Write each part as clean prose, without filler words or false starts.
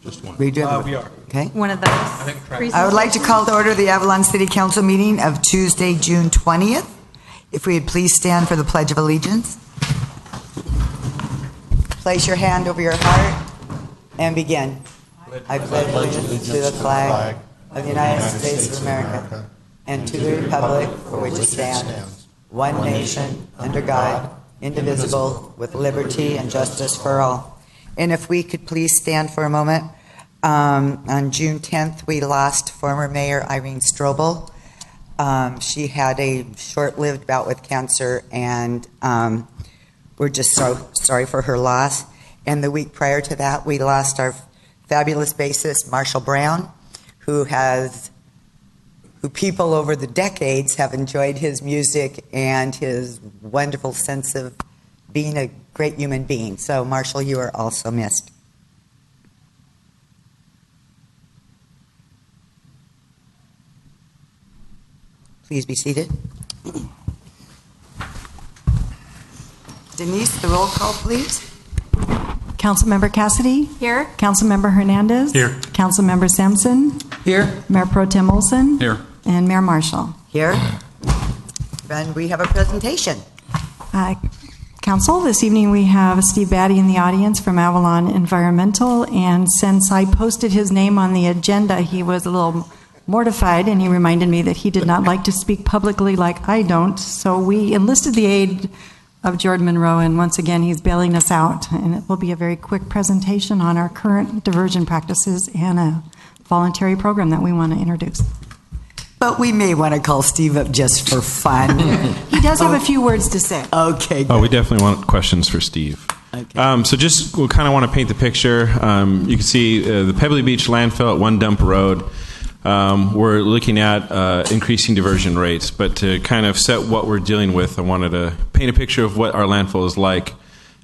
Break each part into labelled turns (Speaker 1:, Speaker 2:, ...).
Speaker 1: Just one.
Speaker 2: We do.
Speaker 3: We are.
Speaker 2: Okay.
Speaker 4: One of those.
Speaker 2: I would like to call to order the Avalon City Council meeting of Tuesday, June 20th. If we would please stand for the Pledge of Allegiance. Place your hand over your heart and begin. I pledge allegiance to the flag of the United States of America and to the republic for which it stands, one nation, under God, indivisible, with liberty and justice for all. And if we could please stand for a moment. On June 10th, we lost former Mayor Irene Strobel. She had a short-lived bout with cancer, and we're just so sorry for her loss. And the week prior to that, we lost our fabulous bassist, Marshall Brown, who people over the decades have enjoyed his music and his wonderful sense of being a great human being. So, Marshall, you are also missed. Please be seated. Denise, the roll call, please.
Speaker 5: Councilmember Cassidy?
Speaker 4: Here.
Speaker 5: Councilmember Hernandez?
Speaker 1: Here.
Speaker 5: Councilmember Sampson?
Speaker 2: Here.
Speaker 5: Mayor Pro Tem Olson?
Speaker 1: Here.
Speaker 5: And Mayor Marshall.
Speaker 2: Here. And we have a presentation.
Speaker 5: Council, this evening we have Steve Batty in the audience from Avalon Environmental, and since I posted his name on the agenda, he was a little mortified, and he reminded me that he did not like to speak publicly like I don't, so we enlisted the aid of Jordan Monroe, and once again he's bailing us out, and it will be a very quick presentation on our current diversion practices and a voluntary program that we want to introduce.
Speaker 2: But we may want to call Steve up just for fun.
Speaker 5: He does have a few words to say.
Speaker 2: Okay, good.
Speaker 1: Oh, we definitely want questions for Steve.
Speaker 2: Okay.
Speaker 1: So just we kind of want to paint the picture. You can see the Pebbly Beach landfill at One Dump Road. We're looking at increasing diversion rates, but to kind of set what we're dealing with, I wanted to paint a picture of what our landfill is like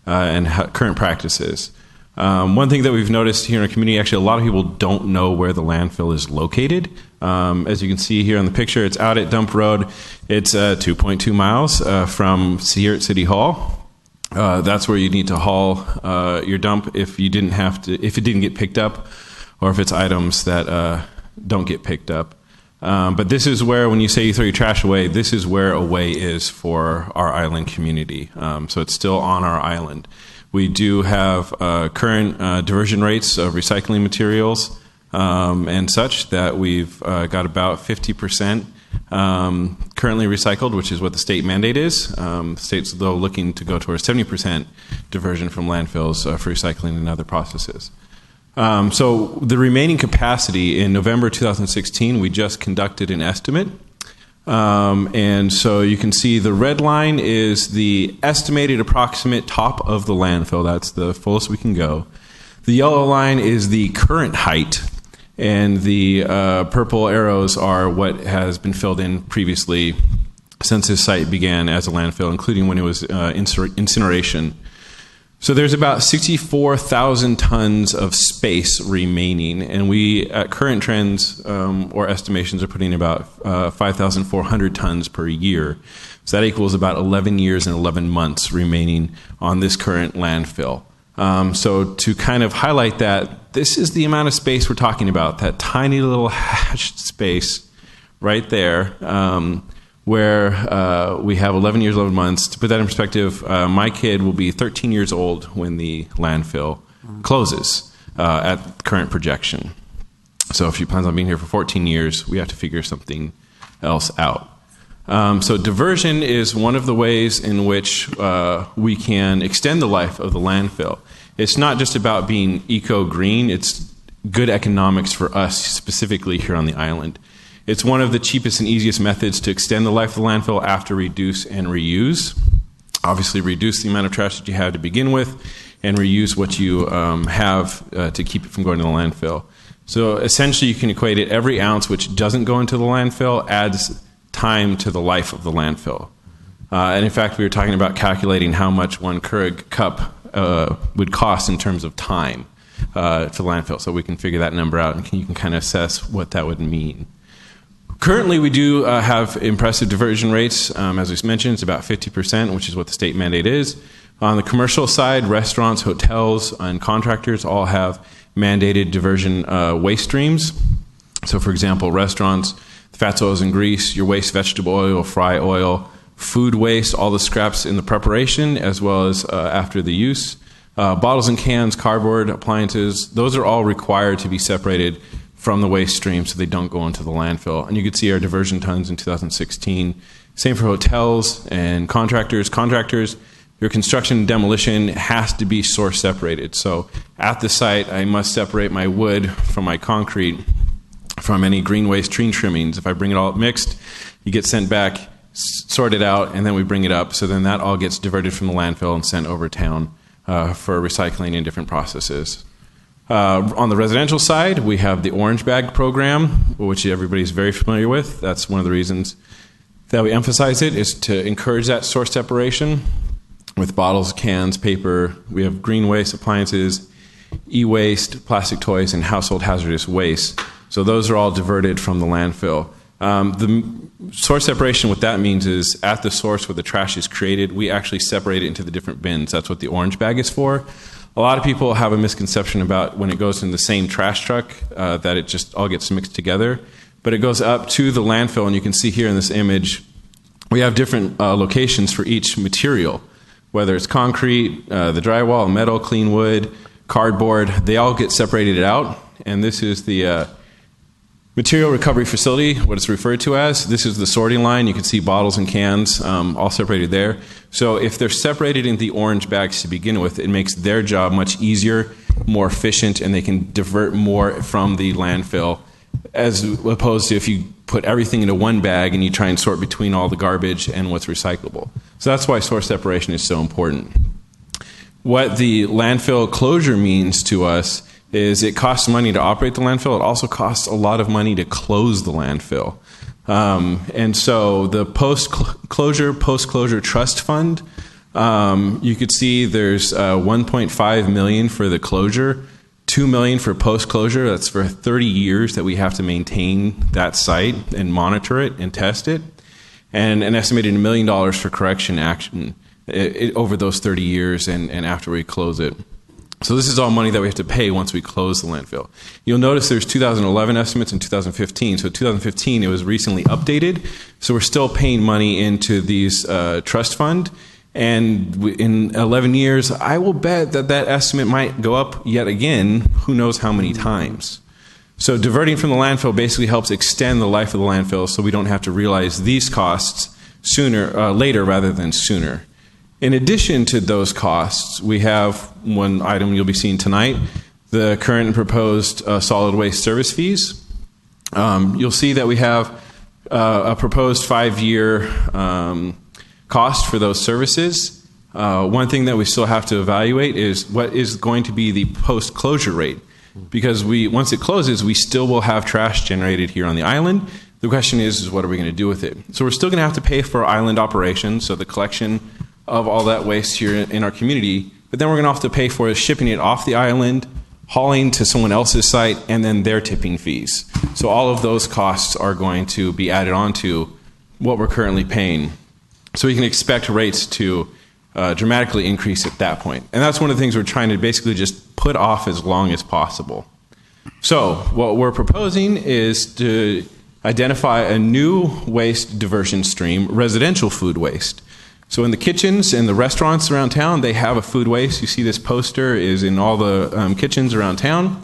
Speaker 1: and current practices. One thing that we've noticed here in our community, actually a lot of people don't know where the landfill is located. As you can see here on the picture, it's out at Dump Road. It's 2.2 miles from here at City Hall. That's where you need to haul your dump if it didn't get picked up, or if it's items that don't get picked up. But this is where, when you say you throw your trash away, this is where away is for our island community. So it's still on our island. We do have current diversion rates of recycling materials and such that we've got about 50% currently recycled, which is what the state mandate is. The state's, though, looking to go towards 70% diversion from landfills for recycling and other processes. So the remaining capacity in November 2016, we just conducted an estimate. And so you can see the red line is the estimated approximate top of the landfill. That's the fullest we can go. The yellow line is the current height, and the purple arrows are what has been filled in previously since this site began as a landfill, including when it was incineration. So there's about 64,000 tons of space remaining, and we, at current trends or estimations, are putting about 5,400 tons per year. So that equals about 11 years and 11 months remaining on this current landfill. So to kind of highlight that, this is the amount of space we're talking about, that tiny little hashed space right there, where we have 11 years, 11 months. To put that in perspective, my kid will be 13 years old when the landfill closes at current projection. So if she plans on being here for 14 years, we have to figure something else out. So diversion is one of the ways in which we can extend the life of the landfill. It's not just about being eco-green, it's good economics for us specifically here on the island. It's one of the cheapest and easiest methods to extend the life of the landfill after reduce and reuse. Obviously, reduce the amount of trash that you have to begin with, and reuse what you have to keep it from going to the landfill. So essentially, you can equate it, every ounce which doesn't go into the landfill adds time to the life of the landfill. And in fact, we were talking about calculating how much one Keurig cup would cost in terms of time to the landfill. So we can figure that number out, and you can kind of assess what that would mean. Currently, we do have impressive diversion rates. As we mentioned, it's about 50%, which is what the state mandate is. On the commercial side, restaurants, hotels, and contractors all have mandated diversion waste streams. So, for example, restaurants, fats, oils, and grease, your waste vegetable oil, fry oil, food waste, all the scraps in the preparation as well as after the use. Bottles and cans, cardboard, appliances, those are all required to be separated from the waste stream so they don't go into the landfill. And you can see our diversion tons in 2016. Same for hotels and contractors. Contractors, your construction and demolition has to be source separated. So at the site, I must separate my wood from my concrete, from any green waste, tree trimmings. If I bring it all up mixed, you get sent back, sorted out, and then we bring it up. So then that all gets diverted from the landfill and sent over town for recycling in different processes. On the residential side, we have the Orange Bag program, which everybody's very familiar with. That's one of the reasons that we emphasize it, is to encourage that source separation with bottles, cans, paper. We have green waste, appliances, e-waste, plastic toys, and household hazardous waste. So those are all diverted from the landfill. The source separation, what that means is at the source where the trash is created, we actually separate it into the different bins. That's what the Orange Bag is for. A lot of people have a misconception about when it goes in the same trash truck that it just all gets mixed together. But it goes up to the landfill, and you can see here in this image, we have different locations for each material, whether it's concrete, the drywall, metal, clean wood, cardboard. They all get separated out, and this is the material recovery facility, what it's referred to as. This is the sorting line. You can see bottles and cans all separated there. So if they're separated into the orange bags to begin with, it makes their job much easier, more efficient, and they can divert more from the landfill, as opposed to if you put everything into one bag and you try and sort between all the garbage and what's recyclable. So that's why source separation is so important. What the landfill closure means to us is it costs money to operate the landfill. It also costs a lot of money to close the landfill. And so the post-closure trust fund, you could see there's $1.5 million for the closure, $2 million for post-closure. That's for 30 years that we have to maintain that site and monitor it and test it, and an estimated $1 million for correction action over those 30 years and after we close it. So this is all money that we have to pay once we close the landfill. You'll notice there's 2011 estimates and 2015. So 2015, it was recently updated. So we're still paying money into these trust fund. And in 11 years, I will bet that that estimate might go up yet again, who knows how many times. So diverting from the landfill basically helps extend the life of the landfill so we don't have to realize these costs later rather than sooner. In addition to those costs, we have one item you'll be seeing tonight, the current and proposed solid waste service fees. You'll see that we have a proposed 5-year cost for those services. One thing that we still have to evaluate is what is going to be the post-closure rate. Because once it closes, we still will have trash generated here on the island. The question is what are we going to do with it? So we're still going to have to pay for island operations, so the collection of all that waste here in our community, but then we're going to have to pay for shipping it off the island, hauling to someone else's site, and then their tipping fees. So all of those costs are going to be added on to what we're currently paying. So we can expect rates to dramatically increase at that point. And that's one of the things we're trying to basically just put off as long as possible. So what we're proposing is to identify a new waste diversion stream, residential food waste. So in the kitchens and the restaurants around town, they have a food waste. You see this poster is in all the kitchens around town.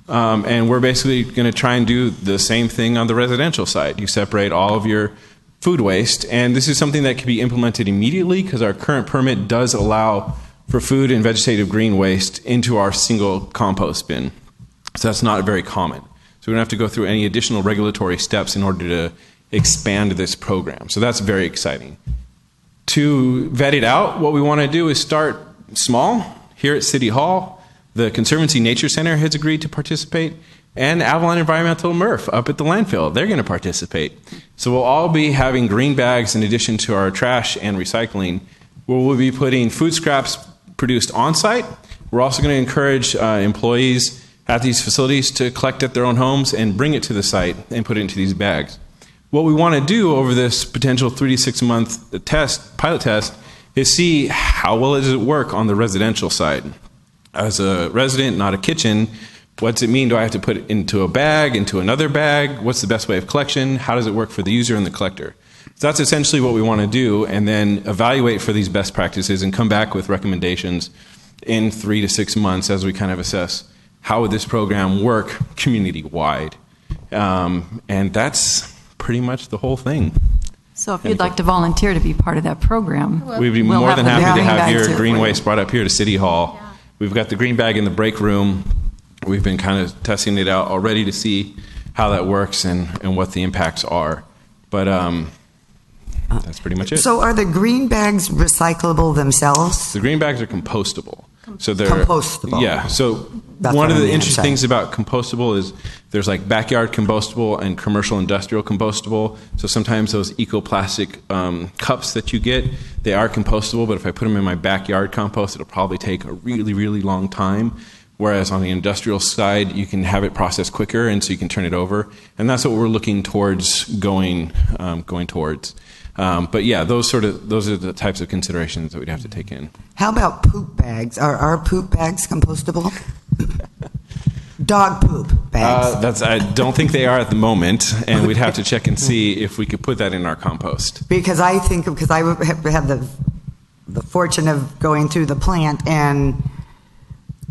Speaker 1: And we're basically going to try and do the same thing on the residential side. You separate all of your food waste, and this is something that can be implemented immediately because our current permit does allow for food and vegetative green waste into our single compost bin. So that's not very common. So we don't have to go through any additional regulatory steps in order to expand this program. So that's very exciting. To vet it out, what we want to do is start small. Here at City Hall, the Conservancy Nature Center has agreed to participate, and Avalon Environmental MRF up at the landfill, they're going to participate. So we'll all be having green bags in addition to our trash and recycling, where we'll be putting food scraps produced on-site. We're also going to encourage employees at these facilities to collect at their own homes and bring it to the site and put it into these bags. What we want to do over this potential 3 to 6 month pilot test, is see how well does it work on the residential side. As a resident, not a kitchen, what's it mean? Do I have to put it into a bag, into another bag? What's the best way of collection? How does it work for the user and the collector? So that's essentially what we want to do, and then evaluate for these best practices and come back with recommendations in 3 to 6 months as we kind of assess how would this program work community-wide. And that's pretty much the whole thing.
Speaker 5: So if you'd like to volunteer to be part of that program,
Speaker 1: We'd be
Speaker 5: we'll
Speaker 1: more than
Speaker 5: the
Speaker 1: happy to
Speaker 5: green
Speaker 1: have
Speaker 5: bags
Speaker 1: your
Speaker 5: here
Speaker 1: green
Speaker 5: for you.
Speaker 1: waste brought up here to City Hall. We've got the green bag in the break room. We've been kind of testing it out already to see how that works and what the impacts are. But that's pretty much it.
Speaker 2: So are the green bags recyclable themselves?
Speaker 1: The green bags are compostable. So they're
Speaker 2: Compostable.
Speaker 1: Yeah. So
Speaker 2: That's
Speaker 1: one
Speaker 2: what
Speaker 1: of
Speaker 2: I
Speaker 1: the
Speaker 2: mean,
Speaker 1: interesting
Speaker 2: sorry.
Speaker 1: things about compostable is there's like backyard compostable and commercial industrial compostable. So sometimes those eco-plastic cups that you get, they are compostable, but if I put them in my backyard compost, it'll probably take a really, really long time. Whereas on the industrial side, you can have it processed quicker, and so you can turn it over. And that's what we're looking towards going towards. But yeah, those are the types of considerations that we'd have to take in.
Speaker 2: How about poop bags? Are our poop bags compostable? Dog poop bags.
Speaker 1: I don't think they are at the moment, and we'd have to check and see if we could put that in our compost.
Speaker 2: Because I have had the fortune of going through the plant, and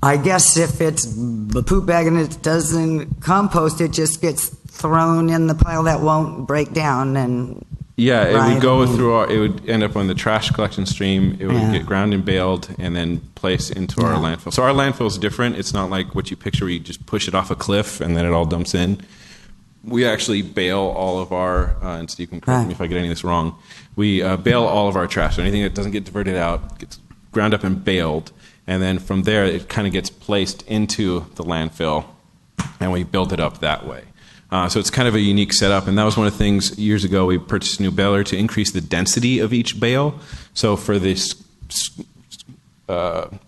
Speaker 2: I guess if it's the poop bag and it doesn't compost, it just gets thrown in the pile that won't break down. And
Speaker 1: Yeah, it
Speaker 2: Right.
Speaker 1: would go through it would end up on the trash collection stream. It would
Speaker 2: Yeah.
Speaker 1: get ground and baled and then placed into our landfill. So our landfill is different. It's not like what you picture where you just push it off a cliff and then it all dumps in. We actually bale all of our, and Steve can correct me if I get any of this wrong, we bale all of our trash. So anything that doesn't get diverted out gets ground up and baled. And then from there, it kind of gets placed into the landfill, and we build it up that way. So it's kind of a unique setup, and that was one of the things years ago we purchased a new baler to increase the density of each bale. So for this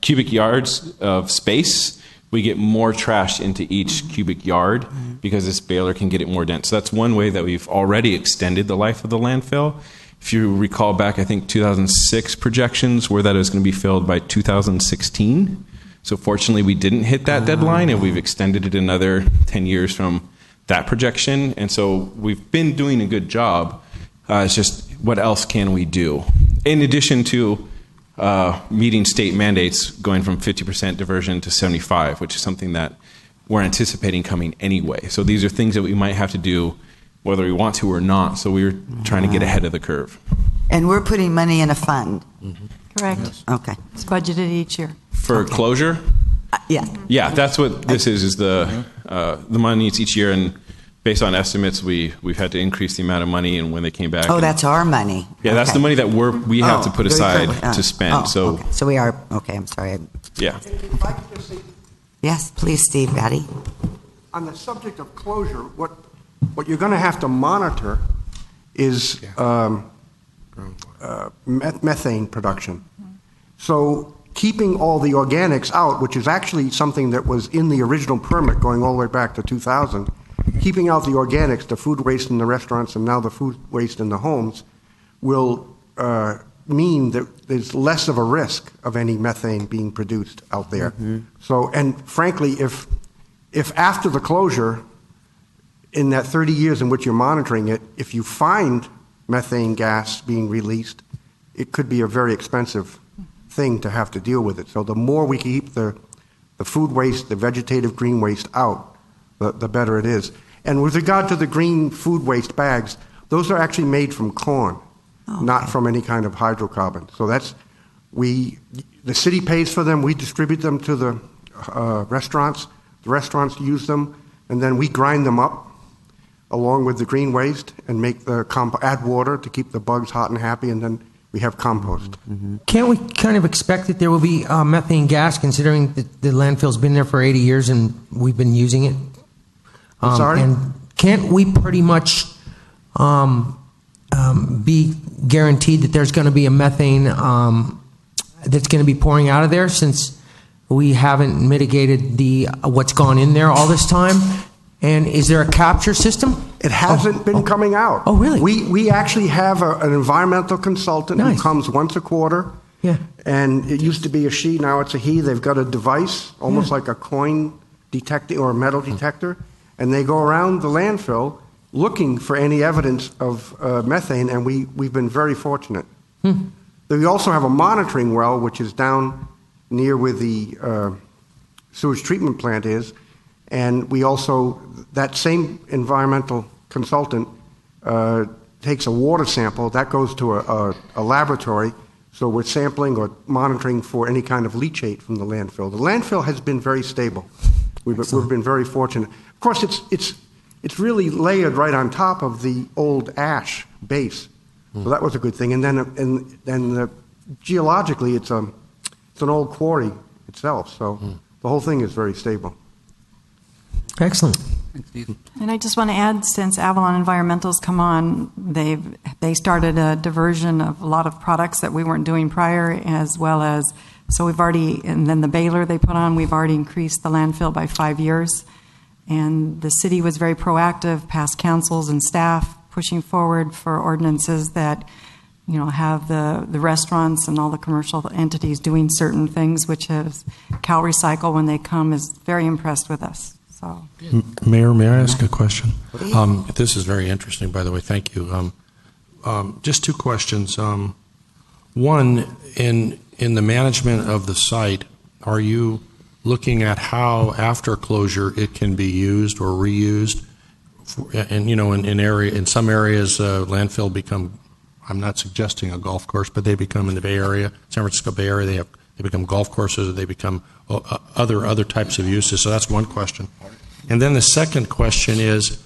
Speaker 1: cubic yards of space, we get more trash into each cubic yard because this baler can get it more dense. So that's one way that we've already extended the life of the landfill. If you recall back, I think 2006 projections were that it was going to be filled by 2016. So fortunately, we didn't hit that deadline, and we've extended it another 10 years from that projection. And so we've been doing a good job. It's just what else can we do? In addition to meeting state mandates going from 50% diversion to 75%, which is something that we're anticipating coming anyway. So these are things that we might have to do whether we want to or not. So we're trying to get ahead of the curve.
Speaker 2: And we're putting money in a fund.
Speaker 5: Correct.
Speaker 2: Okay.
Speaker 5: It's budgeted each year.
Speaker 1: For closure?
Speaker 2: Yes.
Speaker 1: Yeah, that's what this is the money each year, and based on estimates, we've had to increase the amount of money, and when they came back.
Speaker 2: Oh, that's our money.
Speaker 1: Yeah, that's the money that we have to put
Speaker 2: very
Speaker 1: aside
Speaker 2: clever.
Speaker 1: to spend.
Speaker 2: Oh,
Speaker 1: So
Speaker 2: okay. So we are, okay, I'm sorry.
Speaker 1: yeah.
Speaker 3: If I could just say,
Speaker 2: Yes, please, Steve, Patty.
Speaker 3: on the subject of closure, what you're going to have to monitor is methane production. So keeping all the organics out, which is actually something that was in the original permit going all the way back to 2000, keeping out the organics, the food waste in the restaurants and now the food waste in the homes, will mean that there's less of a risk of any methane being produced out there. So, and frankly, if after the closure, in that 30 years in which you're monitoring it, if you find methane gas being released, it could be a very expensive thing to have to deal with it. So the more we keep the food waste, the vegetative green waste out, the better it is. And with regard to the green food waste bags, those are actually made from corn, not from any kind of hydrocarbon. So that's, the city pays for them, we distribute them to the restaurants, the restaurants use them, and then we grind them up along with the green waste and make add water to keep the bugs hot and happy, and then we have compost.
Speaker 4: Can't we kind of expect that there will be methane gas, considering that the landfill's been there for 80 years and we've been using it?
Speaker 3: I'm sorry?
Speaker 4: And can't we pretty much be guaranteed that there's going to be a methane that's going to be pouring out of there, since we haven't mitigated what's gone in there all this time? And is there a capture system?
Speaker 3: It hasn't been coming out.
Speaker 4: Oh, really?
Speaker 3: We actually have an environmental consultant
Speaker 4: Nice.
Speaker 3: who comes once a quarter
Speaker 4: Yeah.
Speaker 3: And it used to be a she, now it's a he. They've got a device, almost like a coin detecting or a metal detector, and they go around the landfill looking for any evidence of methane, and we've been very fortunate. We also have a monitoring well, which is down near where the sewage treatment plant is, and we also, that same environmental consultant takes a water sample, that goes to a laboratory, so we're sampling or monitoring for any kind of leachate from the landfill. The landfill has been very stable. We've been very fortunate. Of course, it's really layered right on top of the old ash base, so that was a good thing. And then geologically, it's an old quarry itself, so the whole thing is very stable.
Speaker 4: Excellent.
Speaker 5: And I just want to add, since Avalon Environmental's come on, they started a diversion of a lot of products that we weren't doing prior, as well as, so we've already, and then the baler they put on, we've already increased the landfill by 5 years. And the city was very proactive, past councils and staff, pushing forward for ordinances that, you know, have the restaurants and all the commercial entities doing certain things, which is Cal Recycle, when they come, is very impressed with us. So,
Speaker 6: Mayor, may I ask a question? This is very interesting, by the way. Thank you. Just two questions. One, in the management of the site, are you looking at how after closure it can be used or reused? And in some areas, landfill become, I'm not suggesting a golf course, but they become in the Bay Area, San Francisco Bay Area, they become golf courses, or they become other types of uses. So that's one question. And then the second question is,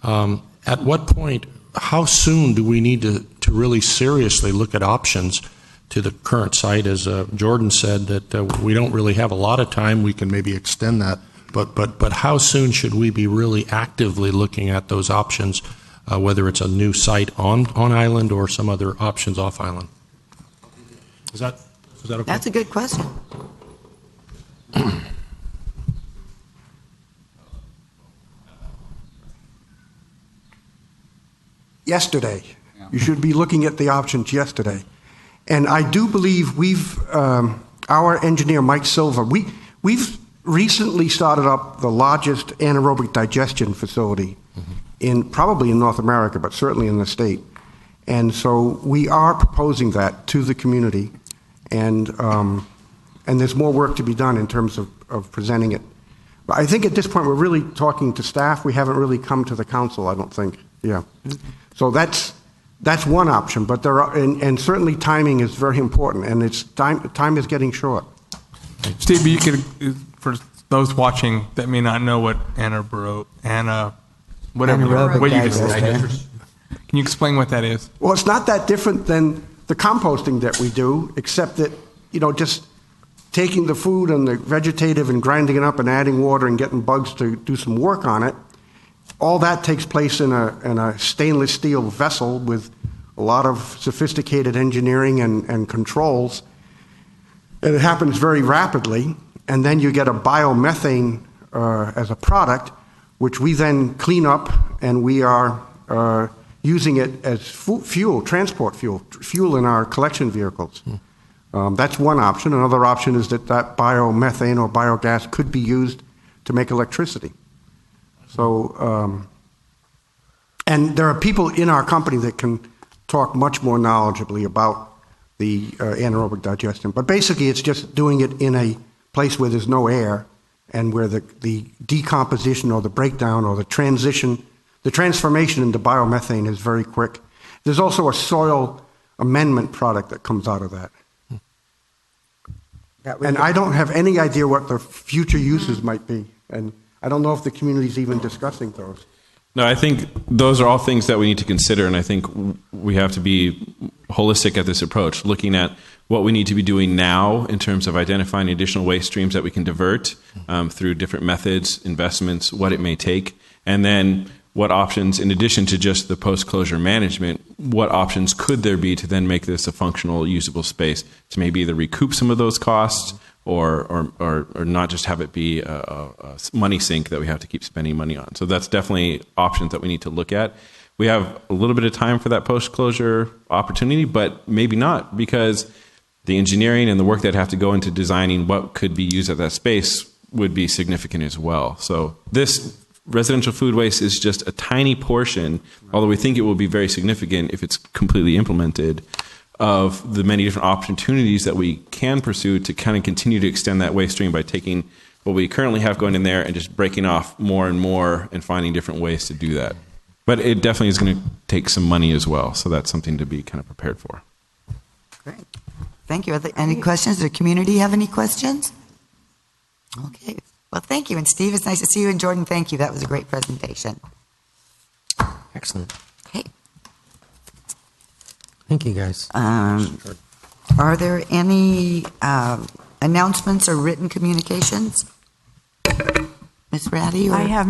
Speaker 6: at what point, how soon do we need to really seriously look at options to the current site? As Jordan said, that we don't really have a lot of time. We can maybe extend that. But how soon should we be really actively looking at those options, whether it's a new site on island or some other options off island? Is that okay?
Speaker 2: That's a good question.
Speaker 3: Yesterday. You should be looking at the options yesterday. And I do believe our engineer, Mike Silva, we've recently started up the largest anaerobic digestion facility probably in North America, but certainly in the state. And so we are proposing that to the community, and there's more work to be done in terms of presenting it. But I think at this point we're really talking to staff. We haven't really come to the council, I don't think. Yeah. So that's one option, but there are, and certainly timing is very important, and it's time is getting short.
Speaker 7: Steve, you could, for those watching that may not know what anaerobic digester. Can you explain what that is?
Speaker 3: Well, it's not that different than the composting that we do, except that, just taking the food and the vegetative and grinding it up and adding water and getting bugs to do some work on it. All that takes place in a stainless steel vessel with a lot of sophisticated engineering and controls. And it happens very rapidly. And then you get a biomethane as a product, which we then clean up, and we are using it as fuel, transport fuel in our collection vehicles. That's one option. Another option is that biomethane or biogas could be used to make electricity. So, and there are people in our company that can talk much more knowledgeably about the anaerobic digestion. But basically, it's just doing it in a place where there's no air and where the decomposition or the breakdown or the transformation into biomethane is very quick. There's also a soil amendment product that comes out of that. And I don't have any idea what the future uses might be. And I don't know if the community's even discussing those.
Speaker 1: No, I think those are all things that we need to consider, and I think we have to be holistic at this approach, looking at what we need to be doing now in terms of identifying additional waste streams that we can divert through different methods, investments, what it may take, and then what options, in addition to just the post-closure management, what options could there be to then make this a functional, usable space to maybe either recoup some of those costs or not just have it be a money sink that we have to keep spending money on. So that's definitely options that we need to look at. We have a little bit of time for that post-closure opportunity, but maybe not, because the engineering and the work that have to go into designing what could be used at that space would be significant as well. So this residential food waste is just a tiny portion, although we think it will be very significant if it's completely implemented, of the many different opportunities that we can pursue to kind of continue to extend that waste stream by taking what we currently have going in there and just breaking off more and more and finding different ways to do that. But it definitely is going to take some money as well, so that's something to be kind of prepared for.
Speaker 2: Great. Thank you. Are there any questions? Does the community have any questions? Okay. Well, thank you. And Steve, it's nice to see you. And Jordan, thank you. That was a great presentation.
Speaker 4: Excellent.
Speaker 2: Okay.
Speaker 4: Thank you, guys.
Speaker 2: Are there any announcements or written communications? Ms. Ratty? Or?
Speaker 5: I have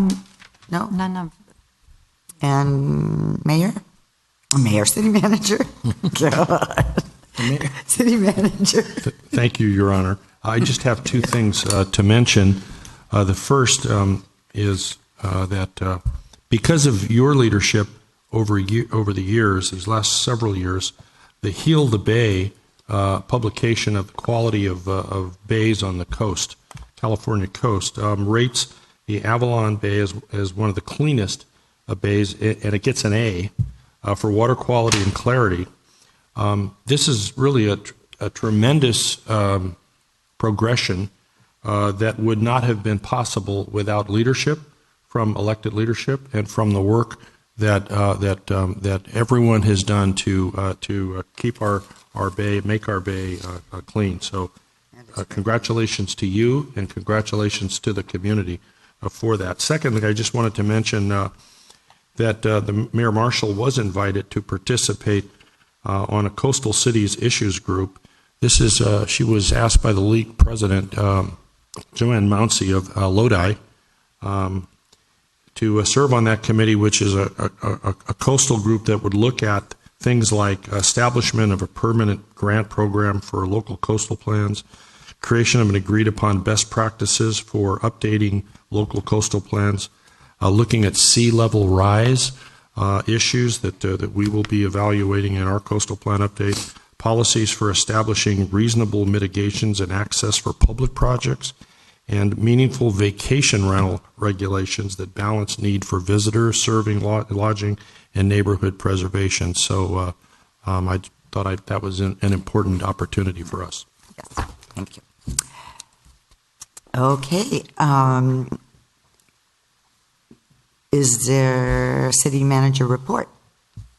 Speaker 2: No?
Speaker 5: none of.
Speaker 2: And Mayor? Mayor, City Manager? God. City Manager.
Speaker 6: Thank you, Your Honor. I just have two things to mention. The first is that because of your leadership over the years, these last several years, the Heal the Bay publication of the quality of bays on the coast, California coast, rates the Avalon Bay as one of the cleanest bays, and it gets an A for water quality and clarity. This is really a tremendous progression that would not have been possible without leadership, from elected leadership, and from the work that everyone has done to keep our bay, make our bay clean. So, congratulations to you, and congratulations to the community for that. Secondly, I just wanted to mention that the Mayor Marshall was invited to participate on a Coastal Cities Issues group. This is she was asked by the league president, Joanne Mounsey of Lodi, to serve on that committee, which is a coastal group that would look at things like establishment of a permanent grant program for local coastal plans, creation of an agreed-upon best practices for updating local coastal plans, looking at sea level rise issues that we will be evaluating in our coastal plan update, policies for establishing reasonable mitigations and access for public projects, and meaningful vacation rental regulations that balance need for visitors, serving, lodging, and neighborhood preservation. So I thought that was an important opportunity for us.
Speaker 2: Yes, thank you. Okay. Is there a city manager report?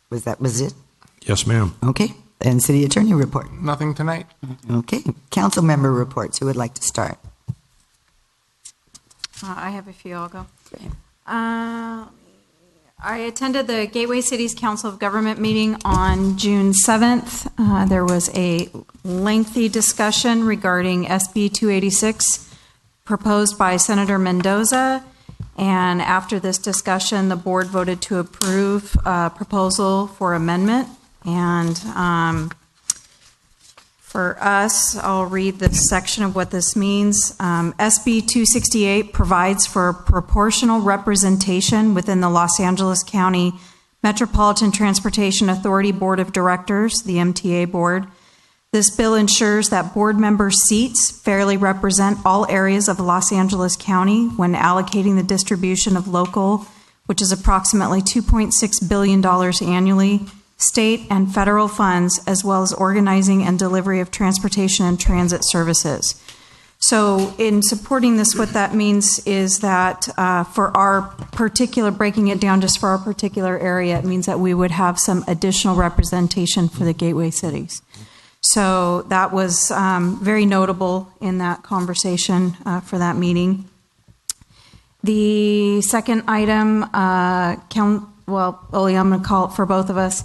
Speaker 2: Was it?
Speaker 6: Yes, ma'am.
Speaker 2: Okay. And city attorney report?
Speaker 7: Nothing tonight.
Speaker 2: Okay. Council member reports. Who would like to start?
Speaker 8: I have a few. I'll go.
Speaker 2: Okay.
Speaker 8: I attended the Gateway Cities Council of Government meeting on June 7th. There was a lengthy discussion regarding SB 286 proposed by Senator Mendoza. And after this discussion, the board voted to approve a proposal for amendment. And for us, I'll read this section of what this means. SB 268 provides for proportional representation within the Los Angeles County Metropolitan Transportation Authority Board of Directors, the MTA board. This bill ensures that board member seats fairly represent all areas of Los Angeles County when allocating the distribution of local, which is approximately $2.6 billion annually, state and federal funds, as well as organizing and delivery of transportation and transit services. So in supporting this, what that means is that for our particular, breaking it down just for our particular area, it means that we would have some additional representation for the gateway cities. So that was very notable in that conversation for that meeting. The second item, I'm going to call it for both of us.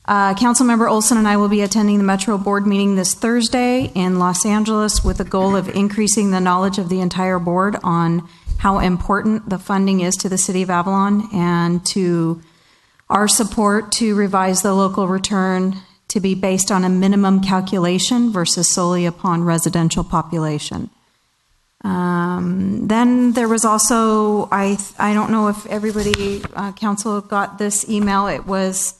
Speaker 8: Councilmember Olson and I will be attending the Metro Board meeting this Thursday in Los Angeles with the goal of increasing the knowledge of the entire board on how important the funding is to the City of Avalon and to our support to revise the local return to be based on a minimum calculation versus solely upon residential population. Then there was also, I don't know if everybody, council got this email. It was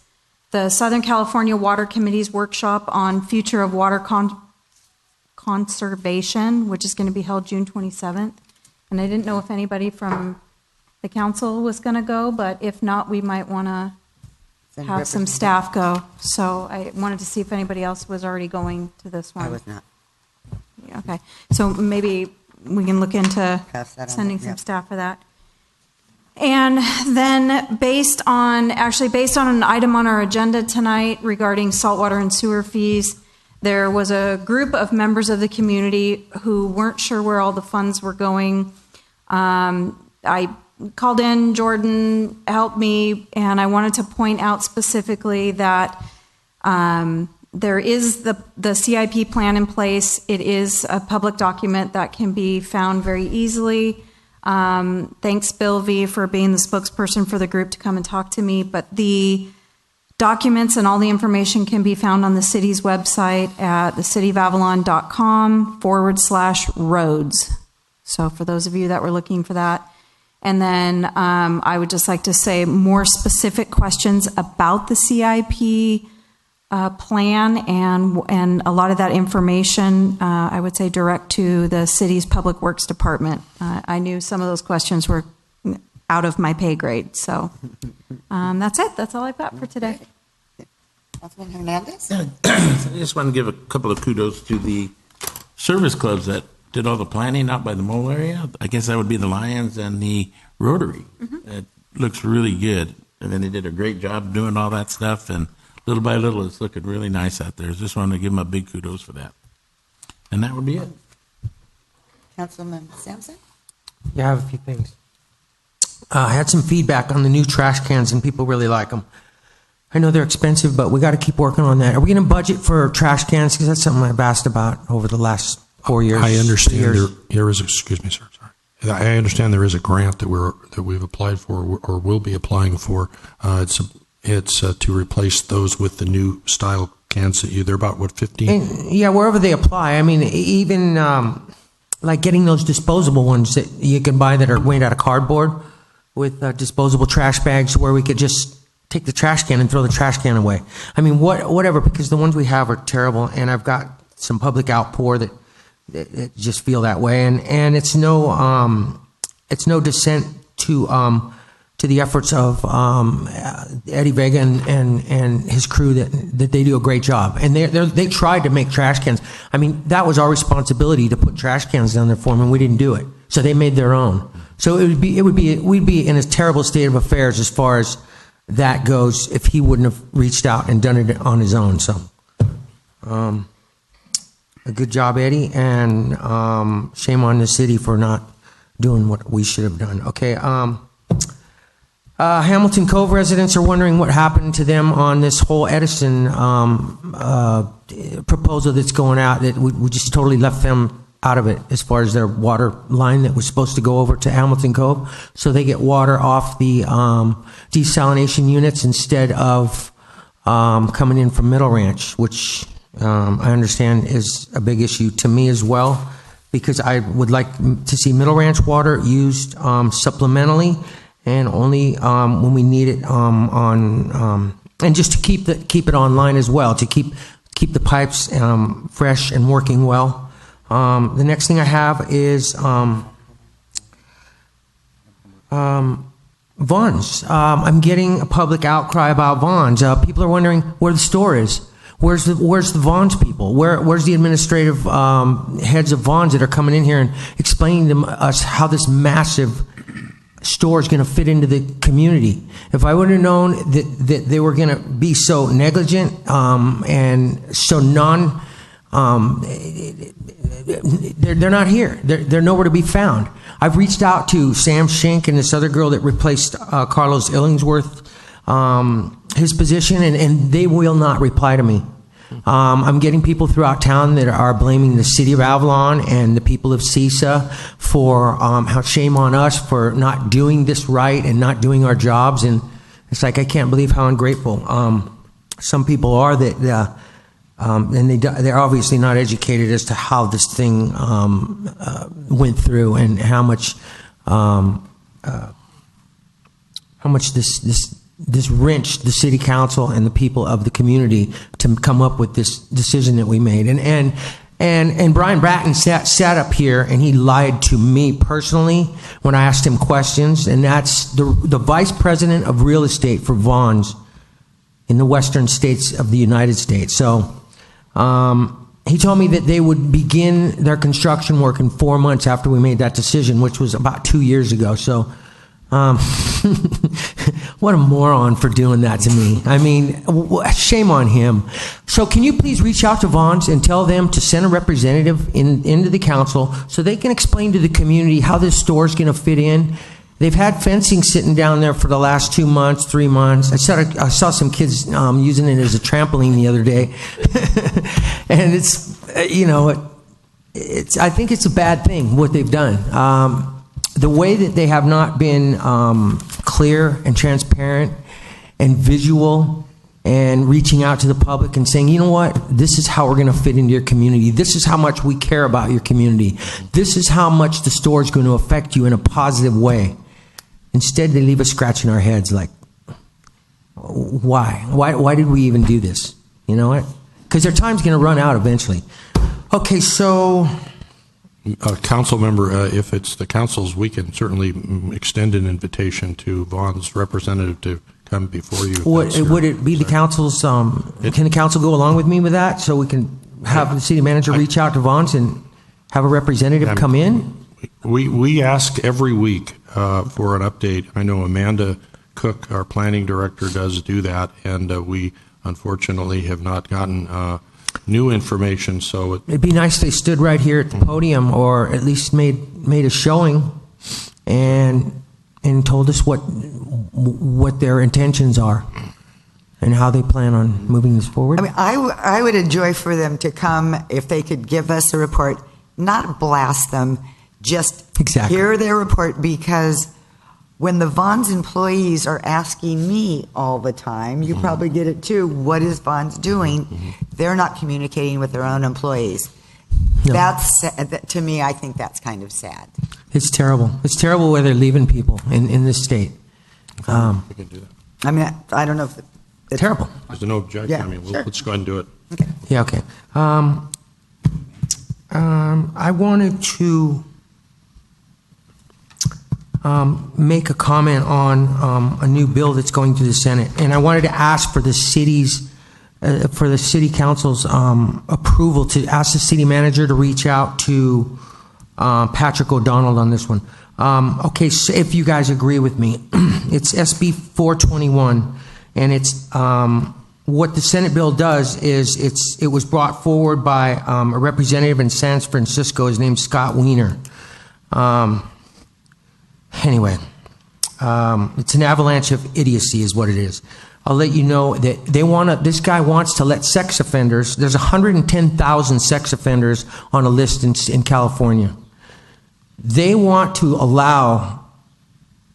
Speaker 8: the Southern California Water Committee's workshop on future of water Conservation, which is going to be held June 27th. And I didn't know if anybody from the council was going to go, but if not, we might want to
Speaker 2: Send
Speaker 8: have some
Speaker 2: representative.
Speaker 8: staff go. So I wanted to see if anybody else was already going to this one.
Speaker 2: I was not.
Speaker 8: Yeah, okay, so maybe we can look into
Speaker 2: Pass that on,
Speaker 8: sending some
Speaker 2: yep.
Speaker 8: staff for that. And then based on an item on our agenda tonight regarding saltwater and sewer fees, there was a group of members of the community who weren't sure where all the funds were going. I called in, Jordan helped me, and I wanted to point out specifically that there is the CIP plan in place. It is a public document that can be found very easily. Thanks, Bill V, for being the spokesperson for the group to come and talk to me. But the documents and all the information can be found on the city's website at thecityofAvalon.com/roads. So for those of you that were looking for that. And then I would just like to say more specific questions about the CIP plan and a lot of that information, I would say direct to the city's Public Works Department. I knew some of those questions were out of my pay grade. So that's it. That's all I've got for today.
Speaker 2: Councilman Hernandez?
Speaker 9: I just want to give a couple of kudos to the service clubs that did all the planning out by the mole area. I guess that would be the Lions and the Rotary. It looks really good. And then they did a great job doing all that stuff. And little by little, it's looking really nice out there. Just wanted to give them a big kudos for that. And that would be it.
Speaker 2: Councilman Sampson?
Speaker 4: Yeah, I have a few things. I had some feedback on the new trash cans, and people really like them. I know they're expensive, but we got to keep working on that. Are we going to budget for trash cans? Because that's something I've asked about over the last 4 years.
Speaker 6: I understand
Speaker 4: years.
Speaker 6: there is, excuse me, sir, sorry. I understand there is a grant that we've applied for or will be applying for. It's to replace those with the new style cans that they're about, what, 15?
Speaker 4: And, yeah, wherever they apply. I mean, even like getting those disposable ones that you can buy that are made out of cardboard with disposable trash bags where we could just take the trash can and throw the trash can away. I mean, whatever, because the ones we have are terrible, and I've got some public outpour that just feel that way, and it's no dissent to the efforts of Eddie Vega and his crew that they do a great job, and they tried to make trash cans. I mean, that was our responsibility to put trash cans down there for them, and we didn't do it, so they made their own. So we'd be in a terrible state of affairs as far as that goes if he wouldn't have reached out and done it on his own. So. A good job, Eddie, and shame on the city for not doing what we should have done. Okay, Hamilton Cove residents are wondering what happened to them on this whole Edison proposal that's going out, that we just totally left them out of it as far as their water line that was supposed to go over to Hamilton Cove. So they get water off the desalination units instead of coming in from Middle Ranch, which... I understand is a big issue to me as well, because I would like to see Middle Ranch water used supplementally and only when we need it and just to keep it online as well, to keep the pipes fresh and working well. The next thing I have is Vons. I'm getting a public outcry about Vons. People are wondering where the store is. Where's the Vons people? Where's the administrative heads of Vons that are coming in here and explaining to us how this massive store is going to fit into the community? If I would have known that they were going to be so negligent and so they're not here. They're nowhere to be found. I've reached out to Sam Schenk and this other girl that replaced Carlos Illingsworth, his position, and they will not reply to me. I'm getting people throughout town that are blaming the city of Avalon and the people of CISA for how shame on us for not doing this right and not doing our jobs. And it's like, I can't believe how ungrateful some people are that, and they're obviously not educated as to how this thing went through and how much this wrenched the city council and the people of the community to come up with this decision that we made. And And Brian Bratton sat up here and he lied to me personally when I asked him questions, and that's the vice president of real estate for Vaughn's in the western states of the United States. So he told me that they would begin their construction work in 4 months after we made that decision, which was about 2 years ago. So what a moron for doing that to me. I mean, shame on him. So can you please reach out to Vaughn's and tell them to send a representative into the council so they can explain to the community how this store is going to fit in. They've had fencing sitting down there for the last 2 months, 3 months. I saw some kids using it as a trampoline the other day. And it's, I think it's a bad thing, what they've done. The way that they have not been clear and transparent and visual and reaching out to the public and saying, you know what, this is how we're going to fit into your community. This is how much we care about your community. This is how much the store is going to affect you in a positive way. Instead, they leave us scratching our heads like, why? Why did we even do this? You know what? Because their time's going to run out eventually. Okay, so...
Speaker 6: Council member, if it's the council's, we can certainly extend an invitation to Vaughn's representative to come before you.
Speaker 4: Would it be the council's, can the council go along with me with that so we can have the city manager reach out to Vaughn's and have a representative come in?
Speaker 6: We ask every week for an update. I know Amanda Cook, our planning director, does do that, and we unfortunately have not gotten new information. So
Speaker 4: it'd be nice if they stood right here at the podium, or at least made a showing, and told us what their intentions are and how they plan on moving this forward.
Speaker 2: I mean, I would enjoy for them to come if they could give us a report, not blast them, just hear their report, because when the Vaughn's employees are asking me all the time, you probably get it too, what is Vaughn's doing? They're not communicating with their own employees. No. To me, I think that's kind of sad.
Speaker 4: It's terrible. It's terrible where they're leaving people in this state.
Speaker 6: We can do that.
Speaker 2: I mean, I don't know if it's
Speaker 4: terrible.
Speaker 6: There's no objection.
Speaker 2: Yeah,
Speaker 6: I mean,
Speaker 2: sure.
Speaker 6: let's go ahead and do it.
Speaker 2: Okay.
Speaker 4: Yeah, okay. I wanted to make a comment on a new bill that's going through the Senate, and I wanted to ask for the city council's approval to ask the city manager to reach out to Patrick O'Donnell on this one. Okay, so if you guys agree with me, it's SB 421, and it's what the Senate bill does is it was brought forward by a representative in San Francisco. His name's Scott Wiener. Anyway, it's an avalanche of idiocy is what it is. I'll let you know that this guy wants to let sex offenders, there's 110,000 sex offenders on a list in California. They want to allow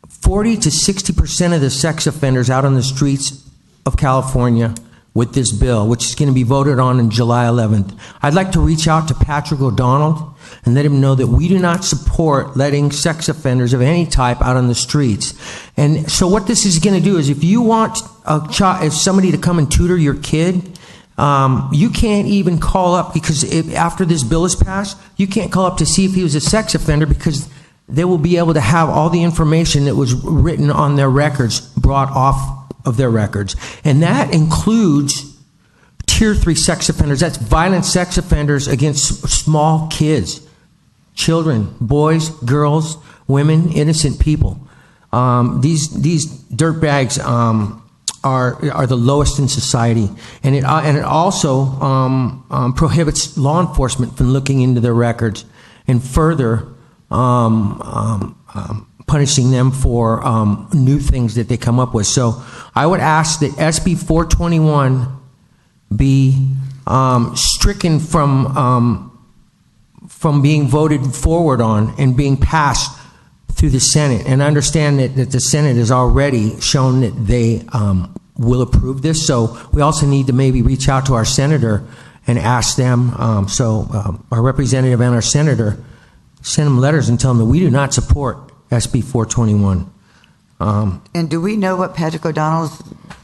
Speaker 4: 40 to 60% of the sex offenders out on the streets of California with this bill, which is going to be voted on July 11th. I'd like to reach out to Patrick O'Donnell and let him know that we do not support letting sex offenders of any type out on the streets. And so what this is going to do is, if you want if somebody to come and tutor your kid, you can't even call up, because after this bill is passed, you can't call up to see if he was a sex offender, because they will be able to have all the information that was written on their records brought off of their records. And that includes Tier 3 sex offenders. That's violent sex offenders against small kids, children, boys, girls, women, innocent people. These dirtbags are the lowest in society, and it also prohibits law enforcement from looking into their records and further punishing them for new things that they come up with. So I would ask that SB 421 be stricken from being voted forward on and being passed through the Senate. And I understand that the Senate has already shown that they will approve this. So we also need to maybe reach out to our senator and ask them, our representative and our senator, send them letters and tell them that we do not support SB 421.
Speaker 2: And do we know what Patrick O'Donnell's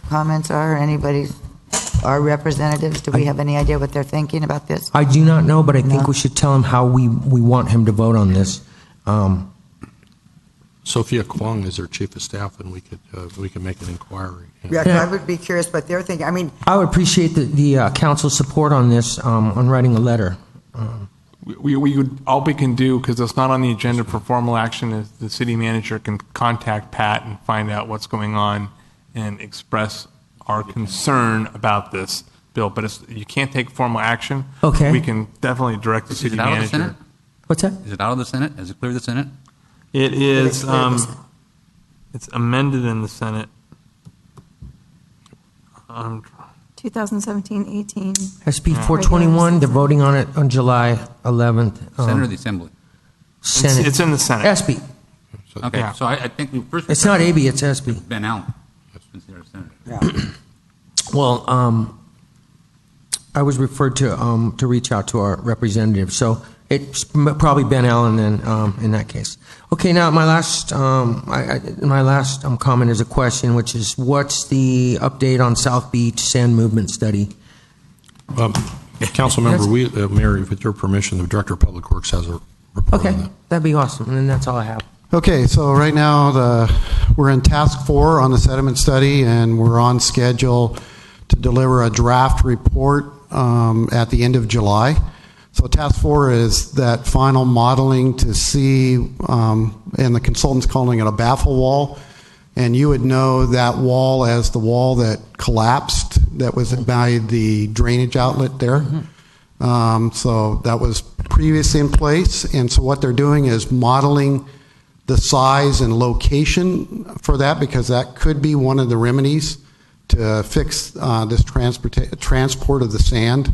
Speaker 2: comments are? Anybody? our representatives? Do we have any idea what they're thinking about this?
Speaker 4: I do not know, but I think
Speaker 2: No.
Speaker 4: we should tell him how we want him to vote on this.
Speaker 6: Sophia Kwong is their chief of staff, and we could make an inquiry.
Speaker 2: Yeah, 'cause I would be curious what they're thinking. I mean,
Speaker 4: I would appreciate the council's support on this, on writing a letter.
Speaker 7: We would, all we can do, because it's not on the agenda for formal action, is the city manager can contact Pat and find out what's going on and express our concern about this bill. But you can't take formal action.
Speaker 4: Okay.
Speaker 7: We can definitely direct the
Speaker 10: Is
Speaker 7: city
Speaker 10: it out of the Senate?
Speaker 7: manager.
Speaker 4: What's that?
Speaker 10: Is it out of the Senate? Has it cleared the Senate?
Speaker 7: It is,
Speaker 2: It's clear this-
Speaker 7: it's amended in the Senate.
Speaker 8: 2017-18.
Speaker 4: SB 421, they're voting on it on July 11th.
Speaker 10: Senate or the Assembly?
Speaker 4: Senate.
Speaker 7: It's in the Senate.
Speaker 4: SB.
Speaker 10: Okay,
Speaker 7: Yeah.
Speaker 10: so I think we first.
Speaker 4: It's not AB, it's SB.
Speaker 10: Ben Allen. That's considered Senator.
Speaker 4: Well, I was referred to reach out to our representative, so it's probably Ben Allen then, in that case. Okay, now my last comment is a question, which is, what's the update on South Beach sand movement study?
Speaker 6: Councilmember, Mayor, with your permission, the Director of Public Works has a report
Speaker 4: Okay,
Speaker 6: on that.
Speaker 4: that'd be awesome, and then that's all I have.
Speaker 11: Okay, so right now we're in task 4 on the sediment study, and we're on schedule to deliver a draft report at the end of July. So task 4 is that final modeling to see, and the consultant's calling it a baffle wall, and you would know that wall as the wall that collapsed that was by the drainage outlet there. So that was previously in place, and so what they're doing is modeling the size and location for that, because that could be one of the remedies to fix this transport of the sand.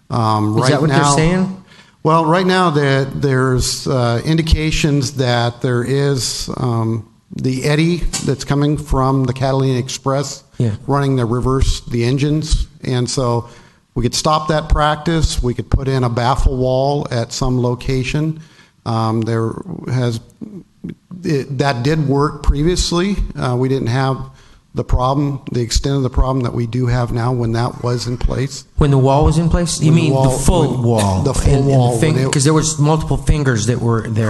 Speaker 4: Is that what they're saying?
Speaker 11: Well, right now there's indications that there is the eddy that's coming from the Catalina Express running the engines, and so we could stop that practice. We could put in a baffle wall at some location. That did work previously. We didn't have the extent of the problem that we do have now when that was in place.
Speaker 4: When the wall was in place? You mean the full wall?
Speaker 11: The full wall.
Speaker 4: Because there was multiple fingers that were there.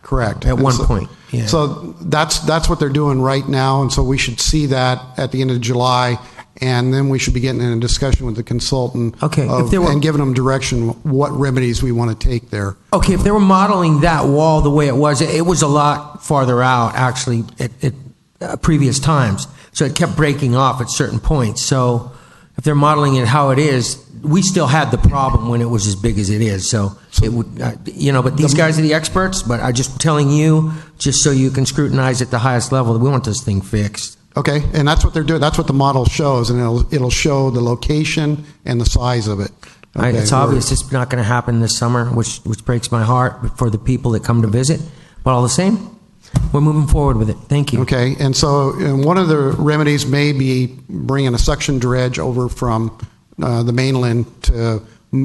Speaker 11: Correct.
Speaker 4: At one point. Yeah.
Speaker 11: So that's what they're doing right now, and so we should see that at the end of July, and then we should be getting in a discussion with the consultant and giving them direction what remedies we want to take there.
Speaker 4: Okay, if they were modeling that wall the way it was a lot farther out, actually, at previous times. So it kept breaking off at certain points. So if they're modeling it how it is, we still had the problem when it was as big as it is. So it would, but these guys are the experts, but I'm just telling you, just so you can scrutinize at the highest level, we want this thing fixed.
Speaker 11: Okay, and that's what they're doing. That's what the model shows, and it'll show the location and the size of it. Okay,
Speaker 4: It's obvious it's not going to happen this summer, which breaks my heart for the people that come to visit. But all the same, we're moving forward with it. Thank you.
Speaker 11: Okay, and so one of the remedies may be bringing a suction dredge over from the mainland to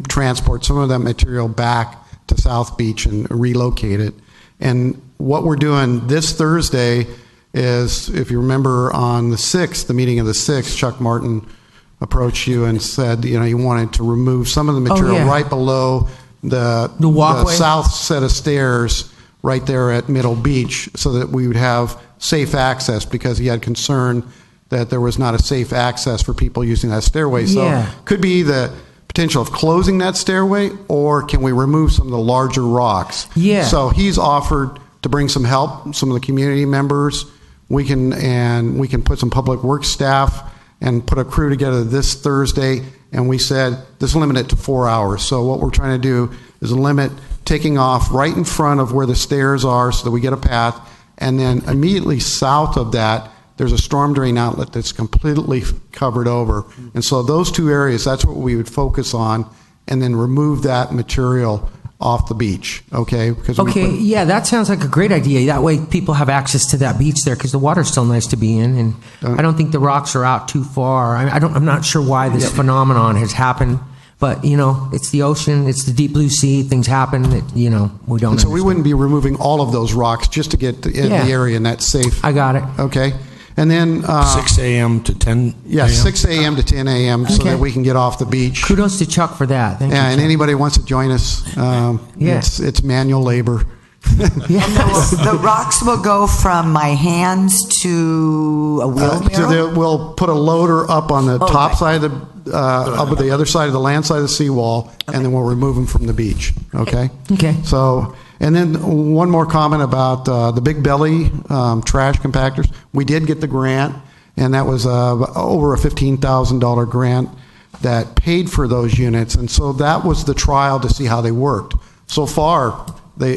Speaker 11: transport some of that material back to South Beach and relocate it. And what we're doing this Thursday is, if you remember on the 6th, the meeting of the 6th, Chuck Martin approached you and said, he wanted to remove some of the material right below the
Speaker 4: walkway?
Speaker 11: The south set of stairs right there at Middle Beach, so that we would have safe access, because he had concern that there was not a safe access for people using that stairway. So could be the potential of closing that stairway, or can we remove some of the larger rocks?
Speaker 4: Yeah.
Speaker 11: So he's offered to bring some help, some of the community members. We can put some public works staff and put a crew together this Thursday, and we said this limit it to 4 hours. So what we're trying to do is limit taking off right in front of where the stairs are so that we get a path, and then immediately south of that there's a storm drain outlet that's completely covered over. And so those two areas, that's what we would focus on, and then remove that material off the beach, okay?
Speaker 4: That sounds like a great idea. That way people have access to that beach there, because the water's still nice to be in, and I don't think the rocks are out too far. I'm not sure why this phenomenon has happened, but, it's the ocean, it's the deep blue sea, things happen that, we don't
Speaker 11: understand. So we wouldn't be removing all of those rocks just to get in the area, and that's safe.
Speaker 4: I got it.
Speaker 11: Okay. And then
Speaker 6: 6 a.m. to 10
Speaker 11: yeah,
Speaker 6: a.m.?
Speaker 11: 6 a.m. to 10 a.m. so
Speaker 4: Okay.
Speaker 11: that we can get off the beach.
Speaker 4: Kudos to Chuck for that. Thank you,
Speaker 11: And
Speaker 4: Chuck.
Speaker 11: anybody wants to join us, it's manual labor.
Speaker 2: The rocks will go from my hands to a wheelbarrow?
Speaker 11: We'll put a loader up on the top
Speaker 2: right.
Speaker 11: side of the other side of the land side of the seawall, and then we'll remove them from the beach. Okay.
Speaker 4: Okay.
Speaker 11: So, and then one more comment about the Big Belly trash compactors. We did get the grant, and that was over a $15,000 grant that paid for those units, and so that was the trial to see how they worked. So far,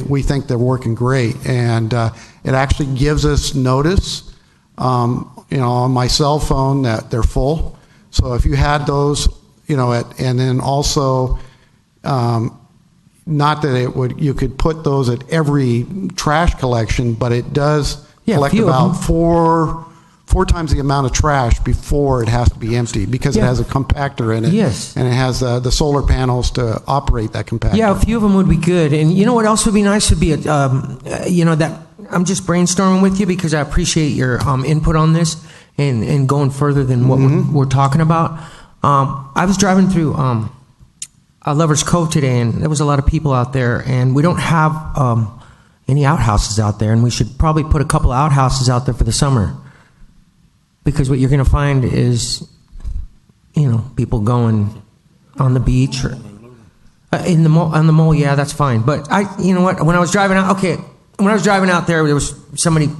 Speaker 11: we think they're working great, and it actually gives us notice, on my cell phone that they're full. So if you had those, and then also, not that you could put those at every trash collection, but it does collect
Speaker 4: few of
Speaker 11: about
Speaker 4: them.
Speaker 11: four times the amount of trash before it has to be emptied because it has a compactor in it.
Speaker 4: Yes.
Speaker 11: And it has the solar panels to operate that compactor.
Speaker 4: Yeah, a few of them would be good. And you know what else would be nice would be, that I'm just brainstorming with you because I appreciate your input on this and going further than what we're talking about. I was driving through Lover's Cove today, and there was a lot of people out there, and we don't have any outhouses out there, and we should probably put a couple of outhouses out there for the summer. Because what you're going to find is, people going on the beach or on the mole. Yeah, that's fine. But you know what? When I was driving out, there was somebody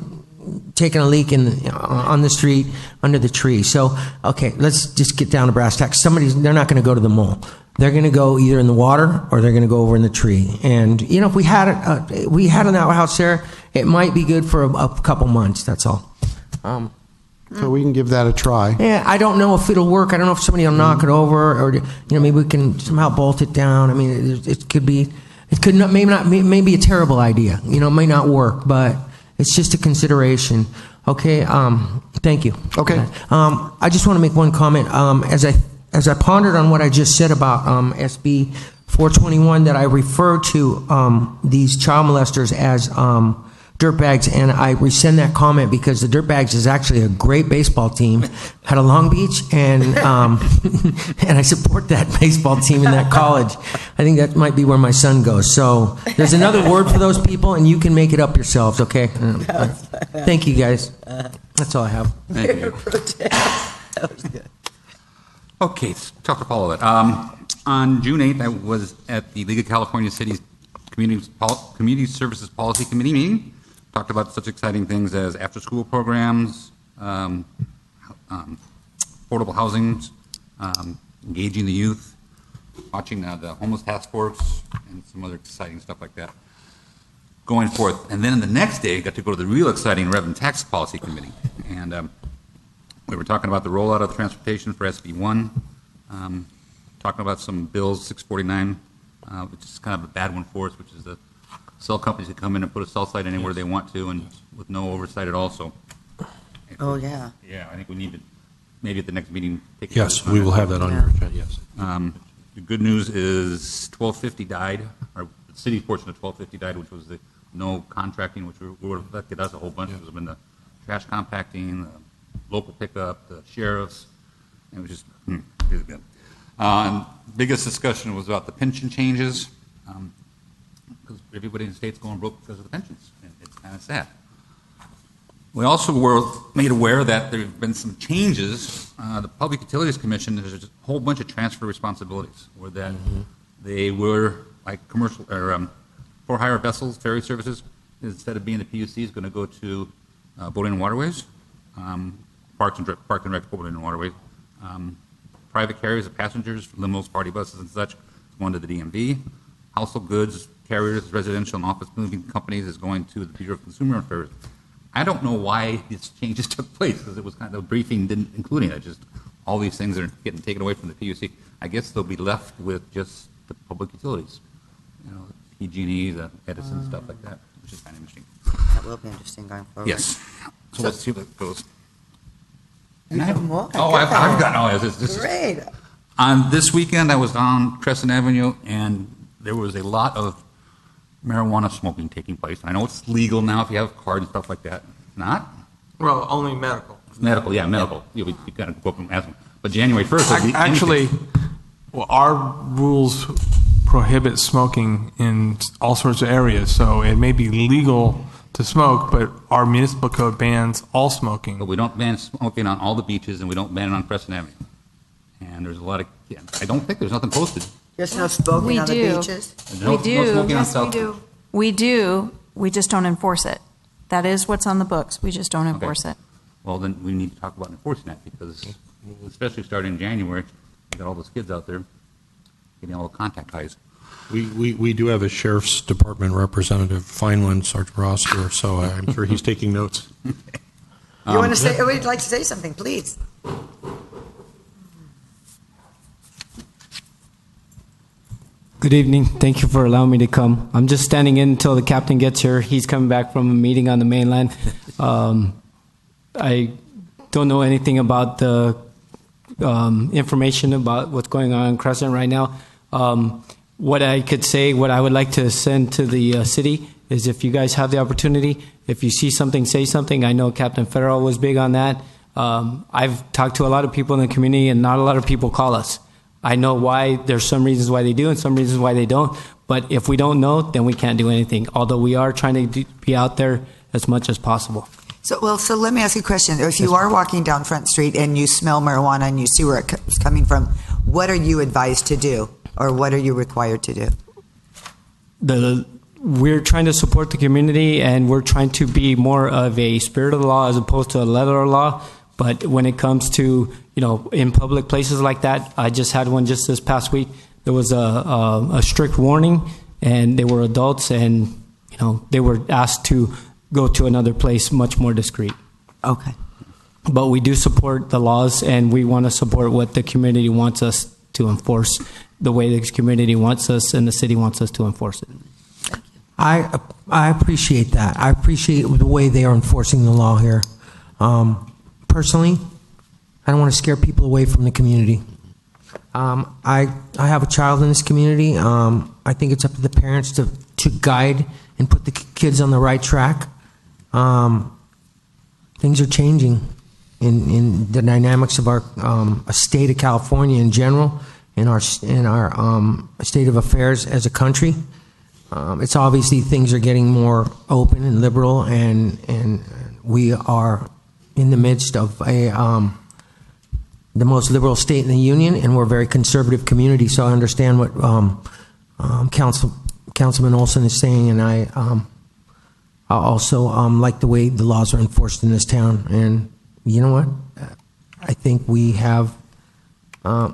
Speaker 4: taking a leak on the street under the tree. So, okay, let's just get down to brass tacks. They're not going to go to the mole. They're going to go either in the water or they're going to go over in the tree. And if we had an outhouse there, it might be good for a couple months. That's all.
Speaker 11: So we can give that a try.
Speaker 4: Yeah, I don't know if it'll work. I don't know if somebody will knock it over, or maybe we can somehow bolt it down. I mean, it could be a terrible idea. It may not work, but it's just a consideration. Okay. Thank you.
Speaker 11: Okay.
Speaker 4: I just want to make one comment. As I pondered on what I just said about SB 421, that I refer to these child molesters as dirtbags, and I rescind that comment because the Dirtbags is actually a great baseball team out of Long Beach, and and I support that baseball team in that college. I think that might be where my son goes. So there's another word for those people, and you can make it up yourselves, okay? Thank you, guys. That's all I have.
Speaker 10: Thank you.
Speaker 2: That was good.
Speaker 10: Okay, it's tough to follow that. On June 8th, I was at the League of California Cities Community Services Policy Committee meeting. Talked about such exciting things as after-school programs, affordable housing, engaging the youth, watching the homeless task force, and some other exciting stuff like that going forth. And then the next day, I got to go to the real exciting Revenue Tax Policy Committee. And we were talking about the rollout of transportation for SB1, talking about some bills, 649, which is kind of a bad one for us, which is the cell companies that come in and put a cell site anywhere they want to and with no oversight at all. So,
Speaker 2: Oh, yeah.
Speaker 10: yeah, I think we need to maybe at the next meeting take a
Speaker 6: Yes,
Speaker 10: vote on
Speaker 6: we
Speaker 10: it.
Speaker 6: will have that on your agenda, yes.
Speaker 10: The good news is 1250 died, or the city portion of 1250 died, which was the no contracting, which would have affected us a whole bunch. It was been the trash compacting, the local pickup, the sheriffs. It was just really good. Biggest discussion was about the pension changes, because everybody in the state's going broke because of the pensions, and it's kind of sad. We also were made aware that there have been some changes. The Public Utilities Commission, there's a whole bunch of transfer responsibilities, where that they were like commercial or for hire vessels, ferry services, instead of being the PUC, is going to go to boating and waterways, park and rec boating and waterways. Private carriers of passengers, limos, party buses, and such, is going to the DMV. Household goods carriers, residential and office moving companies is going to the Bureau of Consumer Affairs. I don't know why these changes took place, because it was kind of a briefing didn't including it. Just all these things are getting taken away from the PUC. I guess they'll be left with just the public utilities, PG&E, the Edison, stuff like that, which is kind of interesting.
Speaker 2: That will be interesting going forward.
Speaker 10: Yes. So let's see how that goes.
Speaker 2: You have more?
Speaker 10: I've gotten this is
Speaker 2: Great.
Speaker 10: on this weekend. I was on Crescent Avenue, and there was a lot of marijuana smoking taking place. I know it's legal now if you have a card and stuff like that. Not?
Speaker 7: Well, only medical.
Speaker 10: Medical, yeah, medical. You got to go up and ask them. But January 1st.
Speaker 7: Actually, well, our rules prohibit smoking in all sorts of areas, so it may be legal to smoke, but our municipal code bans all smoking.
Speaker 10: But we don't ban smoking on all the beaches, and we don't ban it on Crescent Avenue. And there's a lot of, I don't think there's nothing posted.
Speaker 2: There's no smoking
Speaker 8: We
Speaker 2: on the
Speaker 8: do.
Speaker 2: beaches?
Speaker 10: No,
Speaker 8: We do.
Speaker 10: No smoking on
Speaker 8: Yes,
Speaker 10: South.
Speaker 8: We do. We just don't enforce it. That is what's on the books. We just don't enforce it.
Speaker 10: Well, then we need to talk about enforcing that, because especially starting in January, you got all those kids out there getting all the contact highs.
Speaker 6: We do have a sheriff's department representative, fine one, Sergeant Ross here, so I'm sure he's taking notes.
Speaker 2: You want to say? Would like to say something, please?
Speaker 12: Good evening. Thank you for allowing me to come. I'm just standing in until the captain gets here. He's coming back from a meeting on the mainland. I don't know anything about the information about what's going on in Crescent right now. What I could say, what I would like to send to the city is, if you guys have the opportunity, if you see something, say something. I know Captain Federal was big on that. I've talked to a lot of people in the community, and not a lot of people call us. I know why. There's some reasons why they do and some reasons why they don't. But if we don't know, then we can't do anything. Although we are trying to be out there as much as possible.
Speaker 2: So let me ask you a question. If you are walking down Front Street and you smell marijuana and you see where it's coming from, what are you advised to do, or what are you required to do?
Speaker 12: We're trying to support the community, and we're trying to be more of a spirit of the law as opposed to a letter of law. But when it comes to, in public places like that, I just had one just this past week. There was a strict warning, and they were adults, and they were asked to go to another place much more discreet.
Speaker 2: Okay.
Speaker 12: But we do support the laws, and we want to support what the community wants us to enforce, the way the community wants us and the city wants us to enforce it.
Speaker 4: I appreciate that. I appreciate the way they are enforcing the law here. Personally, I don't want to scare people away from the community. I have a child in this community. I think it's up to the parents to guide and put the kids on the right track. Things are changing in the dynamics of our state of California in general, in our state of affairs as a country. It's obviously things are getting more open and liberal, and we are in the midst of the most liberal state in the union, and we're a very conservative community. So I understand what Councilman Olson is saying, and I also like the way the laws are enforced in this town. And you know what? I think we have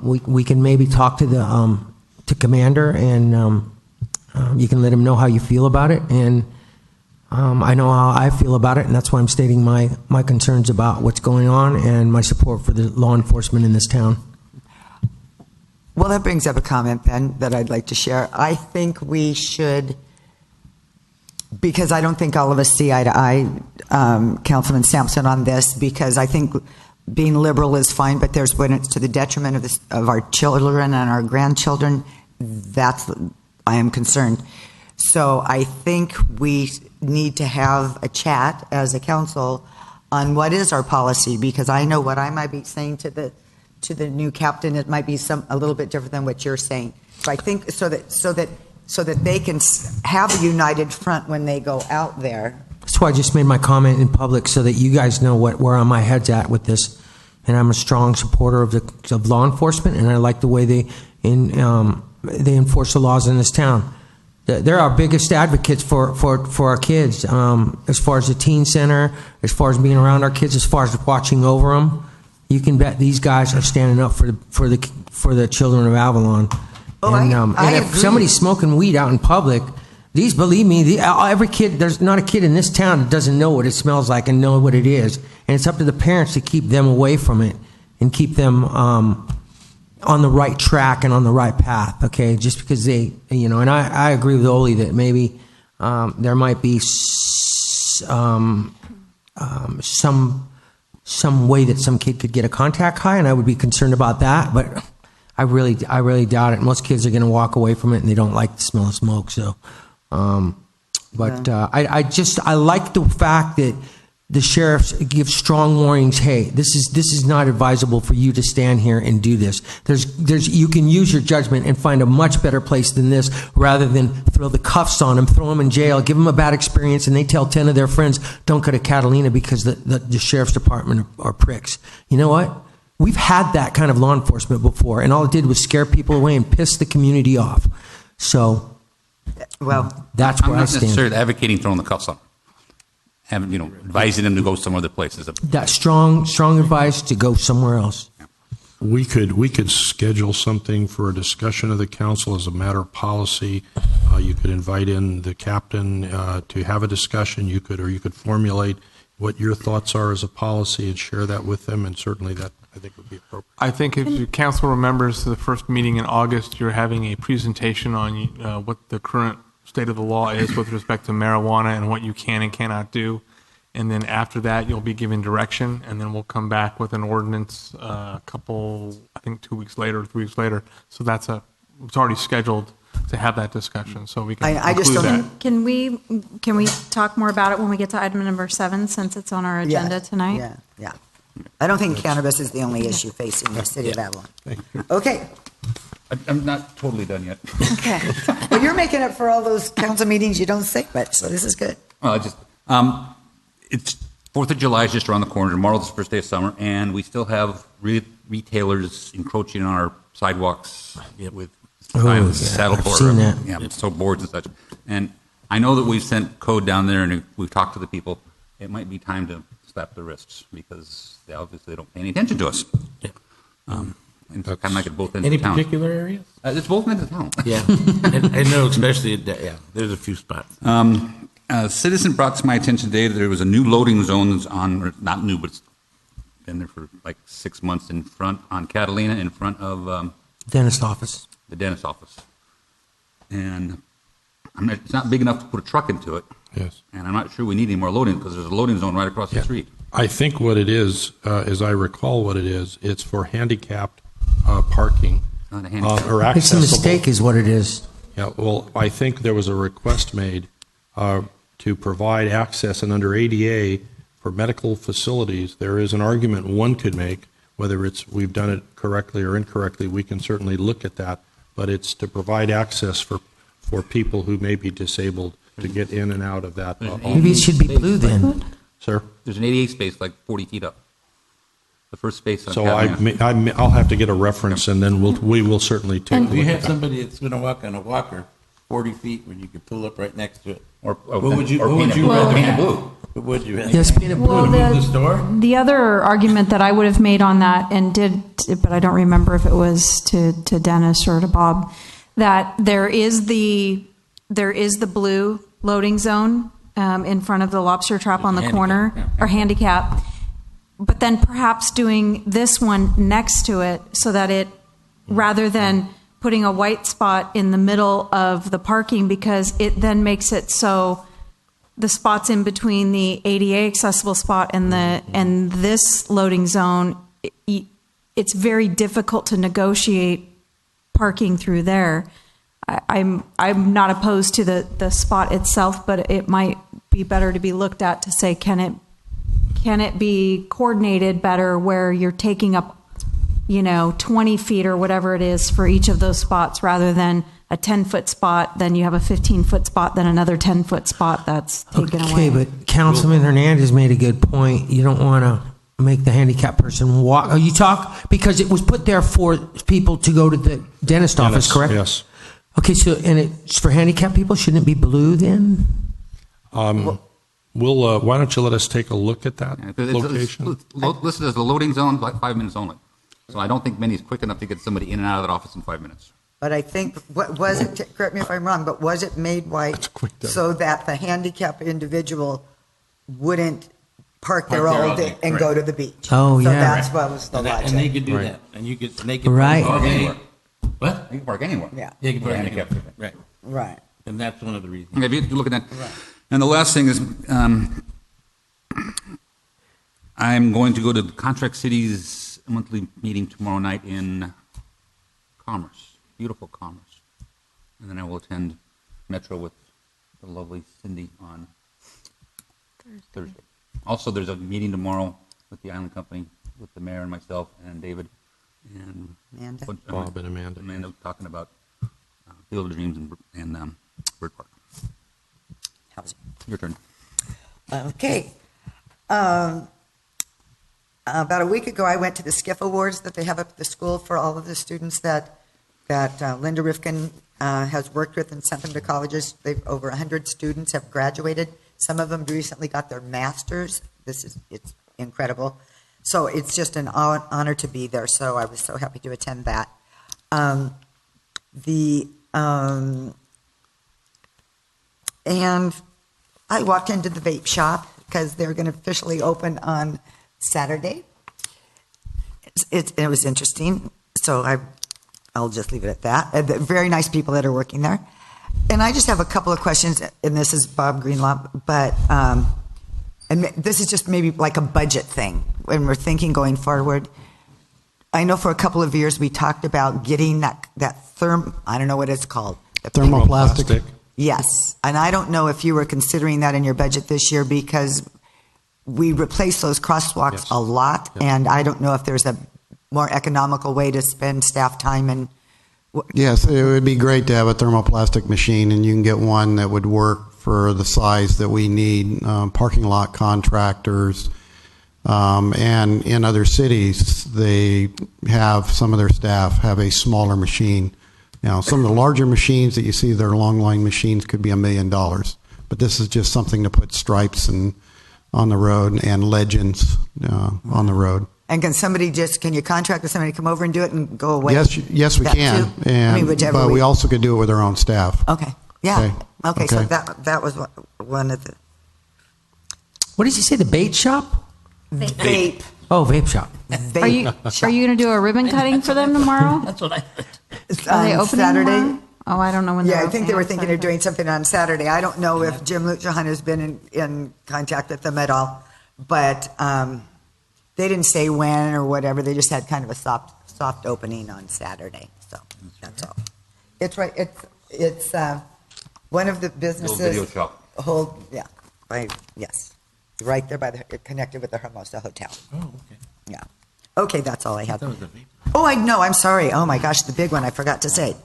Speaker 4: we can maybe talk to the to Commander, and you can let him know how you feel about it, and I know how I feel about it, and that's why I'm stating my concerns about what's going on and my support for the law enforcement in this town.
Speaker 2: Well, that brings up a comment then that I'd like to share. I think we should, because I don't think all of us see eye to eye, Councilman Sampson, on this, because I think being liberal is fine, but there's when it's to the detriment of our children and our grandchildren, I am concerned. So I think we need to have a chat as a council on what is our policy, because I know what I might be saying to the new captain, it might be a little bit different than what you're saying. So I think so that they can have a united front when they go out there.
Speaker 4: That's why I just made my comment in public, so that you guys know where my head's at with this. And I'm a strong supporter of law enforcement, and I like the way they enforce the laws in this town. They're our biggest advocates for our kids, as far as the teen center, as far as being around our kids, as far as watching over them. You can bet these guys are standing up for the children of Avalon.
Speaker 2: Oh,
Speaker 4: and if
Speaker 2: agree.
Speaker 4: somebody's smoking weed out in public, believe me, every kid, there's not a kid in this town that doesn't know what it smells like and know what it is. And it's up to the parents to keep them away from it and keep them on the right track and on the right path, okay? Just because they, and I agree with Oli that maybe there might be some way that some kid could get a contact high, and I would be concerned about that, but I really doubt it. Most kids are going to walk away from it, and they don't like the smell of smoke, so. I like the fact that the sheriffs give strong warnings. Hey, this is not advisable for you to stand here and do this. You can use your judgment and find a much better place than this, rather than throw the cuffs on them, throw them in jail, give them a bad experience, and they tell 10 of their friends, don't go to Catalina because the sheriff's department are pricks. You know what? We've had that kind of law enforcement before, and all it did was scare people away and piss the community off. So,
Speaker 2: well,
Speaker 4: that's where
Speaker 10: I'm
Speaker 4: I
Speaker 10: not
Speaker 4: stand.
Speaker 10: necessarily advocating throwing the cuffs on. Having, advising them to go some other places.
Speaker 4: That strong advice to go somewhere else.
Speaker 6: We could schedule something for a discussion of the council as a matter of policy. You could invite in the captain to have a discussion. You could formulate what your thoughts are as a policy and share that with them, and certainly that, I think, would be appropriate.
Speaker 7: I think if the council remembers the first meeting in August, you're having a presentation on what the current state of the law is with respect to marijuana and what you can and cannot do. And then after that, you'll be given direction, and then we'll come back with an ordinance I think 2 weeks later, 3 weeks later. So it's already scheduled to have that discussion, so we can
Speaker 2: I just
Speaker 7: include
Speaker 2: don't-
Speaker 7: that.
Speaker 8: Can we talk more about it when we get to item number 7, since it's on our agenda tonight?
Speaker 2: Yeah. I don't think cannabis is the only issue facing the city of Avalon. Okay.
Speaker 10: I'm not totally done yet.
Speaker 2: Okay. Well, you're making up for all those council meetings you don't say much, so this is good.
Speaker 10: Well, it's 4th of July is just around the corner. Tomorrow's the first day of summer, and we still have retailers encroaching on our sidewalks with saddle
Speaker 4: I've
Speaker 10: board,
Speaker 4: seen that.
Speaker 10: so boards and such. And I know that we've sent code down there, and we've talked to the people. It might be time to slap their wrists because they obviously don't pay any attention to us. And it's kind of like at both ends
Speaker 9: Any
Speaker 10: of town.
Speaker 9: particular areas?
Speaker 10: It's both ends of town.
Speaker 9: Yeah, I know, especially, there's a few spots.
Speaker 10: A citizen brought to my attention today that there was a new loading zones or not new, but it's been there for like 6 months on Catalina in front of
Speaker 4: Dentist office.
Speaker 10: the dentist office. And it's not big enough to put a truck into it.
Speaker 6: Yes.
Speaker 10: And I'm not sure we need any more loading because there's a loading zone right across the street.
Speaker 6: I think what it is, as I recall what it is, it's for handicapped parking.
Speaker 10: Not a handicap.
Speaker 6: Or
Speaker 4: It's a
Speaker 6: accessible.
Speaker 4: mistake is what it is.
Speaker 6: Yeah, well, I think there was a request made to provide access, and under ADA for medical facilities, there is an argument one could make, whether we've done it correctly or incorrectly, we can certainly look at that, but it's to provide access for people who may be disabled to get in and out of that.
Speaker 4: Maybe it should be blue then.
Speaker 6: Sir?
Speaker 10: There's an 88 space like 40 feet up. The first space on
Speaker 6: So
Speaker 10: Catalina.
Speaker 6: I'll have to get a reference, and then we will certainly take a
Speaker 9: Do you
Speaker 6: look
Speaker 9: have
Speaker 6: at that.
Speaker 9: somebody that's going to walk on a walker 40 feet when you could pull up right next to it?
Speaker 10: Or
Speaker 9: What would you
Speaker 10: paint it
Speaker 9: rather
Speaker 10: paint it
Speaker 9: have?
Speaker 10: blue.
Speaker 9: What would you rather
Speaker 4: Yes,
Speaker 9: have?
Speaker 4: peanut
Speaker 8: Well,
Speaker 4: blue.
Speaker 9: Move the store?
Speaker 8: The other argument that I would have made on that, and did, but I don't remember if it was to Dennis or to Bob, that there is the blue loading zone in front of the lobster trap on the
Speaker 9: Handicap,
Speaker 8: corner,
Speaker 9: yeah.
Speaker 8: or handicap, but then perhaps doing this one next to it so that it, rather than putting a white spot in the middle of the parking, because it then makes it so the spots in between the ADA accessible spot and this loading zone, it's very difficult to negotiate parking through there. I'm not opposed to the spot itself, but it might be better to be looked at to say, can it be coordinated better where you're taking up 20 feet or whatever it is for each of those spots, rather than a 10-foot spot, then you have a 15-foot spot, then another 10-foot spot that's taken
Speaker 4: Okay,
Speaker 8: away.
Speaker 4: but Councilman Hernandez made a good point. You don't want to make the handicapped person walk. You talk because it was put there for people to go to the dentist office, correct?
Speaker 6: Yes.
Speaker 4: Okay, so and it's for handicapped people. Shouldn't it be blue then?
Speaker 6: Why don't you let us take a look at that
Speaker 10: It's
Speaker 6: location?
Speaker 10: listed as the loading zone, like 5 minutes only. So I don't think many is quick enough to get somebody in and out of that office in 5 minutes.
Speaker 2: But I think, what was it, correct me if I'm wrong, but was it made white so that the handicapped individual wouldn't park there all day and go to the beach?
Speaker 4: Oh,
Speaker 2: So
Speaker 4: yeah.
Speaker 2: that's what was the
Speaker 9: And they
Speaker 2: logic.
Speaker 9: could do
Speaker 6: Right.
Speaker 9: that. And they could
Speaker 4: Right.
Speaker 10: Park anywhere.
Speaker 9: What?
Speaker 10: You can park anywhere.
Speaker 2: Yeah.
Speaker 9: You can put it
Speaker 10: Handicapped.
Speaker 9: Right.
Speaker 2: Right.
Speaker 9: And that's one of the reasons.
Speaker 10: Okay, if you're looking at, and the last thing is, I'm going to go to the Contract Cities monthly meeting tomorrow night in Commerce, beautiful Commerce, and then I will attend Metro with the lovely Cindy on Thursday. Also, there's a meeting tomorrow with the Island Company, with the mayor and myself and David and
Speaker 2: Amanda?
Speaker 6: Bob and Amanda.
Speaker 10: Amanda talking about Field of Dreams and Bird Park.
Speaker 2: Housing.
Speaker 10: Your turn.
Speaker 2: Okay. About a week ago, I went to the SCIF Awards that they have up at the school for all of the students that Linda Rifkin has worked with and sent them to colleges. They've over 100 students have graduated. Some of them recently got their masters. It's incredible. So it's just an honor to be there. So I was so happy to attend that. And I walked into the vape shop because they're going to officially open on Saturday. It was interesting. So I'll just leave it at that. Very nice people that are working there. And I just have a couple of questions, and this is Bob Greenlaw, but and this is just maybe like a budget thing when we're thinking going forward. I know for a couple of years we talked about getting that I don't know what it's called.
Speaker 11: Thermoplastic.
Speaker 2: Yes, and I don't know if you were considering that in your budget this year because we replace those crosswalks a lot, and I don't know if there's a more economical way to spend staff time and.
Speaker 11: Yes, it would be great to have a thermoplastic machine, and you can get one that would work for the size that we need. Parking lot contractors, and in other cities, they have some of their staff have a smaller machine. Now, some of the larger machines that you see, their long line machines, could be $1 million, but this is just something to put stripes on the road and legends on the road.
Speaker 2: And can you contract with somebody to come over and do it and go away?
Speaker 11: Yes, we can.
Speaker 2: Too? But
Speaker 11: we also could do it with our own staff.
Speaker 2: Okay. Yeah. Okay. So that was one of the.
Speaker 4: What did you say? The bait shop?
Speaker 2: Vape.
Speaker 4: Oh, vape shop.
Speaker 8: Are you going to do a ribbon cutting for them tomorrow?
Speaker 9: That's what I heard.
Speaker 8: Are they opening
Speaker 2: Saturday?
Speaker 8: tomorrow? Oh, I don't know when they're
Speaker 2: Yeah, I think they were
Speaker 8: opening
Speaker 2: thinking of doing something on Saturday. I don't know if Jim Luchahan has been in contact with them at all, but they didn't say when or whatever. They just had kind of a soft opening on Saturday. So that's all. It's right. It's one of the businesses.
Speaker 10: Little video shop.
Speaker 2: Yes, right there connected with the Hermosa Hotel.
Speaker 9: Oh, okay.
Speaker 2: Yeah. Okay, that's all I have.
Speaker 9: That was the vape.
Speaker 2: Oh, I know. I'm sorry. Oh my gosh, the big one. I forgot to say.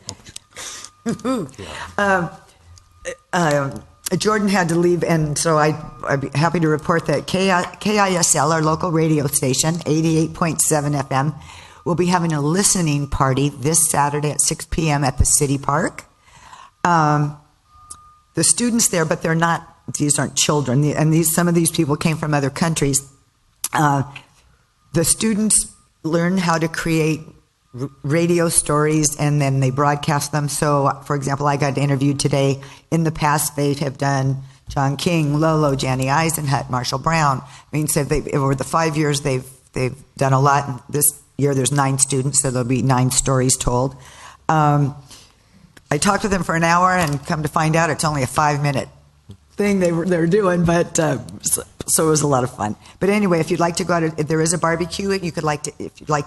Speaker 2: Jordan had to leave, and so I'd be happy to report that KISL, our local radio station, 88.7 FM, will be having a listening party this Saturday at 6 p.m. at the City Park. The students there, but they're not. These aren't children, and some of these people came from other countries. The students learn how to create radio stories, and then they broadcast them. So, for example, I got interviewed today. In the past, they have done John King, Lolo, Janny Eisenhut, Marshall Brown. I mean, so over the 5 years, they've done a lot. This year, there's 9 students, so there'll be 9 stories told. I talked to them for an hour, and come to find out, it's only a 5-minute thing they're doing, but so it was a lot of fun. But anyway, if you'd like to go out, if there is a barbecue, if you'd like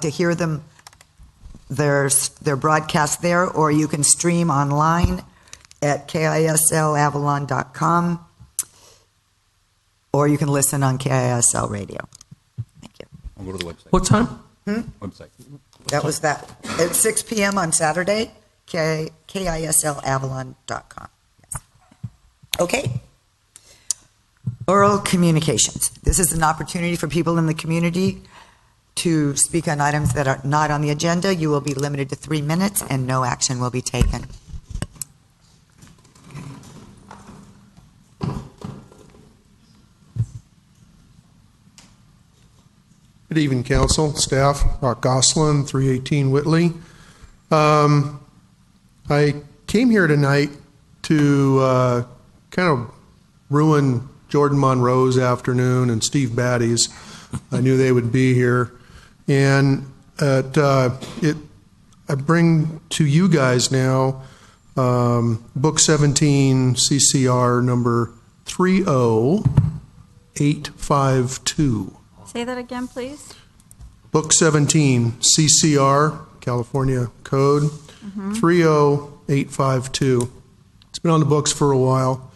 Speaker 2: to hear them. There's their broadcast there, or you can stream online at KISLAvalon.com, or you can listen on KISL radio. Thank you.
Speaker 10: I'll go to the website.
Speaker 4: What time?
Speaker 10: Website.
Speaker 2: That was that. At 6 p.m. on Saturday, KISLAvalon.com. Yes. Okay. Oral communications. This is an opportunity for people in the community to speak on items that are not on the agenda. You will be limited to 3 minutes, and no action will be taken.
Speaker 13: Good evening, council, staff. Rock Goslin, 318 Whitley. I came here tonight to kind of ruin Jordan Monroe's afternoon and Steve Batty's. I knew they would be here. And I bring to you guys now Book 17, CCR number 30852.
Speaker 8: Say that again, please.
Speaker 13: Book 17, CCR, California Code, 30852. It's been on the books for a while.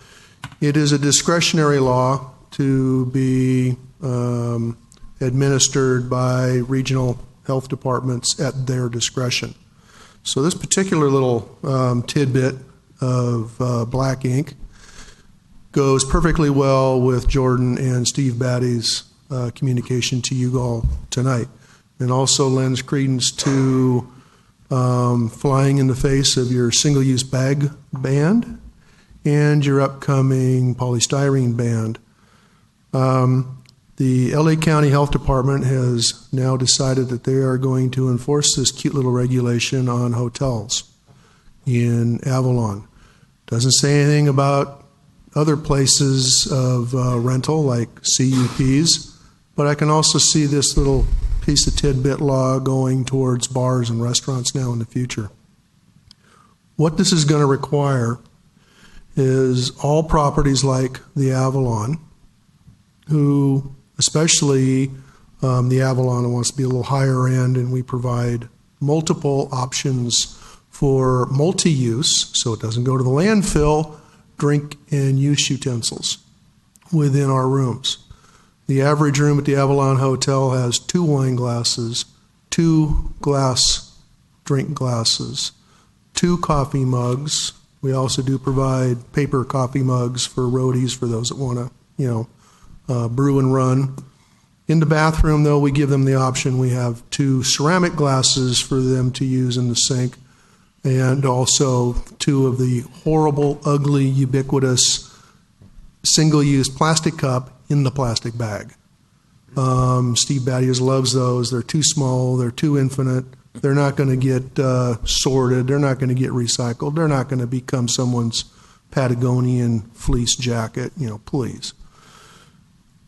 Speaker 13: It is a discretionary law to be administered by regional health departments at their discretion. So this particular little tidbit of black ink goes perfectly well with Jordan and Steve Batty's communication to you all tonight, and also lends credence to flying in the face of your single-use bag ban and your upcoming polystyrene ban. The LA County Health Department has now decided that they are going to enforce this cute little regulation on hotels in Avalon. Doesn't say anything about other places of rental like CUPs, but I can also see this little piece of tidbit law going towards bars and restaurants now in the future. What this is going to require is all properties like the Avalon, who, especially the Avalon wants to be a little higher end, and we provide multiple options for multi-use, so it doesn't go to the landfill, drink and use utensils within our rooms. The average room at the Avalon Hotel has 2 wine glasses, 2 glass drink glasses, 2 coffee mugs. We also do provide paper coffee mugs for roadies, for those that want to, brew and run. In the bathroom, though, we give them the option. We have 2 ceramic glasses for them to use in the sink, and also 2 of the horrible, ugly, ubiquitous single-use plastic cup in the plastic bag. Steve Battius loves those. They're too small. They're too infinite. They're not going to get sorted. They're not going to get recycled. They're not going to become someone's Patagonian fleece jacket, please.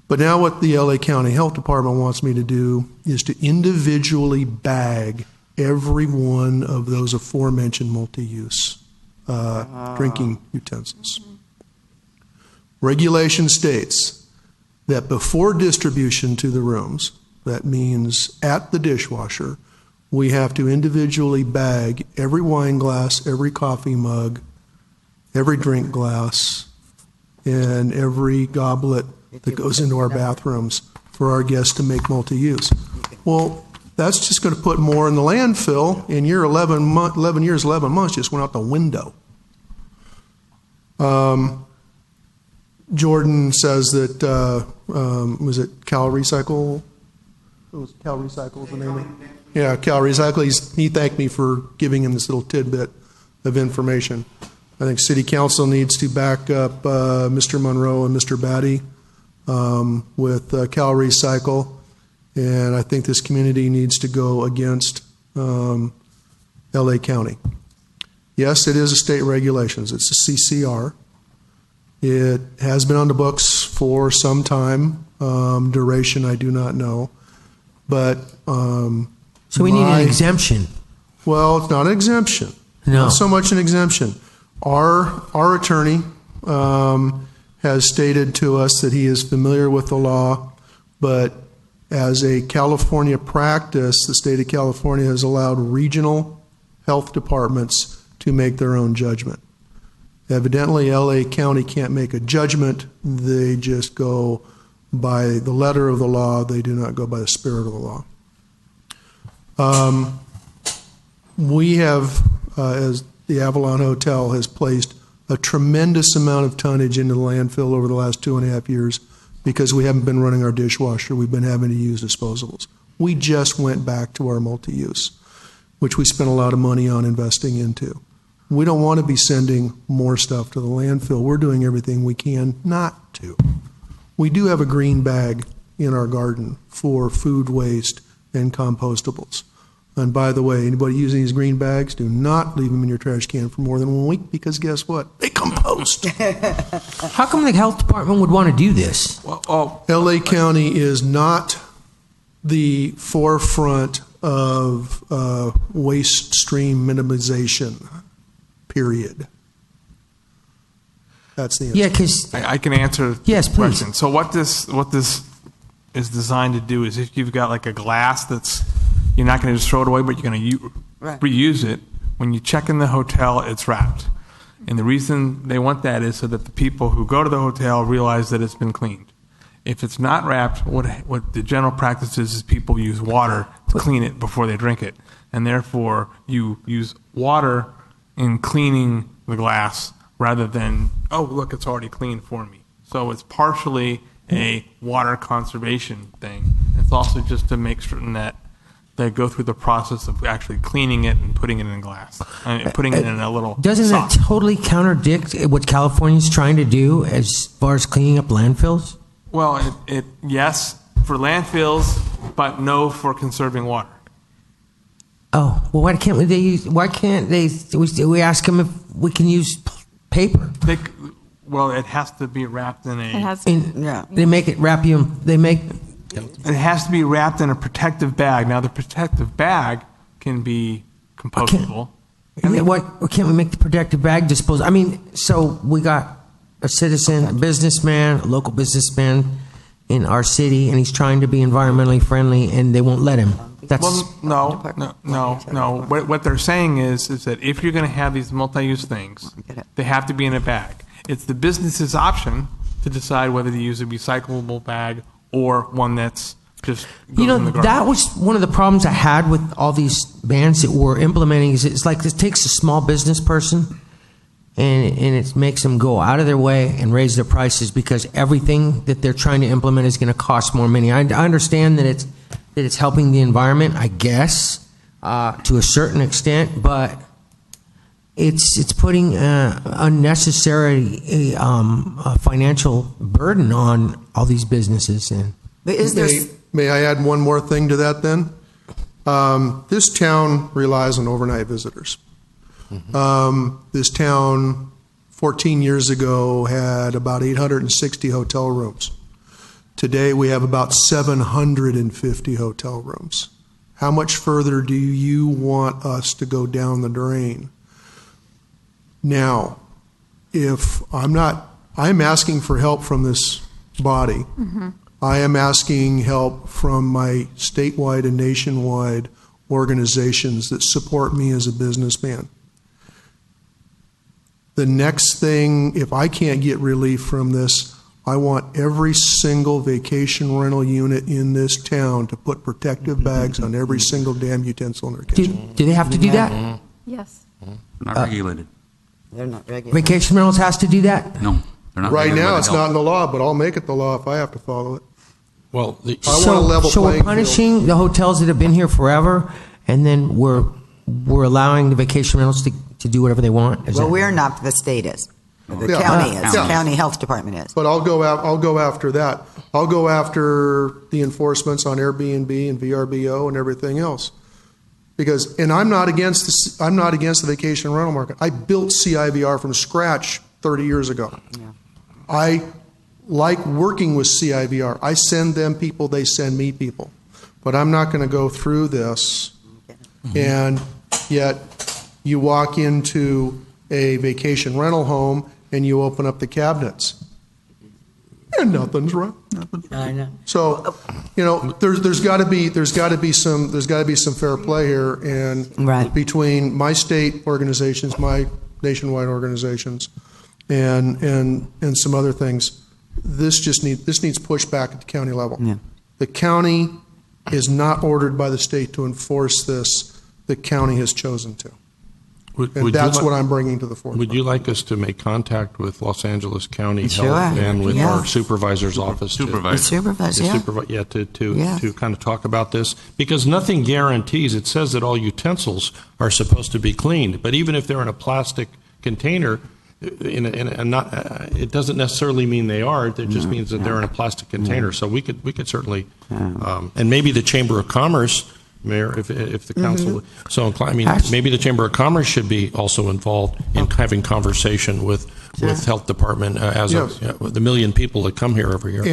Speaker 13: But now what the LA County Health Department wants me to do is to individually bag every one of those aforementioned multi-use drinking utensils. Regulation states that before distribution to the rooms, that means at the dishwasher, we have to individually bag every wine glass, every coffee mug, every drink glass, and every goblet that goes into our bathrooms for our guests to make multi-use. Well, that's just going to put more in the landfill, and your 11 years, 11 months just went out the window. Jordan says that, was it Cal Recycle? It was Cal Recycle, the name of it? Yeah, Cal Recycle. He thanked me for giving him this little tidbit of information. I think City Council needs to back up Mr. Monroe and Mr. Batty with Cal Recycle, and I think this community needs to go against LA County. Yes, it is a state regulations. It's a CCR. It has been on the books for some time. Duration, I do not know. But
Speaker 4: so we need an exemption.
Speaker 13: Well, it's not an exemption.
Speaker 4: No.
Speaker 13: Not so much an exemption. Our attorney has stated to us that he is familiar with the law, but as a California practice, the state of California has allowed regional health departments to make their own judgment. Evidently, LA County can't make a judgment. They just go by the letter of the law. They do not go by the spirit of the law. We have, as the Avalon Hotel has placed a tremendous amount of tonnage into the landfill over the last 2.5 years because we haven't been running our dishwasher. We've been having to use disposables. We just went back to our multi-use, which we spent a lot of money on investing into. We don't want to be sending more stuff to the landfill. We're doing everything we can not to. We do have a green bag in our garden for food waste and compostables. And by the way, anybody using these green bags, do not leave them in your trash can for more than 1 week, because guess what? They compost.
Speaker 4: How come the health department would want to do this?
Speaker 13: LA County is not the forefront of waste stream minimization, period. That's the answer.
Speaker 4: Yeah, because
Speaker 7: I can answer
Speaker 4: yes,
Speaker 7: the
Speaker 4: please.
Speaker 7: question. So what this is designed to do is, if you've got like a glass that's, you're not going to just throw it away, but you're going to reuse it. When you check in the hotel, it's wrapped. And the reason they want that is so that the people who go to the hotel realize that it's been cleaned. If it's not wrapped, what the general practice is people use water to clean it before they drink it. And therefore, you use water in cleaning the glass rather than, oh, look, it's already clean for me. So it's partially a water conservation thing. It's also just to make certain that they go through the process of actually cleaning it and putting it in glass, putting it in a little
Speaker 4: Doesn't
Speaker 7: sock.
Speaker 4: it totally contradict what California's trying to do as far as cleaning up landfills?
Speaker 7: Well, it yes for landfills, but no for conserving water.
Speaker 4: Oh, well, why can't they use? Why can't they? We ask them if we can use paper.
Speaker 7: Well, it has to be wrapped in a.
Speaker 5: It has
Speaker 4: They make it wrap you. They make.
Speaker 7: It has to be wrapped in a protective bag. Now, the protective bag can be compostable.
Speaker 4: Why can't we make the protective bag disposable? I mean, so we got a citizen, a businessman, a local businessman in our city, and he's trying to be environmentally friendly, and they won't let him. That's
Speaker 7: Well, no. What they're saying is that if you're going to have these multi-use things, they have to be in a bag. It's the business's option to decide whether to use a recyclable bag or one that's just goes in the garbage.
Speaker 4: that was one of the problems I had with all these bans that we're implementing. Is it's like it takes a small business person, and it makes them go out of their way and raise their prices because everything that they're trying to implement is going to cost more money. I understand that it's helping the environment, I guess, to a certain extent, but it's putting unnecessary financial burden on all these businesses. And
Speaker 13: May I add one more thing to that then? This town relies on overnight visitors. This town 14 years ago had about 860 hotel rooms. Today we have about 750 hotel rooms. How much further do you want us to go down the drain? Now, if I'm asking for help from this body. I am asking help from my statewide and nationwide organizations that support me as a businessman. The next thing, if I can't get relief from this, I want every single vacation rental unit in this town to put protective bags on every single damn utensil in their kitchen.
Speaker 4: Do they have to do that?
Speaker 5: Yes.
Speaker 10: Not regulated.
Speaker 2: They're not regulated.
Speaker 4: Vacation rentals has to do that?
Speaker 10: No, they're not
Speaker 13: Right
Speaker 10: regulated by
Speaker 13: now,
Speaker 10: the
Speaker 13: it's
Speaker 10: health.
Speaker 13: not in the law, but I'll make it the law if I have to follow it.
Speaker 6: Well,
Speaker 13: I want a level
Speaker 4: So
Speaker 13: playing
Speaker 4: we're punishing the hotels that have been here forever, and then we're allowing the vacation rentals to do whatever they want?
Speaker 2: Well, we're not, the state is. The
Speaker 13: Yeah.
Speaker 2: county is.
Speaker 13: Yeah.
Speaker 2: The county health department is.
Speaker 13: But I'll go after that. I'll go after the enforcements on Airbnb and VRBO and everything else. Because, and I'm not against the vacation rental market. I built CIVR from scratch 30 years ago.
Speaker 2: Yeah.
Speaker 13: I like working with CIVR. I send them people, they send me people. But I'm not going to go through this. And yet you walk into a vacation rental home and you open up the cabinets and nothing's right.
Speaker 2: I know.
Speaker 13: So, you know, there's got to be some fair play here, and
Speaker 2: Right.
Speaker 13: between my state organizations, my nationwide organizations, and some other things, this needs pushback at the county level.
Speaker 2: Yeah.
Speaker 13: The county is not ordered by the state to enforce this. The county has chosen to. And that's what I'm bringing to the forefront.
Speaker 6: Would you like us to make contact with Los Angeles County
Speaker 2: Sure.
Speaker 6: Health and with
Speaker 2: Yeah.
Speaker 6: our supervisor's office?
Speaker 10: Supervisor.
Speaker 2: The supervisor, yeah.
Speaker 6: To
Speaker 2: Yes.
Speaker 6: kind of talk about this, because nothing guarantees. It says that all utensils are supposed to be cleaned, but even if they're in a plastic container, it doesn't necessarily mean they are. It just means that they're in a plastic container. So we could certainly, and maybe the Chamber of Commerce, Mayor, if the council so inclined, I mean, maybe the Chamber of Commerce should be also involved in having conversation with Health Department the million people that come here every year.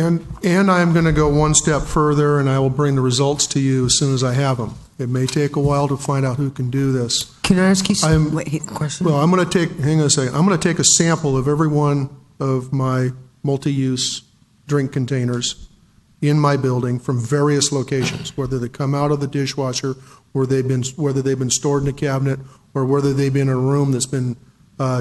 Speaker 13: And I'm going to go one step further, and I will bring the results to you as soon as I have them. It may take a while to find out who can do this.
Speaker 4: Can I ask you a question?
Speaker 13: Well, I'm going to hang on a second. I'm going to take a sample of every one of my multi-use drink containers in my building from various locations, whether they come out of the dishwasher, whether they've been stored in a cabinet, or whether they've been in a room that's been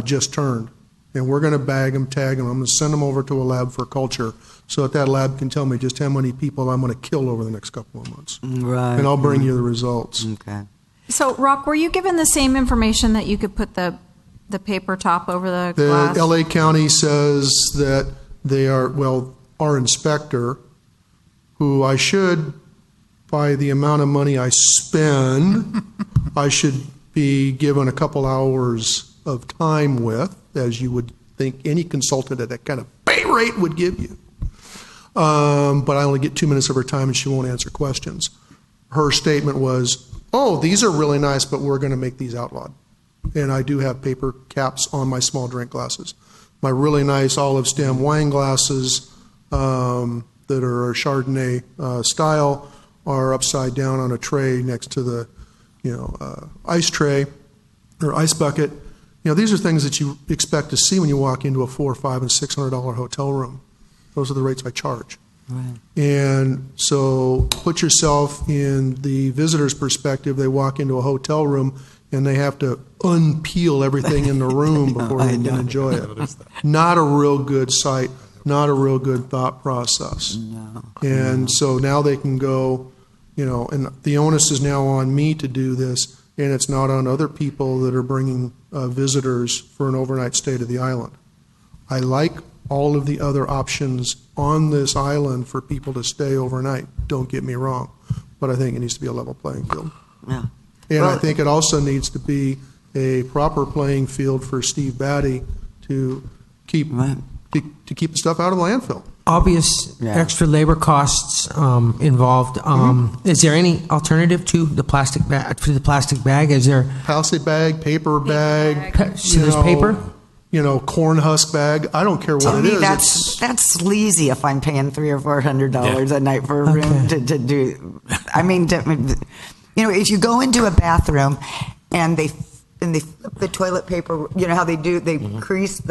Speaker 13: just turned. And we're going to bag them, tag them. I'm going to send them over to a lab for culture so that that lab can tell me just how many people I'm going to kill over the next couple of months.
Speaker 2: Right.
Speaker 13: And I'll bring you the results.
Speaker 2: Okay.
Speaker 8: So, Rock, were you given the same information that you could put the paper top over the glass?
Speaker 13: The LA County says that they are, well, our inspector, who I should, by the amount of money I spend, I should be given a couple hours of time with, as you would think any consultant at that kind of pay rate would give you. But I only get 2 minutes of her time and she won't answer questions. Her statement was, oh, these are really nice, but we're going to make these outlawed. And I do have paper caps on my small drink glasses. My really nice olive stem wine glasses that are a Chardonnay style are upside down on a tray next to the, ice tray or ice bucket. These are things that you expect to see when you walk into a $400, $500, and $600 hotel room. Those are the rates I charge.
Speaker 2: Right.
Speaker 13: And so put yourself in the visitor's perspective. They walk into a hotel room and they have to unpeel everything in the room before they can enjoy it. Not a real good sight, not a real good thought process.
Speaker 2: No.
Speaker 13: And so now they can go, and the onus is now on me to do this, and it's not on other people that are bringing visitors for an overnight stay to the island. I like all of the other options on this island for people to stay overnight. Don't get me wrong, but I think it needs to be a level playing field.
Speaker 2: Yeah.
Speaker 13: And
Speaker 2: Well-
Speaker 13: I think it also needs to be a proper playing field for Steve Batty to keep to keep the stuff out of the landfill.
Speaker 4: Obvious extra labor costs involved. Is there any alternative to the plastic bag? To the plastic bag, is there?
Speaker 13: Plastic bag, paper bag.
Speaker 4: So there's paper.
Speaker 13: Corn husk bag. I don't care what
Speaker 2: To
Speaker 13: it
Speaker 2: me,
Speaker 13: is.
Speaker 2: that's sleazy if I'm paying $300 or $400 a night for a room to do. I mean, if you go into a bathroom and they flip the toilet paper, how they do, they crease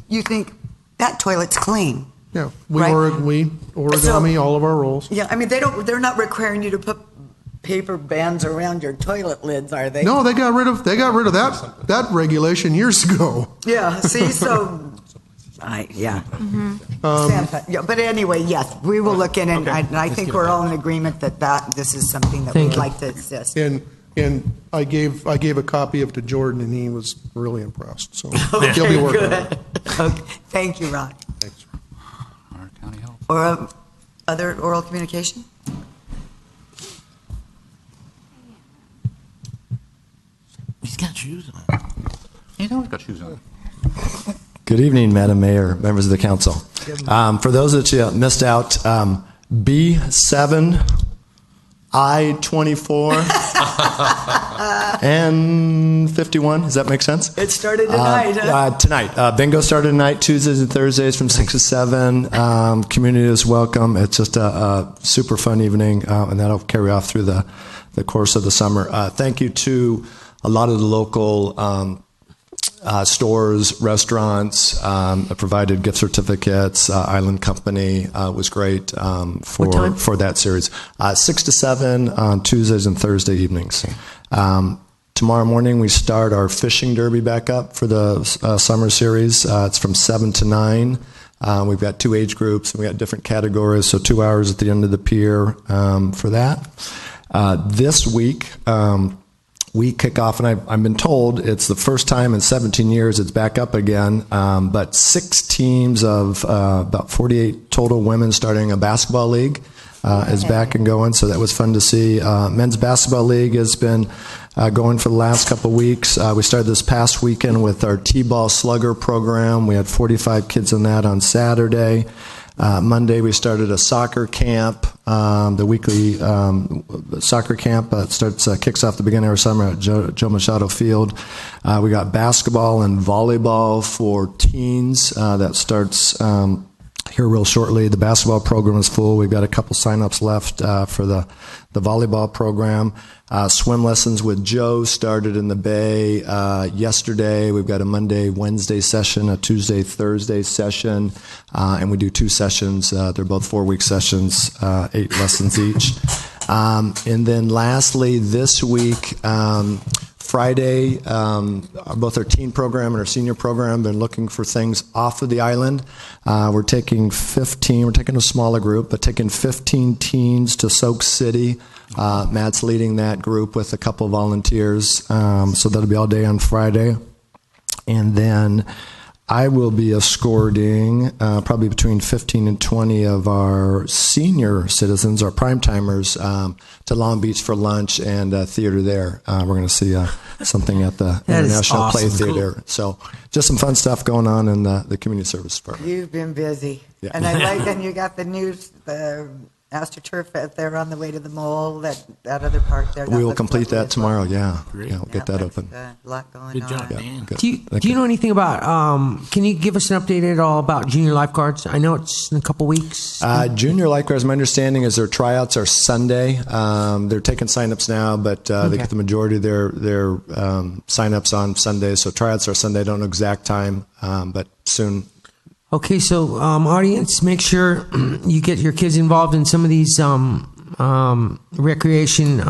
Speaker 2: you think that toilet's clean.
Speaker 13: Yeah, we
Speaker 2: Right?
Speaker 13: origami all of our rolls.
Speaker 2: Yeah, I mean they're not requiring you to put paper bands around your toilet lids, are they?
Speaker 13: No, they got rid of that regulation years ago.
Speaker 2: Yeah. See, so. Yeah. But anyway, yes, we will look in, and I think we're all in agreement that this is something that we'd like to assist.
Speaker 13: And I gave a copy of it to Jordan, and he was really impressed. So
Speaker 2: Okay,
Speaker 13: he'll be working on
Speaker 2: good.
Speaker 13: it.
Speaker 2: Okay. Thank you, Ron.
Speaker 13: Thanks.
Speaker 10: Our county health.
Speaker 2: Or other oral communication?
Speaker 9: He's got shoes on.
Speaker 10: He's always got shoes on.
Speaker 14: Good evening, Madam Mayor, members of the council. For those that you missed out, B7, I-24, and 51. Does that make sense?
Speaker 2: It started tonight, huh?
Speaker 14: Tonight. Bingo started tonight, Tuesdays and Thursdays from 6 to 7. Community is welcome. It's just a super fun evening, and that'll carry off through the course of the summer. Thank you to a lot of the local stores, restaurants, provided gift certificates. Island Company was great for that series. 6 to 7 on Tuesdays and Thursday evenings. Tomorrow morning we start our fishing derby back up for the summer series. It's from 7 to 9. We've got 2 age groups and we got different categories, so 2 hours at the end of the pier for that. This week, we kick off, and I've been told it's the first time in 17 years it's back up again, but 6 teams of about 48 total women starting a basketball league is back and going, so that was fun to see. Men's basketball league has been going for the last couple of weeks. We started this past weekend with our T-ball slugger program. We had 45 kids in that on Saturday. Monday we started a soccer camp, the weekly soccer camp kicks off the beginning of summer at Joe Machado Field. We got basketball and volleyball for teens that starts here real shortly. The basketball program is full. We've got a couple sign-ups left for the volleyball program. Swim lessons with Joe started in the Bay yesterday. We've got a Monday, Wednesday session, a Tuesday, Thursday session, and we do 2 sessions. They're both 4-week sessions, 8 lessons each. And then lastly, this week, Friday, both our teen program and our senior program been looking for things off of the island. We're taking a smaller group, but taking 15 teens to Soak City. Matt's leading that group with a couple of volunteers. So that'll be all day on Friday. And then I will be escorting probably between 15 and 20 of our senior citizens, our prime timers, to Long Beach for lunch and theater there. We're going to see something at the International Play Theater. Cool. So just some fun stuff going on in the community service department.
Speaker 2: You've been busy.
Speaker 14: Yeah.
Speaker 2: And I like that you got the news, the AstroTurf there on the way to the mole, that other park there.
Speaker 14: We will complete that tomorrow, yeah.
Speaker 9: Great.
Speaker 14: Yeah, we'll get that open.
Speaker 2: A lot going
Speaker 9: Good
Speaker 2: on.
Speaker 9: job, Dan.
Speaker 14: Good.
Speaker 4: Do you know anything about, can you give us an update at all about junior lifeguards? I know it's in a couple weeks.
Speaker 14: Junior lifeguards, my understanding is their tryouts are Sunday. They're taking signups now, but they get the majority of their signups on Sunday. So tryouts are Sunday. I don't know exact time, but soon.
Speaker 4: Okay, so audience, make sure you get your kids involved in some of these recreation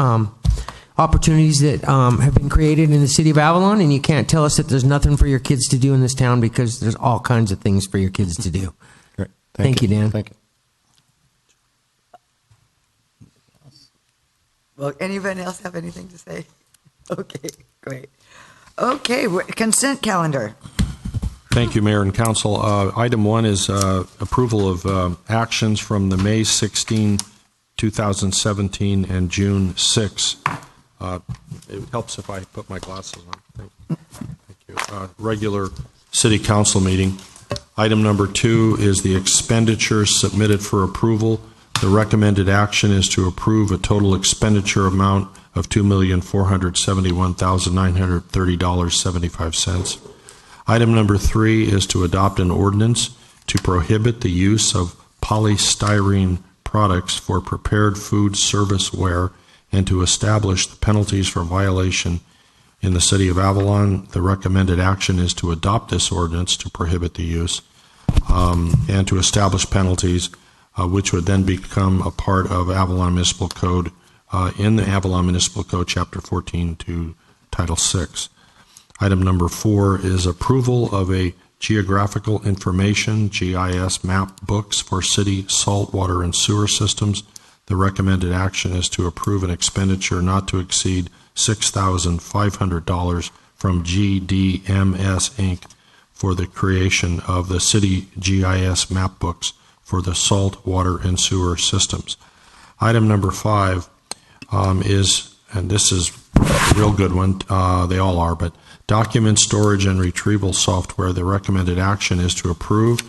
Speaker 4: opportunities that have been created in the city of Avalon, and you can't tell us that there's nothing for your kids to do in this town, because there's all kinds of things for your kids to do.
Speaker 14: Great.
Speaker 4: Thank you, Dan.
Speaker 14: Thank you.
Speaker 2: Well, anyone else have anything to say? Okay, great. Okay, consent calendar.
Speaker 6: Thank you, Mayor and Council. Item 1 is approval of actions from the May 16, 2017 and June 6. It helps if I put my glasses on. Thank you. Regular City Council meeting. Item number 2 is the expenditures submitted for approval. The recommended action is to approve a total expenditure amount of $2,471,930.75. Item number 3 is to adopt an ordinance to prohibit the use of polystyrene products for prepared food serviceware and to establish the penalties for violation in the City of Avalon. The recommended action is to adopt this ordinance to prohibit the use and to establish penalties, which would then become a part of Avalon Municipal Code in the Avalon Municipal Code, Chapter 14 to Title 6. Item number 4 is approval of a geographical information, GIS map books for city salt, water, and sewer systems. The recommended action is to approve an expenditure not to exceed $6,500 from GDMS Inc. for the creation of the city GIS map books for the salt, water, and sewer systems. Item number 5 is, and this is a real good one, they all are, but document storage and retrieval software. The recommended action is to approve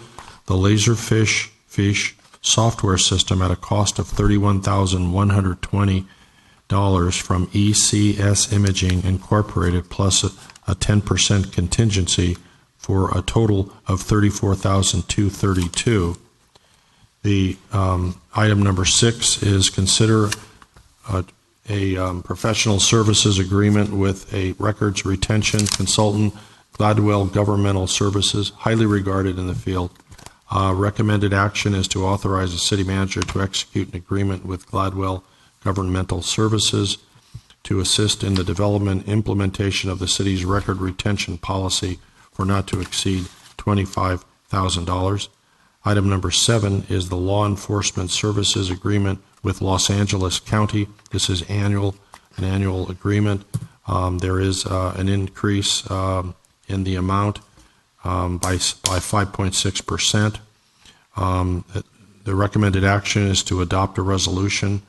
Speaker 6: the Laserfish software system at a cost of $31,120 from ECS Imaging Incorporated plus a 10% contingency for a total of $34,232. The item number 6 is consider a professional services agreement with a records retention consultant, Gladwell Governmental Services, highly regarded in the field. Recommended action is to authorize the city manager to execute an agreement with Gladwell Governmental Services to assist in the development and implementation of the city's record retention policy for not to exceed $25,000. Item number 7 is the law enforcement services agreement with Los Angeles County. This is an annual agreement. There is an increase in the amount by 5.6%. The recommended action is to adopt a resolution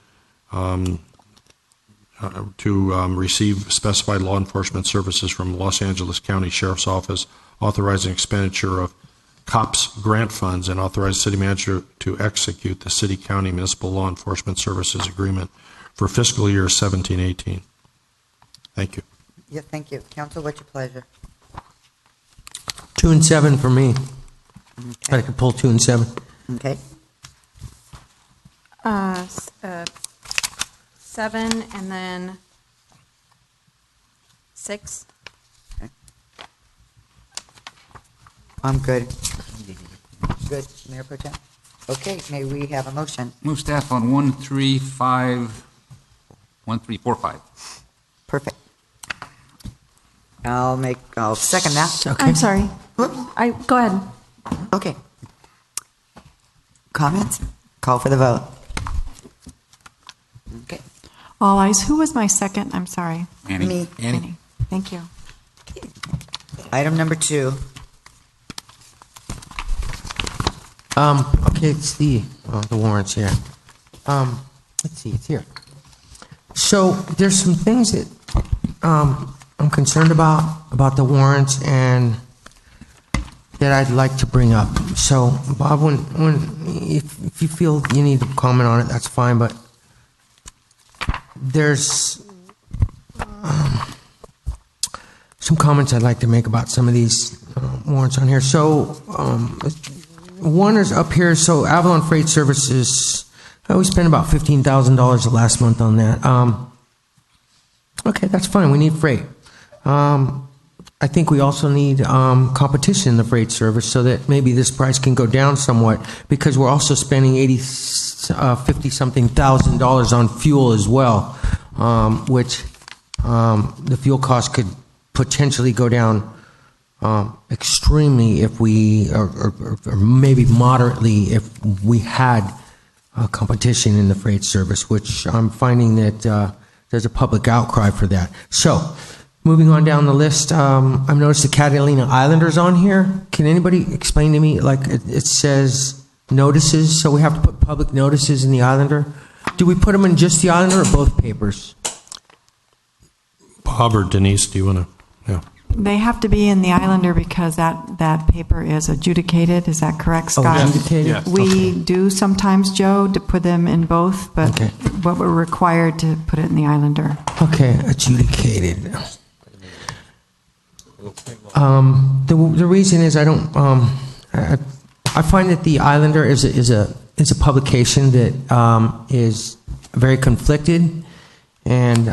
Speaker 6: to receive specified law enforcement services from Los Angeles County Sheriff's Office, authorizing expenditure of COPS grant funds, and authorize city manager to execute the city-county municipal law enforcement services agreement for fiscal year 17-18. Thank you.
Speaker 2: Yeah, thank you. Council, what's your pleasure?
Speaker 4: 2 and 7 for me. I could pull 2 and 7.
Speaker 2: Okay.
Speaker 8: 7 and then 6.
Speaker 2: I'm good. Good, Mayor Pro Tem. Okay, may we have a motion?
Speaker 10: Move staff on 1345.
Speaker 2: Perfect. I'll second that.
Speaker 4: Okay.
Speaker 5: I'm sorry. Go ahead.
Speaker 2: Okay. Comments? Call for the vote. Okay.
Speaker 5: All eyes. Who was my second? I'm sorry.
Speaker 10: Annie.
Speaker 2: Me.
Speaker 5: Annie. Thank you.
Speaker 2: Item number 2.
Speaker 4: Okay, it's the warrants here. Let's see, it's here. So there's some things that I'm concerned about the warrants and that I'd like to bring up. So Bob, if you feel you need to comment on it, that's fine, but there's some comments I'd like to make about some of these warrants on here. So one is up here. So Avalon Freight Services, we spent about $15,000 the last month on that. Okay, that's fine. We need freight. I think we also need competition in the freight service so that maybe this price can go down somewhat, because we're also spending $50-something thousand on fuel as well, which the fuel cost could potentially go down extremely if we, or maybe moderately if we had competition in the freight service, which I'm finding that there's a public outcry for that. So, moving on down the list, I've noticed the Catalina Islanders on here. Can anybody explain to me, like it says notices, so we have to put public notices in the Islander? Do we put them in just the Islander or both papers?
Speaker 6: Bob or Denise, do you want to? Yeah.
Speaker 5: They have to be in the Islander because that paper is adjudicated. Is that correct, Scott?
Speaker 4: Adjudicated?
Speaker 7: Yes.
Speaker 5: We do sometimes, Joe, to put them in both, but
Speaker 4: Okay.
Speaker 5: what we're required to put it in the Islander.
Speaker 4: Okay, adjudicated. The reason is I don't. I find that the Islander is a publication that is very conflicted, and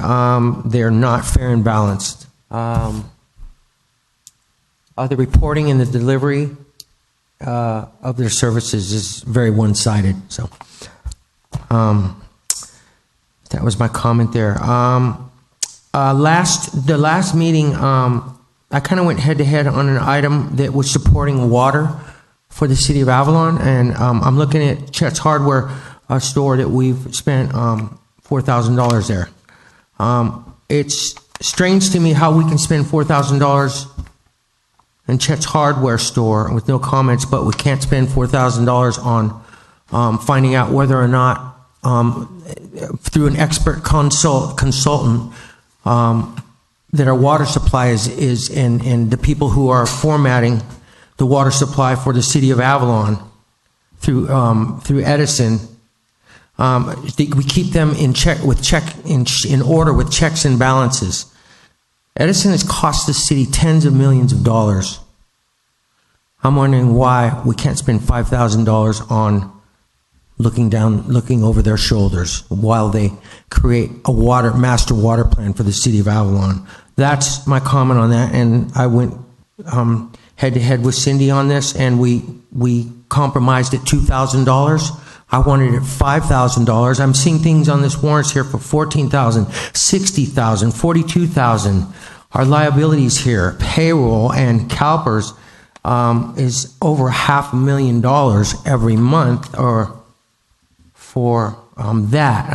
Speaker 4: they're not fair and balanced. The reporting and the delivery of their services is very one-sided. So that was my comment there. The last meeting, I kind of went head-to-head on an item that was supporting water for the city of Avalon, and I'm looking at Chet's Hardware store that we've spent $4,000 there. It's strange to me how we can spend $4,000 in Chet's Hardware store with no comments, but we can't spend $4,000 on finding out whether or not, through an expert consultant, that our water supply is and the people who are formatting the water supply for the city of Avalon through Edison, we keep them in order with checks and balances. Edison has cost the city tens of millions of dollars. I'm wondering why we can't spend $5,000 on looking over their shoulders while they create a master water plan for the city of Avalon. That's my comment on that, and I went head-to-head with Cindy on this, and we compromised at $2,000. I wanted it $5,000. I'm seeing things on this warrants here for $14,000, $60,000, $42,000. Our liabilities here, payroll and CalPERS, is over $500,000 every month, or for that,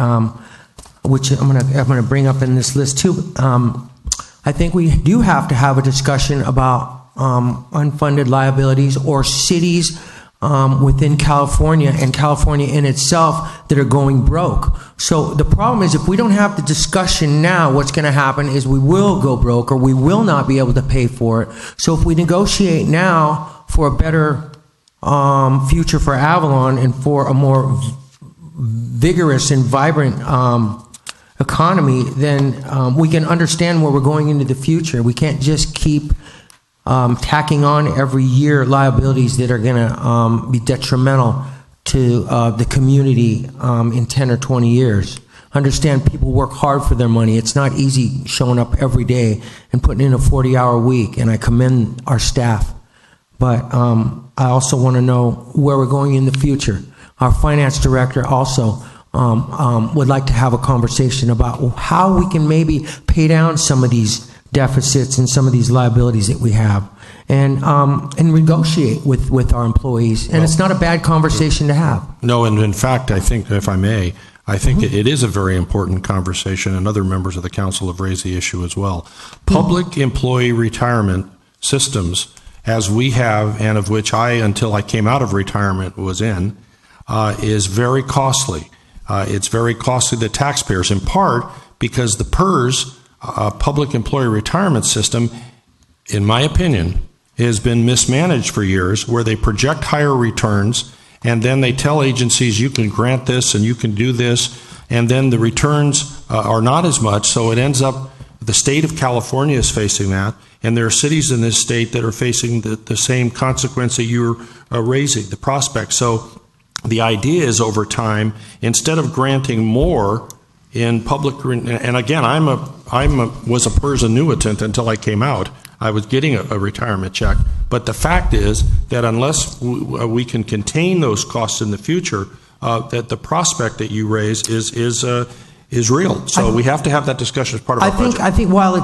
Speaker 4: which I'm gonna bring up in this list too. I think we do have to have a discussion about unfunded liabilities or cities within California and California in itself that are going broke. So the problem is, if we don't have the discussion now, what's going to happen is we will go broke, or we will not be able to pay for it. So if we negotiate now for a better future for Avalon and for a more vigorous and vibrant economy, then we can understand where we're going into the future. We can't just keep tacking on every year liabilities that are going to be detrimental to the community in 10 or 20 years. Understand, people work hard for their money. It's not easy showing up every day and putting in a 40-hour week, and I commend our staff. But I also want to know where we're going in the future. Our finance director also would like to have a conversation about how we can maybe pay down some of these deficits and some of these liabilities that we have, and negotiate with our employees. And it's not a bad conversation to have.
Speaker 6: No, and in fact, I think, if I may, I think it is a very important conversation, and other members of the council have raised the issue as well. Public employee retirement systems, as we have, and of which I, until I came out of retirement, was in, is very costly. It's very costly to taxpayers, in part because the PERS, public employee retirement system, in my opinion, has been mismanaged for years, where they project higher returns, and then they tell agencies, you can grant this and you can do this, and then the returns are not as much, so it ends up, the state of California is facing that, and there are cities in this state that are facing the same consequence that you're raising, the prospect. So the idea is, over time, instead of granting more in public, and again, was a PERS annuitant until I came out. I was getting a retirement check. But the fact is that unless we can contain those costs in the future, that the prospect that you raise is real. So we have to have that discussion as part of our budget.
Speaker 4: I think while it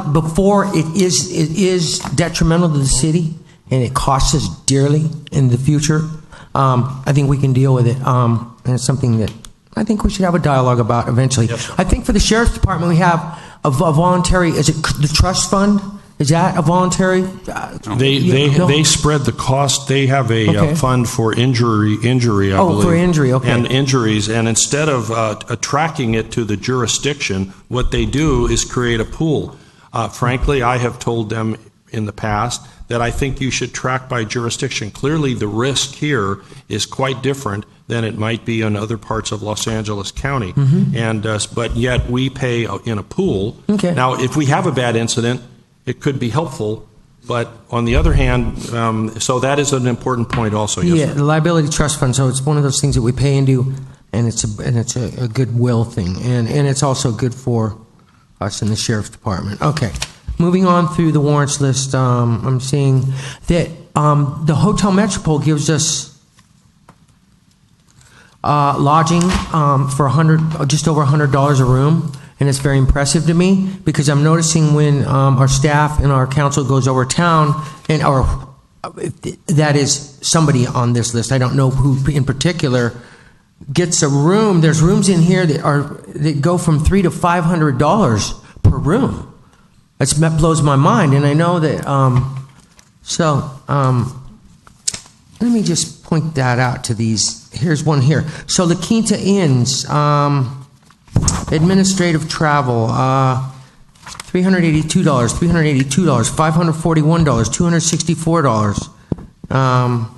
Speaker 4: is detrimental to the city and it costs us dearly in the future, I think we can deal with it. And it's something that I think we should have a dialogue about eventually.
Speaker 6: Yes.
Speaker 4: I think for the sheriff's department, we have a voluntary, is it the trust fund? Is that a voluntary?
Speaker 6: They spread the cost. They have a fund for injury, I believe.
Speaker 4: Oh, for injury, okay.
Speaker 6: And injuries. And instead of tracking it to the jurisdiction, what they do is create a pool. Frankly, I have told them in the past that I think you should track by jurisdiction. Clearly, the risk here is quite different than it might be in other parts of Los Angeles County.
Speaker 4: Mm-hmm.
Speaker 6: And but yet we pay in a pool.
Speaker 4: Okay.
Speaker 6: Now, if we have a bad incident, it could be helpful, but on the other hand, so that is an important point also. Yes,
Speaker 4: Yeah,
Speaker 6: sir.
Speaker 4: the liability trust fund. So it's one of those things that we pay into, and it's a goodwill thing, and it's also good for us in the sheriff's department. Okay, moving on through the warrants list, I'm seeing that the Hotel Metropole gives us lodging for just over $100 a room. And it's very impressive to me because I'm noticing when our staff and our council goes over town, and that is somebody on this list, I don't know who in particular, gets a room. There's rooms in here that go from $300 to $500 per room. That blows my mind, and I know that. Let me just point that out to these. Here's one here. So La Quinta Inns. Administrative travel, $382, $541, $264.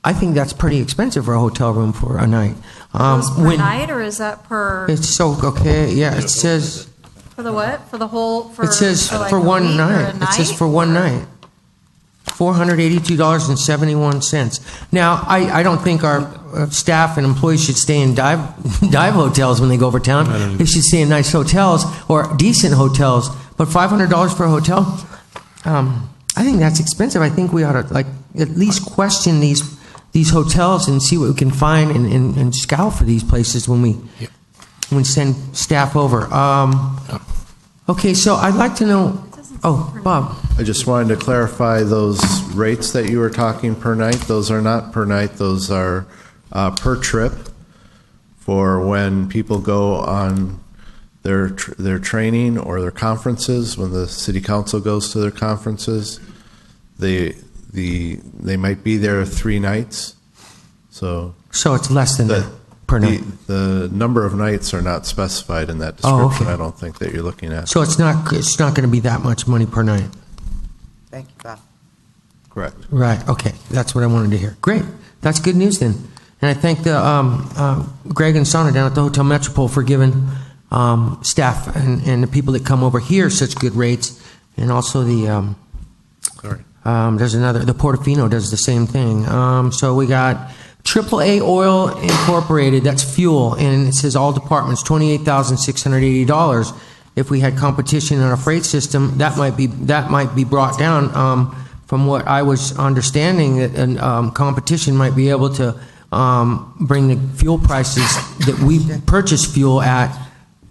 Speaker 4: I think that's pretty expensive for a hotel room for a night.
Speaker 8: Is per night, or is that per?
Speaker 4: It's so okay. Yeah, it says
Speaker 8: For the what? For the whole?
Speaker 4: it says
Speaker 8: like
Speaker 4: for
Speaker 8: a
Speaker 4: one
Speaker 8: week or
Speaker 4: night.
Speaker 8: a
Speaker 4: It says for one night. $482.71. Now, I don't think our staff and employees should stay in dive hotels when they go over town. They should stay in nice hotels or decent hotels. But $500 for a hotel, I think that's expensive. I think we ought to at least question these hotels and see what we can find and scout for these places when we send staff over. Okay, so I'd like to know. Oh, Bob.
Speaker 15: I just wanted to clarify those rates that you were talking per night. Those are not per night. Those are per trip for when people go on their training or their conferences. When the city council goes to their conferences, they might be there 3 nights. So
Speaker 4: it's less than that per night.
Speaker 15: The number of nights are not specified in that description.
Speaker 4: Oh, okay.
Speaker 15: I don't think that you're looking at.
Speaker 4: So it's not going to be that much money per night.
Speaker 2: Thank you, Bob.
Speaker 15: Correct.
Speaker 4: Right. Okay. That's what I wanted to hear. Great. That's good news then. And I thank the Greg and Sana down at the Hotel Metropole for giving staff and the people that come over here such good rates, and also the there's another, the Portofino does the same thing. So we got AAA Oil Incorporated, that's fuel, and it says all departments, $28,680. If we had competition in our freight system, that might be brought down. From what I was understanding, that competition might be able to bring the fuel prices that we purchase fuel at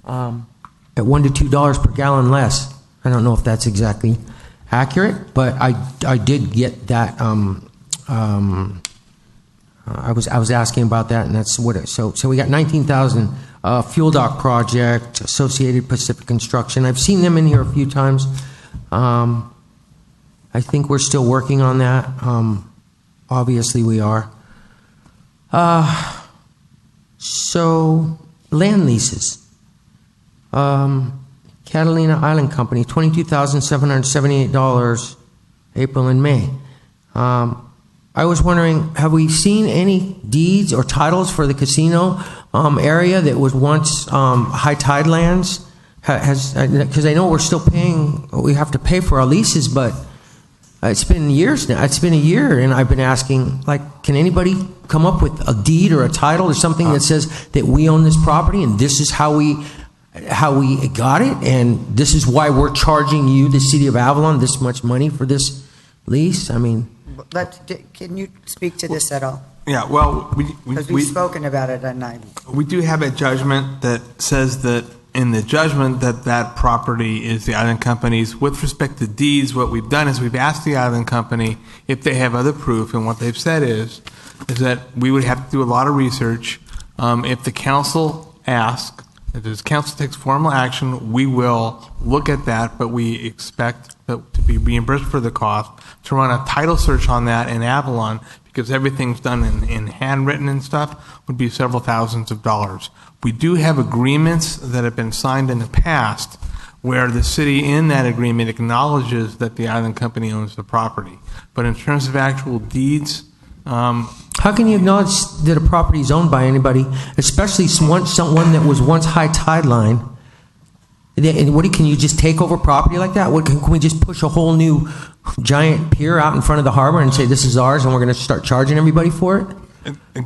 Speaker 4: $1 to $2 per gallon less. I don't know if that's exactly accurate, but I did get that. I was asking about that, and that's what it. So we got 19,000 fuel dock project, Associated Pacific Construction. I've seen them in here a few times. I think we're still working on that. Obviously, we are. So land leases. Catalina Island Company, $22,778, April and May. I was wondering, have we seen any deeds or titles for the casino area that was once high tide lands? Because I know we're still paying, we have to pay for our leases, but it's been years now. It's been a year, and I've been asking, like, can anybody come up with a deed or a title or something that says that we own this property and this is how we got it, and this is why we're charging you, the city of Avalon, this much money for this lease? I mean,
Speaker 2: Can you speak to this at all?
Speaker 7: Yeah, well,
Speaker 2: Because we've spoken about it at night.
Speaker 7: we do have a judgment that says that in the judgment that property is the island company's. With respect to deeds, what we've done is we've asked the island company if they have other proof, and what they've said is that we would have to do a lot of research. If the council asks, if the council takes formal action, we will look at that, but we expect to be reimbursed for the cost to run a title search on that in Avalon, because everything's done in handwritten and stuff, would be several thousands of dollars. We do have agreements that have been signed in the past where the city in that agreement acknowledges that the island company owns the property. But in terms of actual deeds,
Speaker 4: how can you acknowledge that a property is owned by anybody, especially someone that was once high tide line? And can you just take over property like that? Can we just push a whole new giant pier out in front of the harbor and say this is ours, and we're going to start charging everybody for it?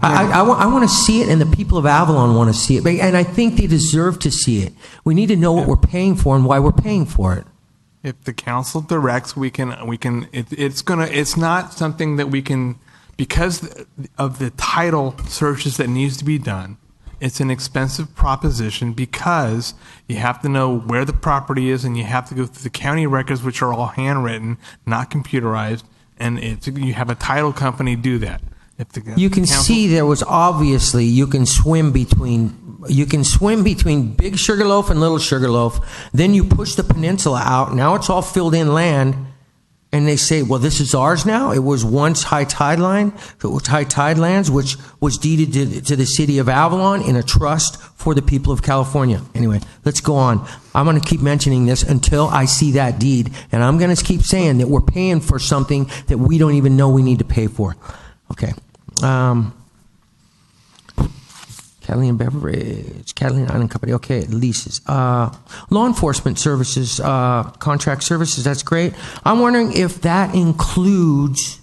Speaker 4: I want to see it, and the people of Avalon want to see it, and I think they deserve to see it. We need to know what we're paying for and why we're paying for it.
Speaker 7: if the council directs, it's not something that we can, because of the title searches that needs to be done. It's an expensive proposition because you have to know where the property is, and you have to go through the county records, which are all handwritten, not computerized, and you have a title company do that.
Speaker 4: You can see there was obviously, you can swim between Big Sugarloaf and Little Sugarloaf. Then you push the peninsula out. Now it's all filled in land. And they say, well, this is ours now. It was once high tide line. It was high tide lands, which was deeded to the city of Avalon in a trust for the people of California. Anyway, let's go on. I'm going to keep mentioning this until I see that deed. And I'm going to keep saying that we're paying for something that we don't even know we need to pay for. Okay. Catalina Beverage, Catalina Island Company. Okay, leases. Law enforcement services, contract services, that's great. I'm wondering if that includes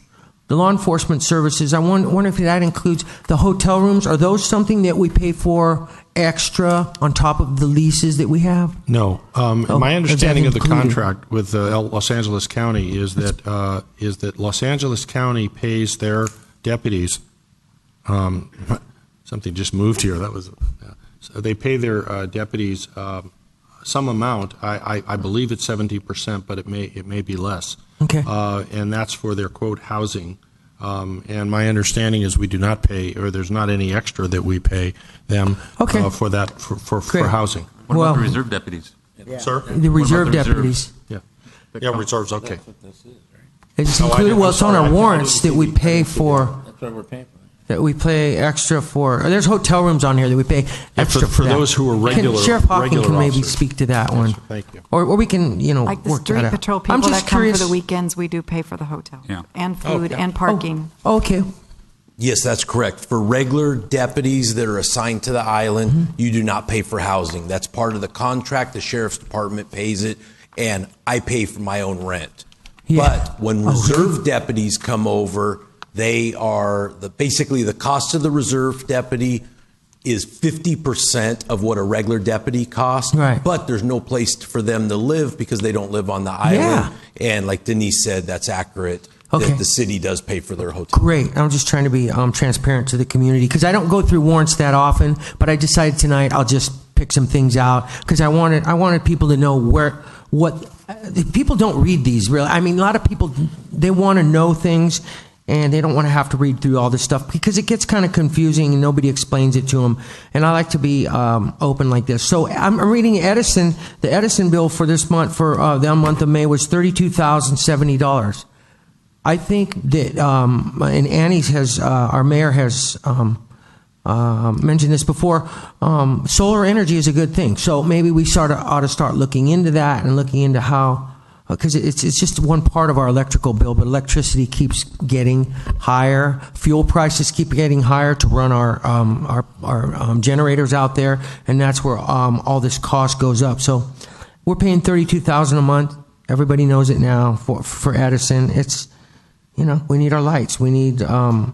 Speaker 4: the law enforcement services. I wonder if that includes the hotel rooms. Are those something that we pay for extra on top of the leases that we have?
Speaker 6: No. My understanding of the contract with Los Angeles County is that Los Angeles County pays their deputies. Something just moved here. So they pay their deputies some amount. I believe it's 70%, but it may be less.
Speaker 4: Okay.
Speaker 6: And that's for their quote housing. And my understanding is we do not pay, or there's not any extra that we pay them for that for housing.
Speaker 10: What about the reserve deputies?
Speaker 2: Yeah.
Speaker 6: Sir?
Speaker 4: The reserve deputies.
Speaker 6: Yeah. Yeah, reserves. Okay.
Speaker 9: That's what this is, right?
Speaker 4: It's included. Well, it's on our warrants that we pay for.
Speaker 9: That's what we're paying for.
Speaker 4: That we pay extra for. There's hotel rooms on here that we pay extra
Speaker 6: for
Speaker 4: that.
Speaker 6: those who are regular.
Speaker 4: Sheriff Hawking
Speaker 6: regular
Speaker 4: can maybe
Speaker 6: officers.
Speaker 4: speak to that one.
Speaker 6: Thank you.
Speaker 4: Or we can,
Speaker 5: Like the
Speaker 4: work that
Speaker 5: street
Speaker 4: out.
Speaker 5: patrol
Speaker 4: I'm
Speaker 5: people
Speaker 4: just
Speaker 5: that come
Speaker 4: curious.
Speaker 5: for the weekends, we do pay for the hotel.
Speaker 10: Yeah.
Speaker 5: And food
Speaker 6: Okay.
Speaker 5: and parking.
Speaker 4: Okay.
Speaker 16: Yes, that's correct. For regular deputies that are assigned to the island, you do not pay for housing. That's part of the contract. The sheriff's department pays it, and I pay for my own rent.
Speaker 4: Yeah.
Speaker 16: But when reserve deputies come over, they are basically the cost of the reserve deputy is 50% of what a regular deputy costs.
Speaker 4: Right.
Speaker 16: But there's no place for them to live because they don't live on the island.
Speaker 4: Yeah.
Speaker 16: And like Denise said, that's accurate.
Speaker 4: Okay.
Speaker 16: That the city does pay for their hotel.
Speaker 4: Great. I'm just trying to be transparent to the community because I don't go through warrants that often. But I decided tonight I'll just pick some things out because I wanted people to know what people don't read these really. I mean, a lot of people, they want to know things and they don't want to have to read through all this stuff because it gets kind of confusing and nobody explains it to them. And I like to be open like this. So I'm reading Edison. The Edison bill for this month, for the month of May, was $32,070. I think that, and Annie has, our mayor has mentioned this before, solar energy is a good thing. So maybe we ought to start looking into that and looking into how, because it's just one part of our electrical bill, but electricity keeps getting higher. Fuel prices keep getting higher to run our generators out there, and that's where all this cost goes up. So we're paying $32,000 a month. Everybody knows it now for Edison. It's, we need our lights. We need our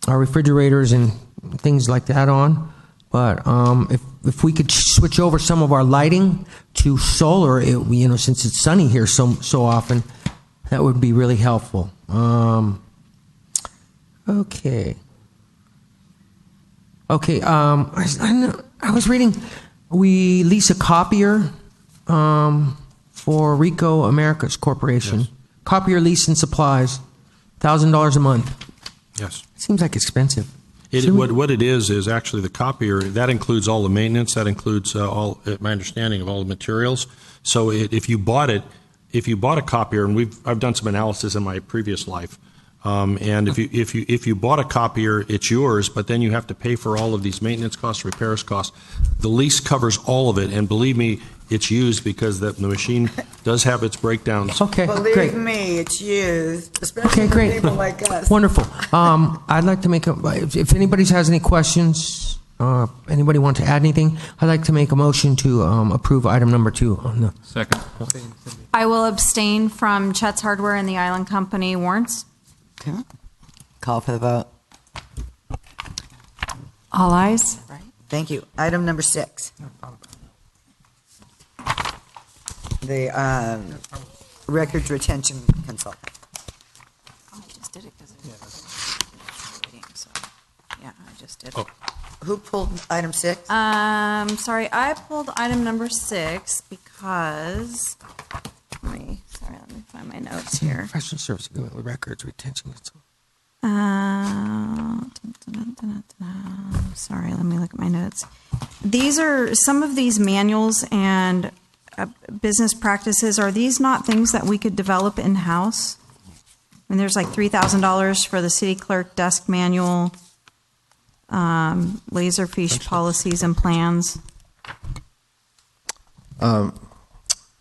Speaker 4: refrigerators and things like that on. But if we could switch over some of our lighting to solar, since it's sunny here so often, that would be really helpful. Okay. I was reading, we lease a copier for Rico Americas Corporation.
Speaker 6: Yes.
Speaker 4: Copier lease and supplies, $1,000 a month.
Speaker 6: Yes.
Speaker 4: Seems like expensive.
Speaker 6: What it is actually the copier, that includes all the maintenance, that includes all, my understanding of all the materials. So if you bought a copier, and I've done some analysis in my previous life, and if you bought a copier, it's yours, but then you have to pay for all of these maintenance costs, repairs costs. The lease covers all of it, and believe me, it's used because the machine does have its breakdowns.
Speaker 4: Okay,
Speaker 2: Believe
Speaker 4: great.
Speaker 2: me, it's used, especially for
Speaker 4: great.
Speaker 2: people like us.
Speaker 4: Wonderful. I'd like to if anybody has any questions, anybody want to add anything, I'd like to make a motion to approve item number 2 on the.
Speaker 10: Second.
Speaker 8: I will abstain from Chet's Hardware and the Island Company warrants.
Speaker 2: Okay. Call for the vote.
Speaker 5: All ayes.
Speaker 2: Thank you. Item number 6. The records retention consultant.
Speaker 8: Oh, I just did it because I just did it.
Speaker 2: Oh. Who pulled item 6?
Speaker 8: Sorry, I pulled item number 6 because, let me find my notes here.
Speaker 4: Professional service agreement with records retention.
Speaker 8: Sorry, let me look at my notes. These are some of these manuals and business practices. Are these not things that we could develop in-house? And there's like $3,000 for the city clerk desk manual, Laserfish policies and plans.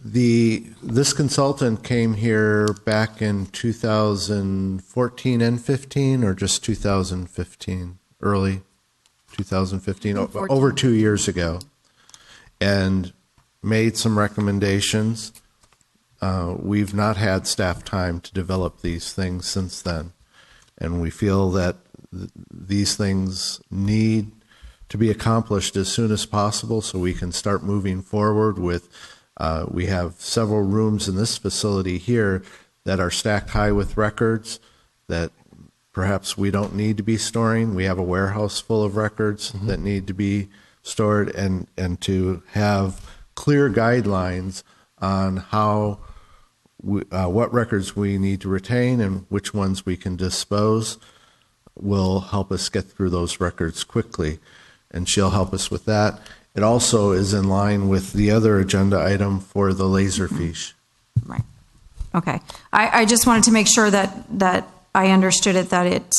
Speaker 15: This consultant came here back in 2014 and 15, or just 2015, early 2015, over 2 years ago, and made some recommendations. We've not had staff time to develop these things since then, and we feel that these things need to be accomplished as soon as possible so we can start moving forward with. We have several rooms in this facility here that are stacked high with records that perhaps we don't need to be storing. We have a warehouse full of records that need to be stored, and to have clear guidelines on how what records we need to retain and which ones we can dispose will help us get through those records quickly, and she'll help us with that. It also is in line with the other agenda item for the Laserfish.
Speaker 8: Right. Okay. I just wanted to make sure that I understood it, that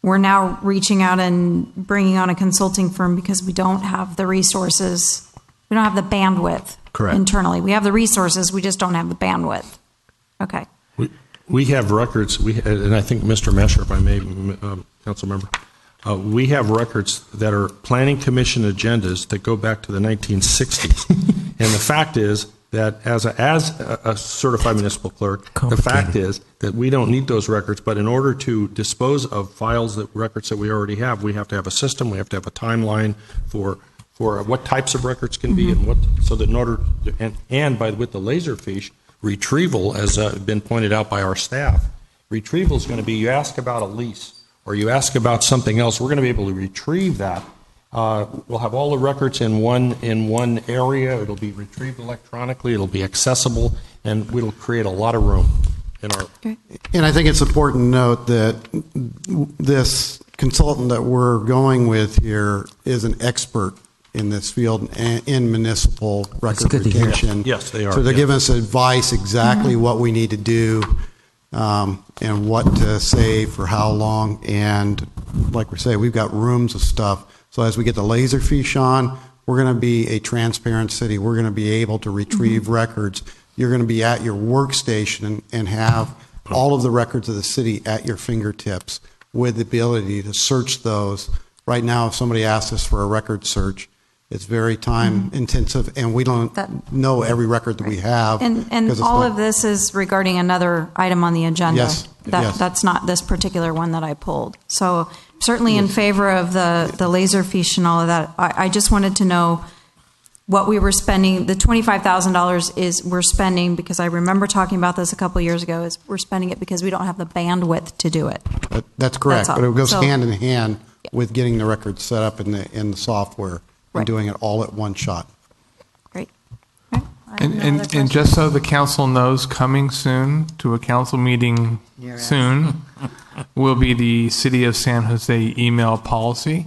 Speaker 8: we're now reaching out and bringing on a consulting firm because we don't have the resources. We don't have the bandwidth.
Speaker 15: Correct.
Speaker 8: Internally. We have the resources, we just don't have the bandwidth. Okay.
Speaker 6: We have records, and I think Mr. Mesher, if I may, council member, we have records that are planning commission agendas that go back to the 1960s. And the fact is that as a certified municipal clerk, the fact is that we don't need those records, but in order to dispose of records that we already have, we have to have a system, we have to have a timeline for what types of records can be, and so that in order, with the Laserfish, retrieval, as been pointed out by our staff, retrieval is going to be, you ask about a lease, or you ask about something else, we're going to be able to retrieve that. We'll have all the records in one area. It'll be retrieved electronically. It'll be accessible. and it'll create a lot of room in our.
Speaker 11: And I think it's important to note that this consultant that we're going with here is an expert in this field in municipal record
Speaker 4: good to hear.
Speaker 11: retention.
Speaker 6: Yes, they are,
Speaker 11: So they're
Speaker 6: yeah.
Speaker 11: giving us advice exactly what we need to do and what to say for how long. And like we say, we've got rooms of stuff. So as we get the Laserfish on, we're going to be a transparent city. We're going to be able to retrieve records. You're going to be at your workstation and have all of the records of the city at your fingertips with the ability to search those. Right now, if somebody asks us for a record search, it's very time intensive, and we don't know every record that we have.
Speaker 8: And
Speaker 11: 'cause it's
Speaker 8: all
Speaker 11: not-
Speaker 8: of this is regarding another item on the agenda.
Speaker 11: Yes, yes.
Speaker 8: That's not this particular one that I pulled. So certainly in favor of the Laserfish and all of that. I just wanted to know what we were spending. The $25,000 is we're spending, because I remember talking about this a couple of years ago, is we're spending it because we don't have the bandwidth to do it.
Speaker 11: That's correct,
Speaker 8: That's all.
Speaker 11: but it goes
Speaker 8: So-
Speaker 11: hand in hand with getting the records set up in the software and
Speaker 8: Right.
Speaker 11: doing it all at one shot.
Speaker 8: Great.
Speaker 7: And just so the council knows, coming soon to a council meeting soon will be the City of San Jose email policy,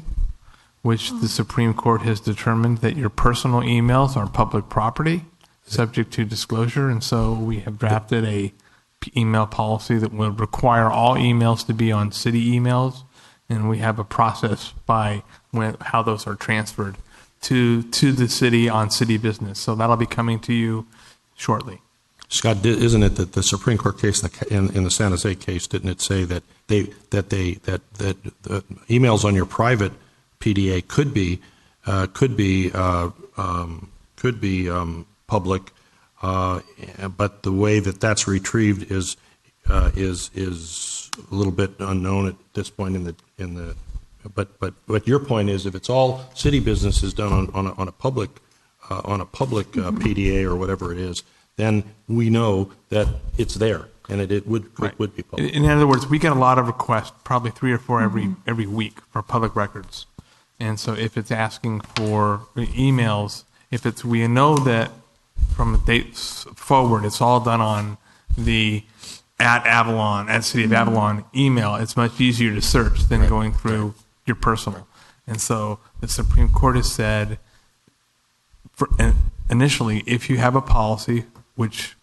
Speaker 7: which the Supreme Court has determined that your personal emails are public property, subject to disclosure. And so we have drafted a email policy that will require all emails to be on city emails. And we have a process by how those are transferred to the city on city business. So that'll be coming to you shortly.
Speaker 6: Scott, isn't it that the Supreme Court case in the San Jose case, didn't it say that the emails on your private PDA could be public, but the way that that's retrieved is a little bit unknown at this point in the. But your point is, if it's all city business is done on a public PDA or whatever it is, then we know that it's there and it would be public.
Speaker 7: In other words, we get a lot of requests, probably 3 or 4 every week for public records. And so if it's asking for emails, we know that from dates forward, it's all done on the at City of Avalon email. It's much easier to search than going through your personal. And so the Supreme Court has said, initially, if you have a policy, which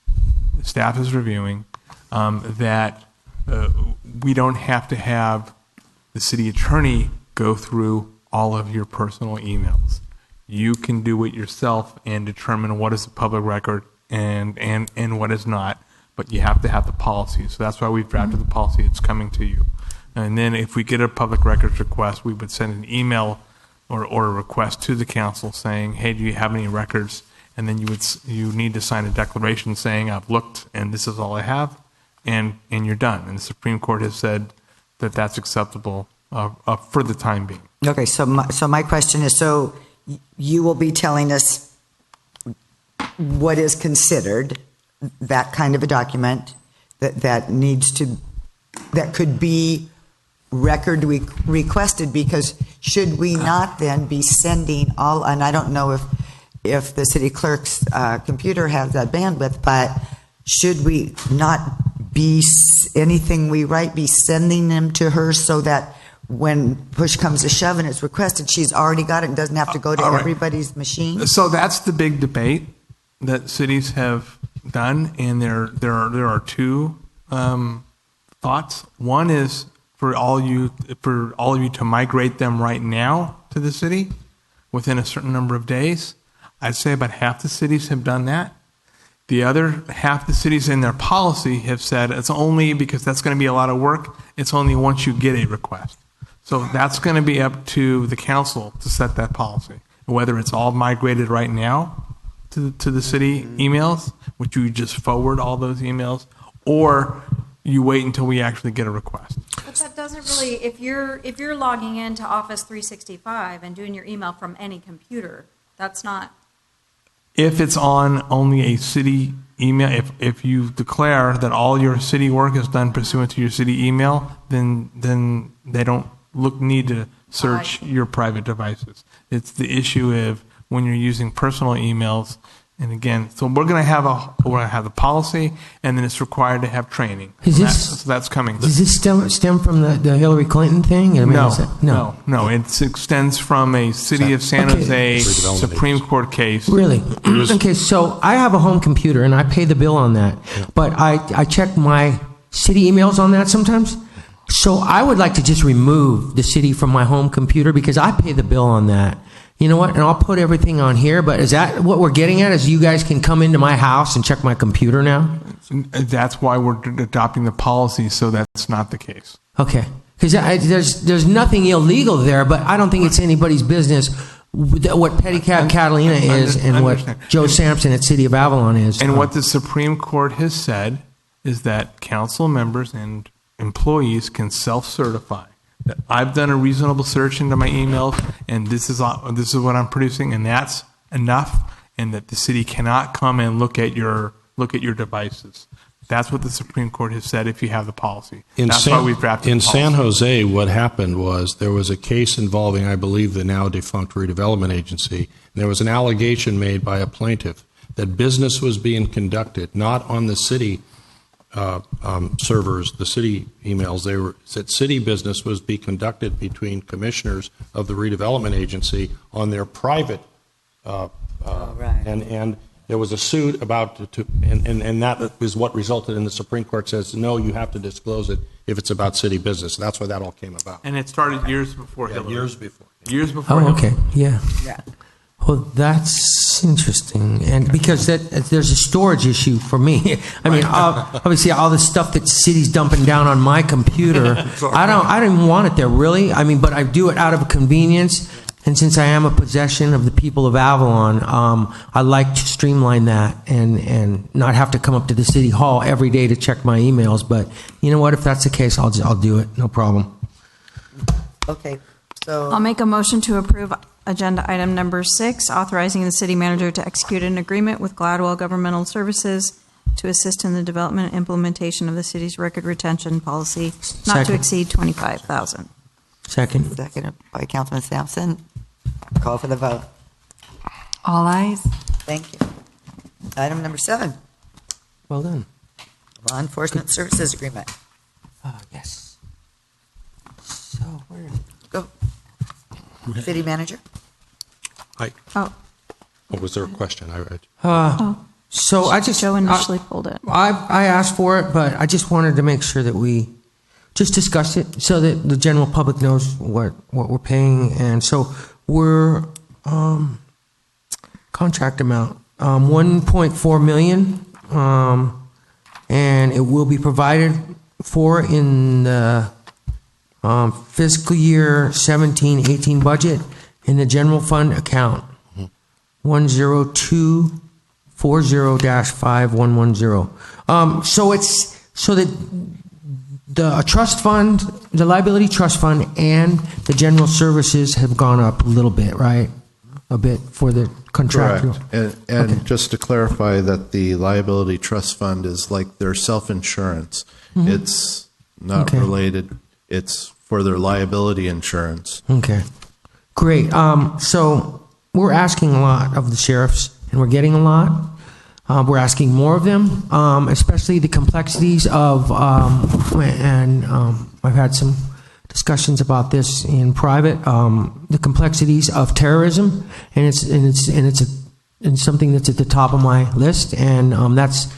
Speaker 7: staff is reviewing, that we don't have to have the city attorney go through all of your personal emails. You can do it yourself and determine what is a public record and what is not, but you have to have the policy. So that's why we've drafted the policy. It's coming to you. And then if we get a public records request, we would send an email or a request to the council saying, hey, do you have any records? And then you need to sign a declaration saying, I've looked and this is all I have, and you're done. And the Supreme Court has said that that's acceptable for the time being.
Speaker 2: Okay, so my question is, so you will be telling us what is considered that kind of a document that could be record requested, because should we not then be sending all, and I don't know if the city clerk's computer has that bandwidth, but should we not be, anything we write, be sending them to her so that when push comes to shove and it's requested, she's already got it and doesn't have to go to everybody's machine?
Speaker 7: So that's the big debate that cities have done, and there are two thoughts. One is for all of you to migrate them right now to the city within a certain number of days. I'd say about half the cities have done that. The other half the cities in their policy have said it's only, because that's going to be a lot of work, it's only once you get a request. So that's going to be up to the council to set that policy. Whether it's all migrated right now to the city emails, which you just forward all those emails, or you wait until we actually get a request.
Speaker 8: But that doesn't really, if you're logging into Office 365 and doing your email from any computer, that's not.
Speaker 7: If it's on only a city email, if you declare that all your city work is done pursuant to your city email, then they don't need to search your private devices. It's the issue of when you're using personal emails, And again, so we're going to have the policy, and then it's required to have training.
Speaker 4: Is
Speaker 7: So
Speaker 4: this-
Speaker 7: so that's coming.
Speaker 4: Does this stem from the Hillary Clinton thing? I mean, is that-
Speaker 7: No. It extends from a City of San
Speaker 4: Okay.
Speaker 7: Jose Supreme Court case.
Speaker 4: Really? Okay, so I have a home computer and I pay the bill on that, but I check my city emails on that sometimes. So I would like to just remove the city from my home computer because I pay the bill on that. You know what? And I'll put everything on here, but is that what we're getting at? Is you guys can come into my house and check my computer now?
Speaker 7: That's why we're adopting the policy, so that's not the case.
Speaker 4: Okay. Because there's nothing illegal there, but I don't think it's anybody's business what Petty Catalina is and what Joe Sampson at City of Avalon is.
Speaker 7: And what the Supreme Court has said is that council members and employees can self-certify that I've done a reasonable search into my emails, and this is what I'm producing, and that's enough, and that the city cannot come and look at your devices. That's what the Supreme Court has said if you have the policy. That's why we've drafted
Speaker 6: in
Speaker 7: the policy.
Speaker 6: San Jose, what happened was there was a case involving, I believe, the now defunct redevelopment agency. And there was an allegation made by a plaintiff that business was being conducted not on the city servers, the city emails. That city business was being conducted between commissioners of the redevelopment agency on their private, and there was a suit about and that is what resulted in the Supreme Court says no, you have to disclose it if it's about city business. That's why that all came about.
Speaker 7: And it started years before Hillary.
Speaker 6: Years before.
Speaker 7: Years before.
Speaker 4: Oh, okay.
Speaker 7: Hillary.
Speaker 4: Yeah. Well, that's interesting, and because there's a storage issue for me. I mean, obviously, all the stuff that the city's dumping down on my computer, I don't even want it there, really. I mean, but I do it out of convenience, and since I am a possession of the people of Avalon, I like to streamline that and not have to come up to the city hall every day to check my emails. But you know what? If that's the case, I'll do it. No problem.
Speaker 2: Okay, so
Speaker 8: I'll make a motion to approve agenda item number 6, authorizing the city manager to execute an agreement with Gladwell Governmental Services to assist in the development and implementation of the city's record retention policy, not to
Speaker 4: Second.
Speaker 8: exceed $25,000.
Speaker 4: Second.
Speaker 2: seconded by Councilman Sampson. Call for the vote.
Speaker 5: All ayes.
Speaker 2: Thank you. Item number 7,
Speaker 4: Well done.
Speaker 2: Law Enforcement Services Agreement.
Speaker 4: Yes. So where?
Speaker 2: Go. City Manager.
Speaker 6: What was there a question?
Speaker 4: So I just
Speaker 8: Joe initially pulled it.
Speaker 4: I asked for it, but I just wanted to make sure that we just discuss it so that the general public knows what we're paying. And so we're contract amount $1.4 million, and it will be provided for in the fiscal year 17-18 budget in the general fund account 10240-5110. So that the trust fund, the liability trust fund, and the general services have gone up a little bit, right? A bit for the contractual.
Speaker 15: Correct. And just to clarify that the liability trust fund is like their self-insurance.
Speaker 4: Mhm.
Speaker 15: It's not
Speaker 4: Okay.
Speaker 15: related. It's for their liability insurance.
Speaker 4: Okay, great. So we're asking a lot of the sheriffs, and we're getting a lot. We're asking more of them, especially the complexities of, I've had some discussions about this in private. The complexities of terrorism, and it's something that's at the top of my list, and that's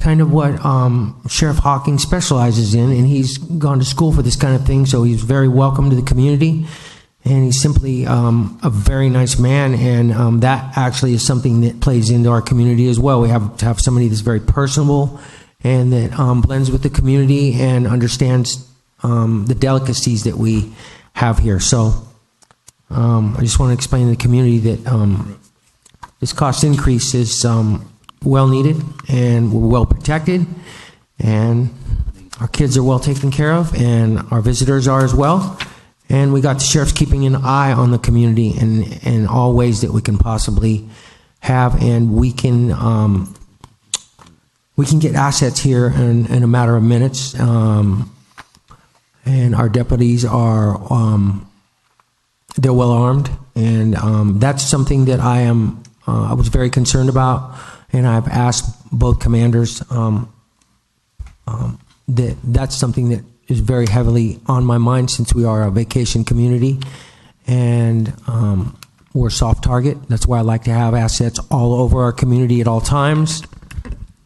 Speaker 4: kind of what Sheriff Hawking specializes in, and he's gone to school for this kind of thing, so he's very welcome to the community, and he's simply a very nice man, and that actually is something that plays into our community as well. We have to have somebody that's very personable and that blends with the community and understands the delicacies that we have here. So I just want to explain to the community that this cost increase is well needed, and we're well protected, and our kids are well taken care of, and our visitors are as well. And we got the sheriffs keeping an eye on the community in all ways that we can possibly have, and we can get assets here in a matter of minutes. And our deputies are they're well armed, and that's something that I am I was very concerned about, and I've asked both commanders that that's something that is very heavily on my mind since we are a vacation community, and we're a soft target. That's why I like to have assets all over our community at all times,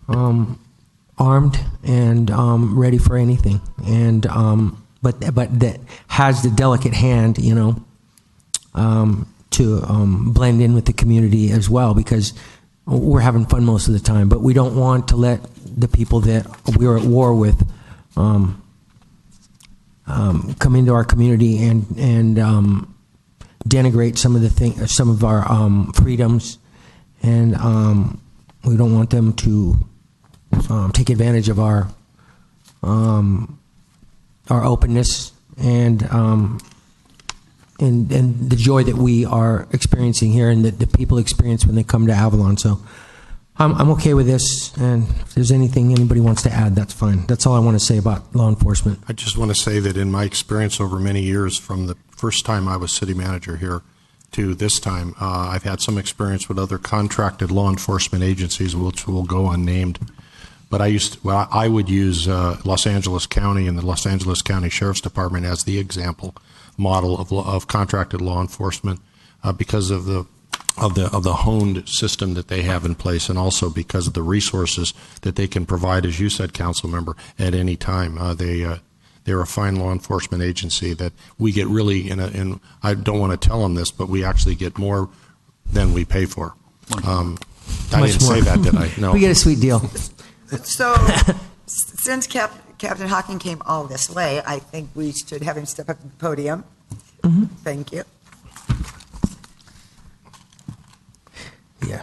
Speaker 4: armed and ready for anything. And but that has the delicate hand, to blend in with the community as well, because we're having fun most of the time. But we don't want to let the people that we're at war with come into our community and denigrate some of our freedoms, and we don't want them to take advantage of our openness and the joy that we are experiencing here and that the people experience when they come to Avalon. So I'm okay with this, and if there's anything anybody wants to add, that's fine. That's all I want to say about law enforcement.
Speaker 6: I just want to say that in my experience over many years, from the first time I was city manager here to this time, I've had some experience with other contracted law enforcement agencies, which will go unnamed. But I would use Los Angeles County and the Los Angeles County Sheriff's Department as the example model of contracted law enforcement because of the honed system that they have in place, and also because of the resources that they can provide, as you said, council member, at any time. They're a fine law enforcement agency that we get really in I don't want to tell them this, but we actually get more than we pay for. I didn't say that, did I? No.
Speaker 4: We get a sweet deal.
Speaker 2: So, since Captain Hawking came all this way, I think we should have him step up to the podium.
Speaker 4: Mm-hmm.
Speaker 2: Thank you.
Speaker 4: Yeah.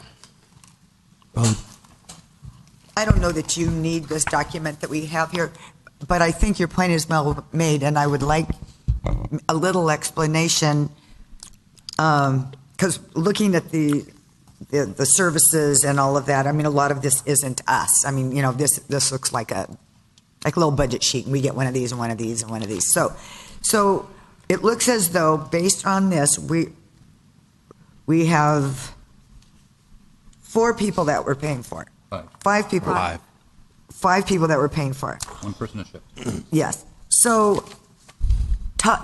Speaker 2: I don't know that you need this document that we have here, but I think your point is well made, and I would like a little explanation, because looking at the services and all of that, I mean, a lot of this isn't us. I mean, this looks like a little budget sheet, and we get one of these and one of these and one of these. So it looks as though, based on this, we have 4 people that we're paying for. 5 people. 5 people that we're paying for.
Speaker 10: 1 person a shift.
Speaker 2: Yes. So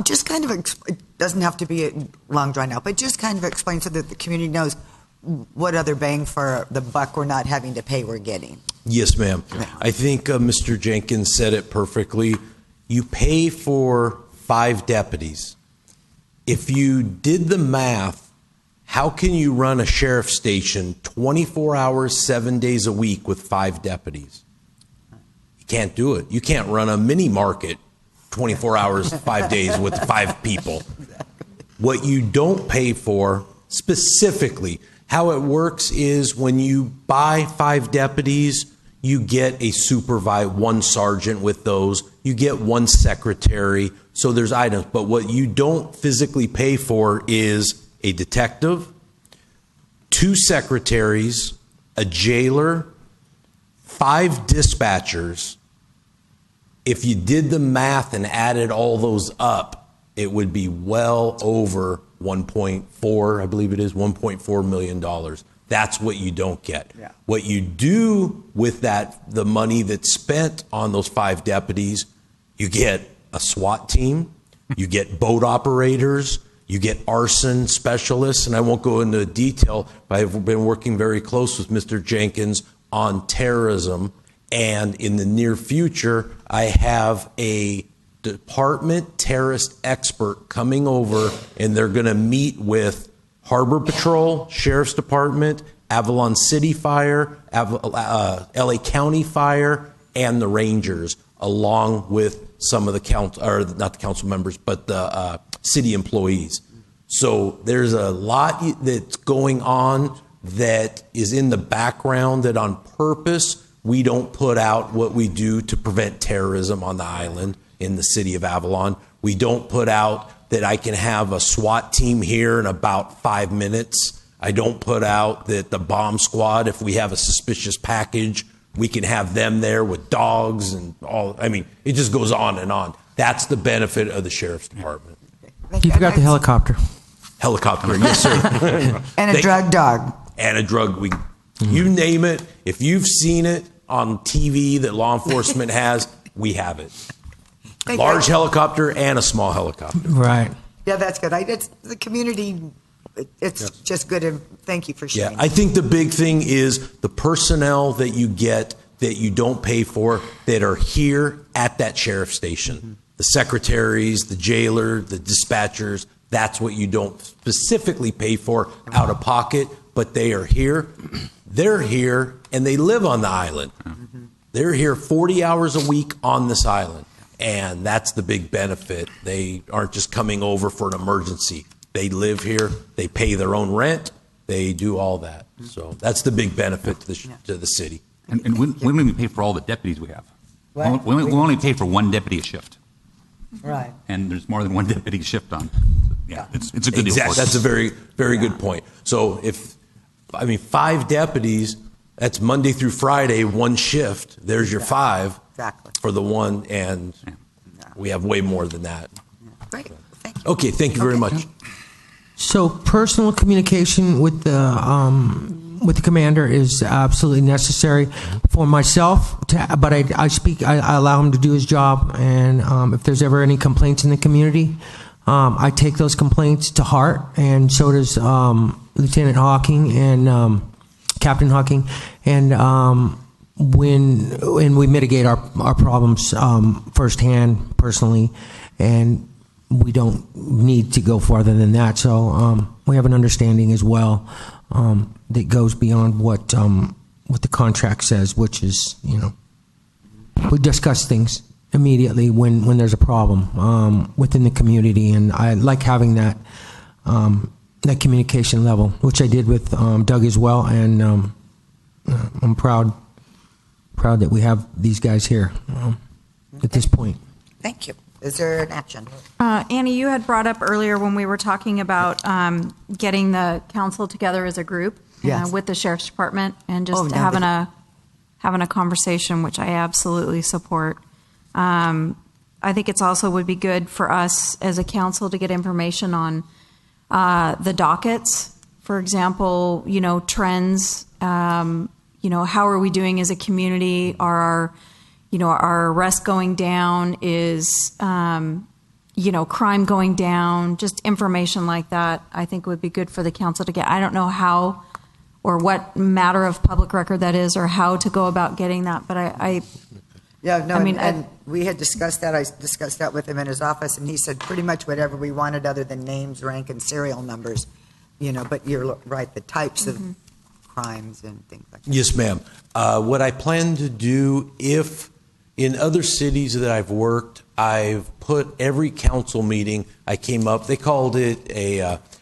Speaker 2: just kind of, it doesn't have to be long drawn out, but just kind of explain so that the community knows what other bang for the buck we're not having to pay we're getting.
Speaker 16: Yes, ma'am. I think Mr. Jenkins said it perfectly. You pay for 5 deputies. If you did the math, how can you run a sheriff's station 24 hours, 7 days a week with 5 deputies? You can't do it. You can't run a mini market 24 hours, 5 days with 5 people. What you don't pay for specifically, how it works is when you buy 5 deputies, you get a supervisor, 1 sergeant with those. You get 1 secretary. So there's items. But what you don't physically pay for is a detective, 2 secretaries, a jailer, 5 dispatchers. If you did the math and added all those up, it would be well over 1.4, I believe it is, $1.4 million. That's what you don't get.
Speaker 2: Yeah.
Speaker 16: What you do with the money that's spent on those 5 deputies, you get a SWAT team, you get boat operators, you get arson specialists, and I won't go into detail, but I've been working very close with Mr. Jenkins on terrorism, and in the near future, I have a department terrorist expert coming over, and they're going to meet with Harbor Patrol, Sheriff's Department, Avalon City Fire, LA County Fire, and the Rangers, along with some of the not the council members, but the city employees. So there's a lot that's going on that is in the background that on purpose we don't put out what we do to prevent terrorism on the island in the city of Avalon. We don't put out that I can have a SWAT team here in about 5 minutes. I don't put out that the bomb squad, if we have a suspicious package, we can have them there with dogs and all. I mean, it just goes on and on. That's the benefit of the Sheriff's Department.
Speaker 4: You forgot the helicopter.
Speaker 16: Helicopter, yes, sir.
Speaker 2: And a drug dog.
Speaker 16: and a drug. You name it. If you've seen it on TV that law enforcement has, we have it. Large helicopter and a small helicopter.
Speaker 4: Right.
Speaker 2: Yeah, that's good. It's the community. It's just good. And thank you for sharing.
Speaker 16: Yeah, I think the big thing is the personnel that you get that you don't pay for that are here at that sheriff station. The secretaries, the jailer, the dispatchers, that's what you don't specifically pay for out of pocket, but they are here. They're here and they live on the island. They're here 40 hours a week on this island. And that's the big benefit. They aren't just coming over for an emergency. They live here. They pay their own rent. They do all that. So that's the big benefit to the city.
Speaker 10: And we don't even pay for all the deputies we have.
Speaker 2: What?
Speaker 10: We only pay for one deputy a shift.
Speaker 2: Right.
Speaker 10: And there's more than one deputy shift on. Yeah, it's a good deal.
Speaker 16: Exactly. That's a very, very good point. So 5 deputies, that's Monday through Friday, one shift. There's your 5 for the one, and we have way more than that.
Speaker 2: Great. Thank you.
Speaker 16: Okay, thank you very much.
Speaker 4: So personal communication with the commander is absolutely necessary for myself. But I allow him to do his job, and if there's ever any complaints in the community, I take those complaints to heart, and so does Lieutenant Hawking and Captain Hawking, and when we mitigate our problems firsthand, personally, and we don't need to go farther than that. So we have an understanding as well that goes beyond what the contract says, which is, we discuss things immediately when there's a problem within the community, and I like having that communication level, which I did with Doug as well, and I'm proud that we have these guys here at this point.
Speaker 2: Thank you. Is there an action?
Speaker 8: Annie, you had brought up earlier when we were talking about getting the council together as a group with the sheriff's department and just having a conversation, which I absolutely support. I think it's also would be good for us as a council to get information on the dockets, for example, trends. How are we doing as a community? Are our arrests going down? Is, crime going down? Just information like that, I think would be good for the council to get. I don't know how or what matter of public record that is or how to go about getting that, but
Speaker 2: and we had discussed that. I discussed that with him in his office, and he said pretty much whatever we wanted other than names, rank, and serial numbers, but you're right, the types of crimes and things like that.
Speaker 16: Yes, ma'am. What I plan to do, if in other cities that I've worked, I've put every council meeting I came up, they called it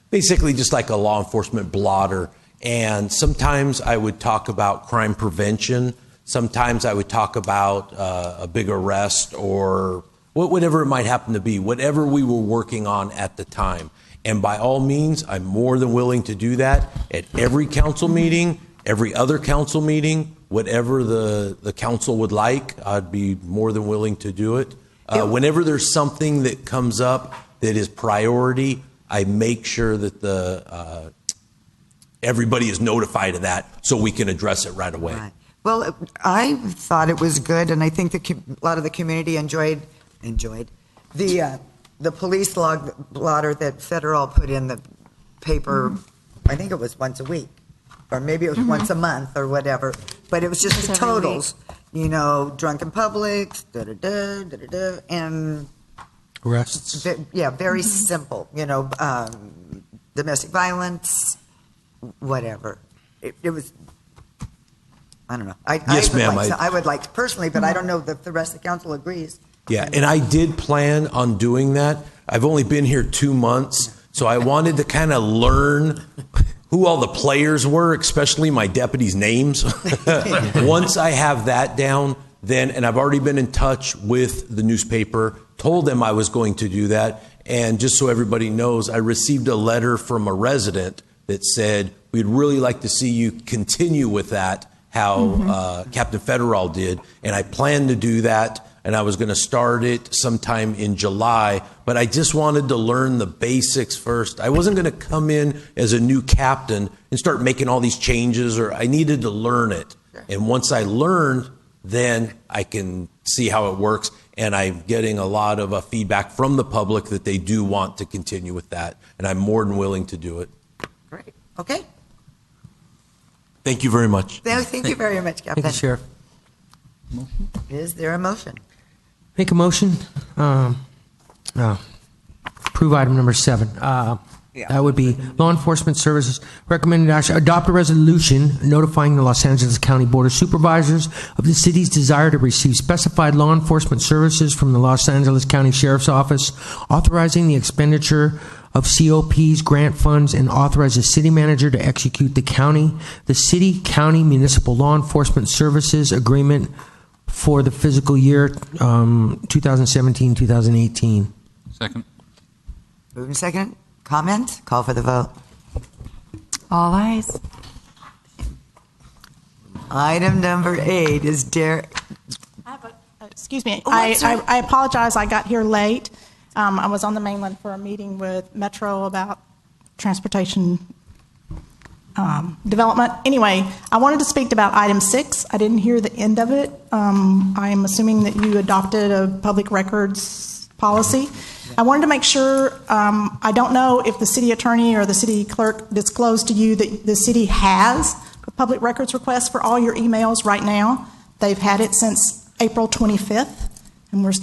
Speaker 16: basically just like a law enforcement blotter. And sometimes I would talk about crime prevention. Sometimes I would talk about a big arrest or whatever it might happen to be, whatever we were working on at the time. And by all means, I'm more than willing to do that at every council meeting, every other council meeting, whatever the council would like, I'd be more than willing to do it. Whenever there's something that comes up that is priority, I make sure that everybody is notified of that so we can address it right away.
Speaker 2: Right. Well, I thought it was good, and I think a lot of the community enjoyed the police log blotter that Federal put in the paper. I think it was once a week, or maybe it was once a month, or whatever. But it was just the totals, drunken public, and
Speaker 4: arrests.
Speaker 2: Very simple. Domestic violence, whatever. It was. I don't know.
Speaker 16: Yes, ma'am.
Speaker 2: I would like to personally, but I don't know if the rest of the council agrees.
Speaker 16: Yeah, and I did plan on doing that. I've only been here 2 months, so I wanted to kind of learn who all the players were, especially my deputies' names. Once I have that down, and I've already been in touch with the newspaper, told them I was going to do that, and just so everybody knows, I received a letter from a resident that said, we'd really like to see you continue with that, how Captain Federal did, and I plan to do that and I was going to start it sometime in July, but I just wanted to learn the basics first. I wasn't going to come in as a new captain and start making all these changes, or I needed to learn it. And once I learned, then I can see how it works. And I'm getting a lot of feedback from the public that they do want to continue with that. And I'm more than willing to do it.
Speaker 2: Great. Okay.
Speaker 16: Thank you very much.
Speaker 2: Thank you very much, Captain.
Speaker 4: Thank you, Sheriff.
Speaker 2: Is there a motion?
Speaker 4: Make a motion. Approve item number 7. That would be Law Enforcement Services recommended action. Adopt a resolution notifying the Los Angeles County Board of Supervisors of the city's desire to receive specified law enforcement services from the Los Angeles County Sheriff's Office, authorizing the expenditure of COPs, grant funds, and authorize the city manager to execute the city-county municipal law enforcement services agreement for the fiscal year 2017-2018.
Speaker 10: Second.
Speaker 2: Moving second. Comment? Call for the vote.
Speaker 5: All ayes.
Speaker 2: Item number 8 is Derek.
Speaker 17: Excuse me.
Speaker 2: Oh, I'm sorry.
Speaker 17: I apologize. I got here late. I was on the mainland for a meeting with Metro about transportation development. Anyway, I wanted to speak about item 6. I didn't hear the end of it. I'm assuming that you adopted a public records policy. I wanted to make sure, I don't know if the city attorney or the city clerk disclosed to you that the city has a public records request for all your emails right now. They've had it since April 25th, and I'm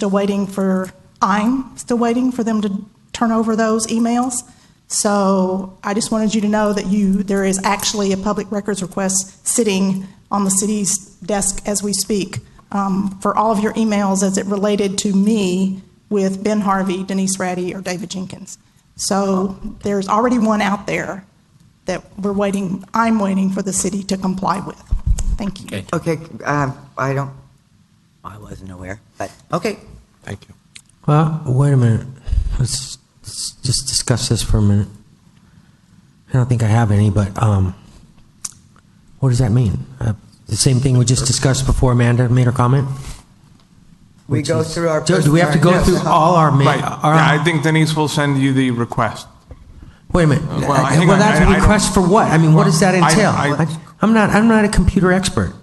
Speaker 17: still waiting for them to turn over those emails. So I just wanted you to know that there is actually a public records request sitting on the city's desk as we speak for all of your emails as it related to me with Ben Harvey, Denise Ratty, or David Jenkins. So there's already one out there that I'm waiting for the city to comply with. Thank you.
Speaker 2: Okay, I wasn't aware, but okay.
Speaker 6: Thank you.
Speaker 4: Well, wait a minute. Let's just discuss this for a minute. I don't think I have any, but what does that mean? The same thing we just discussed before Amanda made her comment?
Speaker 2: We go through our...
Speaker 4: Do we have to go through all our...
Speaker 7: Right. I think Denise will send you the request.
Speaker 4: Wait a minute.
Speaker 7: Hang on.
Speaker 4: That's a request for what? I mean, what does that entail? I'm not a computer expert.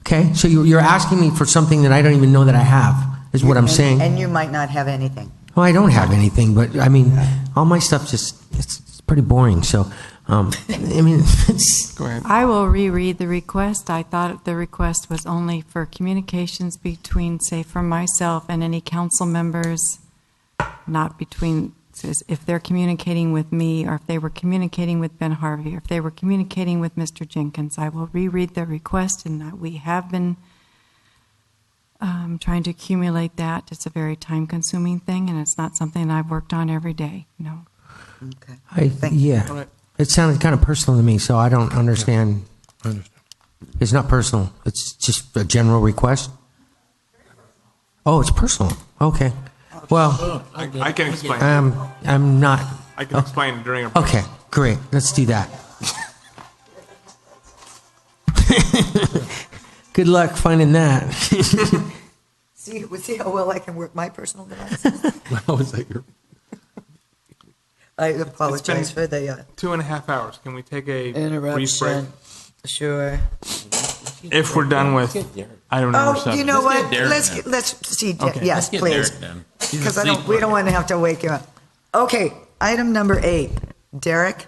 Speaker 4: Okay? So you're asking me for something that I don't even know that I have, is what I'm saying.
Speaker 2: And you might not have anything.
Speaker 4: Well, I don't have anything, but I mean, all my stuff it's pretty boring. So, I mean,
Speaker 7: Go ahead.
Speaker 5: I will reread the request. I thought the request was only for communications between, say, from myself and any council members, not between, if they're communicating with me, or if they were communicating with Ben Harvey, or if they were communicating with Mr. Jenkins. I will reread the request, and we have been trying to accumulate that. It's a very time-consuming thing, and it's not something I've worked on every day. No.
Speaker 2: Okay.
Speaker 4: Yeah. It sounded kind of personal to me, so I don't understand.
Speaker 6: I understand.
Speaker 4: It's not personal. It's just a general request. Oh, it's personal. Okay. Well,
Speaker 7: I can explain.
Speaker 4: I'm not.
Speaker 7: I can explain it during a...
Speaker 4: Okay, great. Let's do that. Good luck finding that.
Speaker 2: See how well I can work my personal device.
Speaker 6: How is that your...
Speaker 2: I apologize for the
Speaker 7: 2.5 hours. Can we take a brief break?
Speaker 2: interruption. Sure.
Speaker 7: If we're done with item number 7.
Speaker 2: Oh, you know what?
Speaker 10: Derek
Speaker 2: Let's see.
Speaker 7: Okay.
Speaker 2: Yes,
Speaker 10: Get
Speaker 2: please.
Speaker 10: Derek then.
Speaker 2: Because we don't want to have to wake him up. Okay, item number 8. Derek?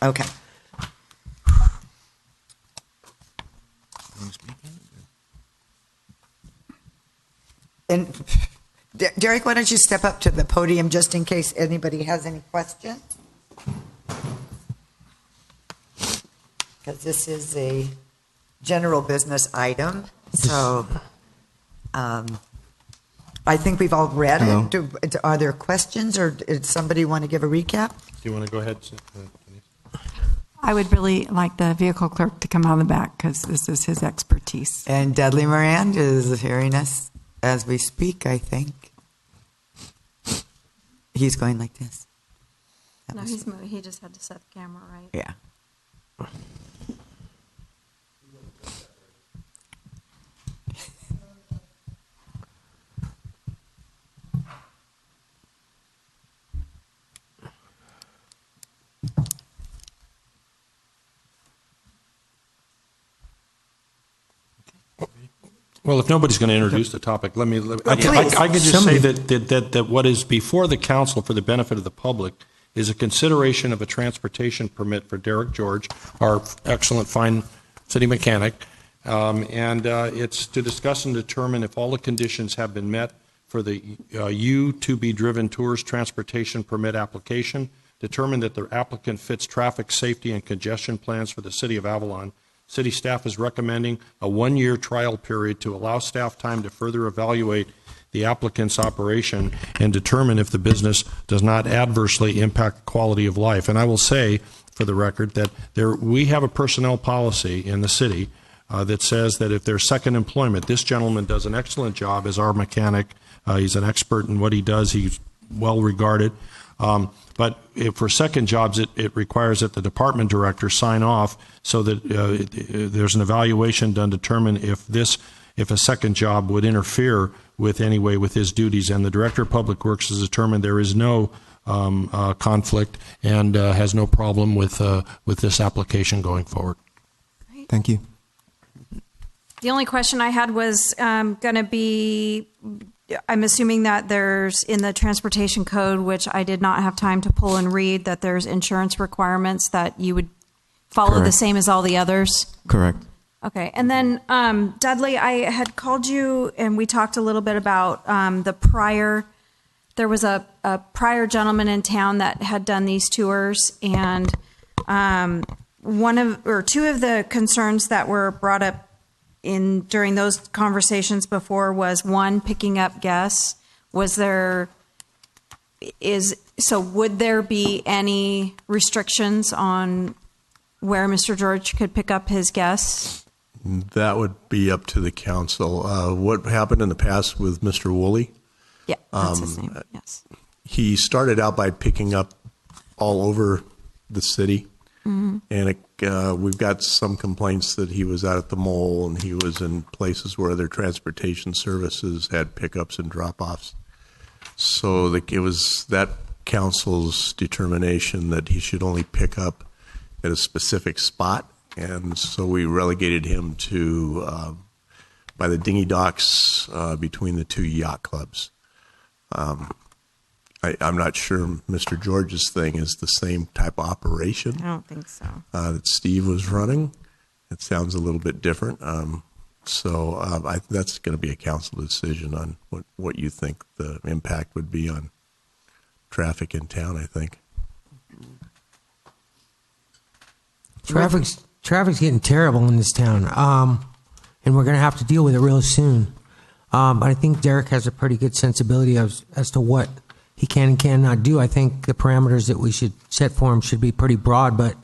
Speaker 2: Okay. And Derek, why don't you step up to the podium just in case anybody has any questions? Because this is a general business item. So I think we've all read it. Are there questions, or did somebody want to give a recap?
Speaker 6: Do you want to go ahead?
Speaker 5: I would really like the vehicle clerk to come out of the back, because this is his expertise.
Speaker 2: And Dudley Moran is hearing us as we speak, I think. He's going like this.
Speaker 8: No, he's moving. He just had to set the camera right.
Speaker 2: Yeah.
Speaker 6: Well, if nobody's going to introduce the topic, I
Speaker 2: please.
Speaker 6: could just
Speaker 4: Somebody-
Speaker 6: say that what is before the council for the benefit of the public is a consideration of a transportation permit for Derek George, our excellent, fine city mechanic, and it's to discuss and determine if all the conditions have been met for the U-to-be-driven tours transportation permit application, determine that the applicant fits traffic safety and congestion plans for the city of Avalon. City staff is recommending a 1-year trial period to allow staff time to further evaluate the applicant's operation and determine if the business does not adversely impact quality of life. And I will say, for the record, that we have a personnel policy in the city that says that if there's second employment, this gentleman does an excellent job as our mechanic. He's an expert in what he does. He's well regarded. But for second jobs, it requires that the department director sign off so that there's an evaluation done to determine if a second job would interfere with any way with his duties. And the director of public works has determined there is no conflict and has no problem with this application going forward.
Speaker 18: Thank you.
Speaker 8: The only question I had was going to be, I'm assuming that there's in the transportation code, which I did not have time to pull and read, that there's insurance requirements that you would follow the
Speaker 18: Correct.
Speaker 8: same as all the others.
Speaker 18: Correct.
Speaker 8: Okay. And then, Dudley, I had called you and we talked a little bit about there was a prior gentleman in town that had done these tours, and two of the concerns that were brought up during those conversations before was, one, picking up guests. Would there be any restrictions on where Mr. George could pick up his guests?
Speaker 19: That would be up to the council. What happened in the past with Mr. Woolley?
Speaker 8: Yeah, that's his name. Yes.
Speaker 19: He started out by picking up all over the city.
Speaker 8: Mm-hmm.
Speaker 19: And we've got some complaints that he was out at the mall and he was in places where other transportation services had pickups and drop-offs. So it was that council's determination that he should only pick up at a specific spot. And so we relegated him to by the docks between the two yacht clubs. I'm not sure Mr. George's thing is the same type of operation.
Speaker 8: I don't think so.
Speaker 19: That Steve was running. It sounds a little bit different. That's going to be a council decision on what you think the impact would be on traffic in town, I think.
Speaker 4: Traffic's getting terrible in this town, and we're going to have to deal with it real soon. But I think Derek has a pretty good sensibility as to what he can and cannot do. I think the parameters that we should set for him should be pretty broad, but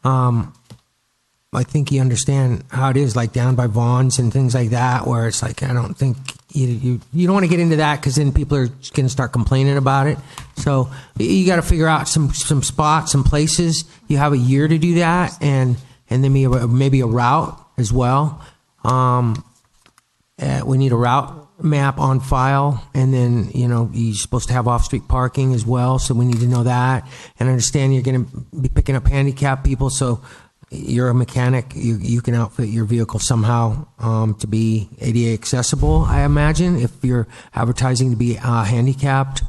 Speaker 4: I think you understand how it is, like down by Vaughn's and things like that, where it's like, I don't think you don't want to get into that because then people are going to start complaining about it. So you got to figure out some spots, some places. You have a year to do that, and then maybe a route as well. We need a route map on file, and then you're supposed to have off-street parking as well, so we need to know that. And I understand you're going to be picking up handicapped people, so you're a mechanic, you can outfit your vehicle somehow to be ADA accessible, I imagine, if you're advertising to be handicapped,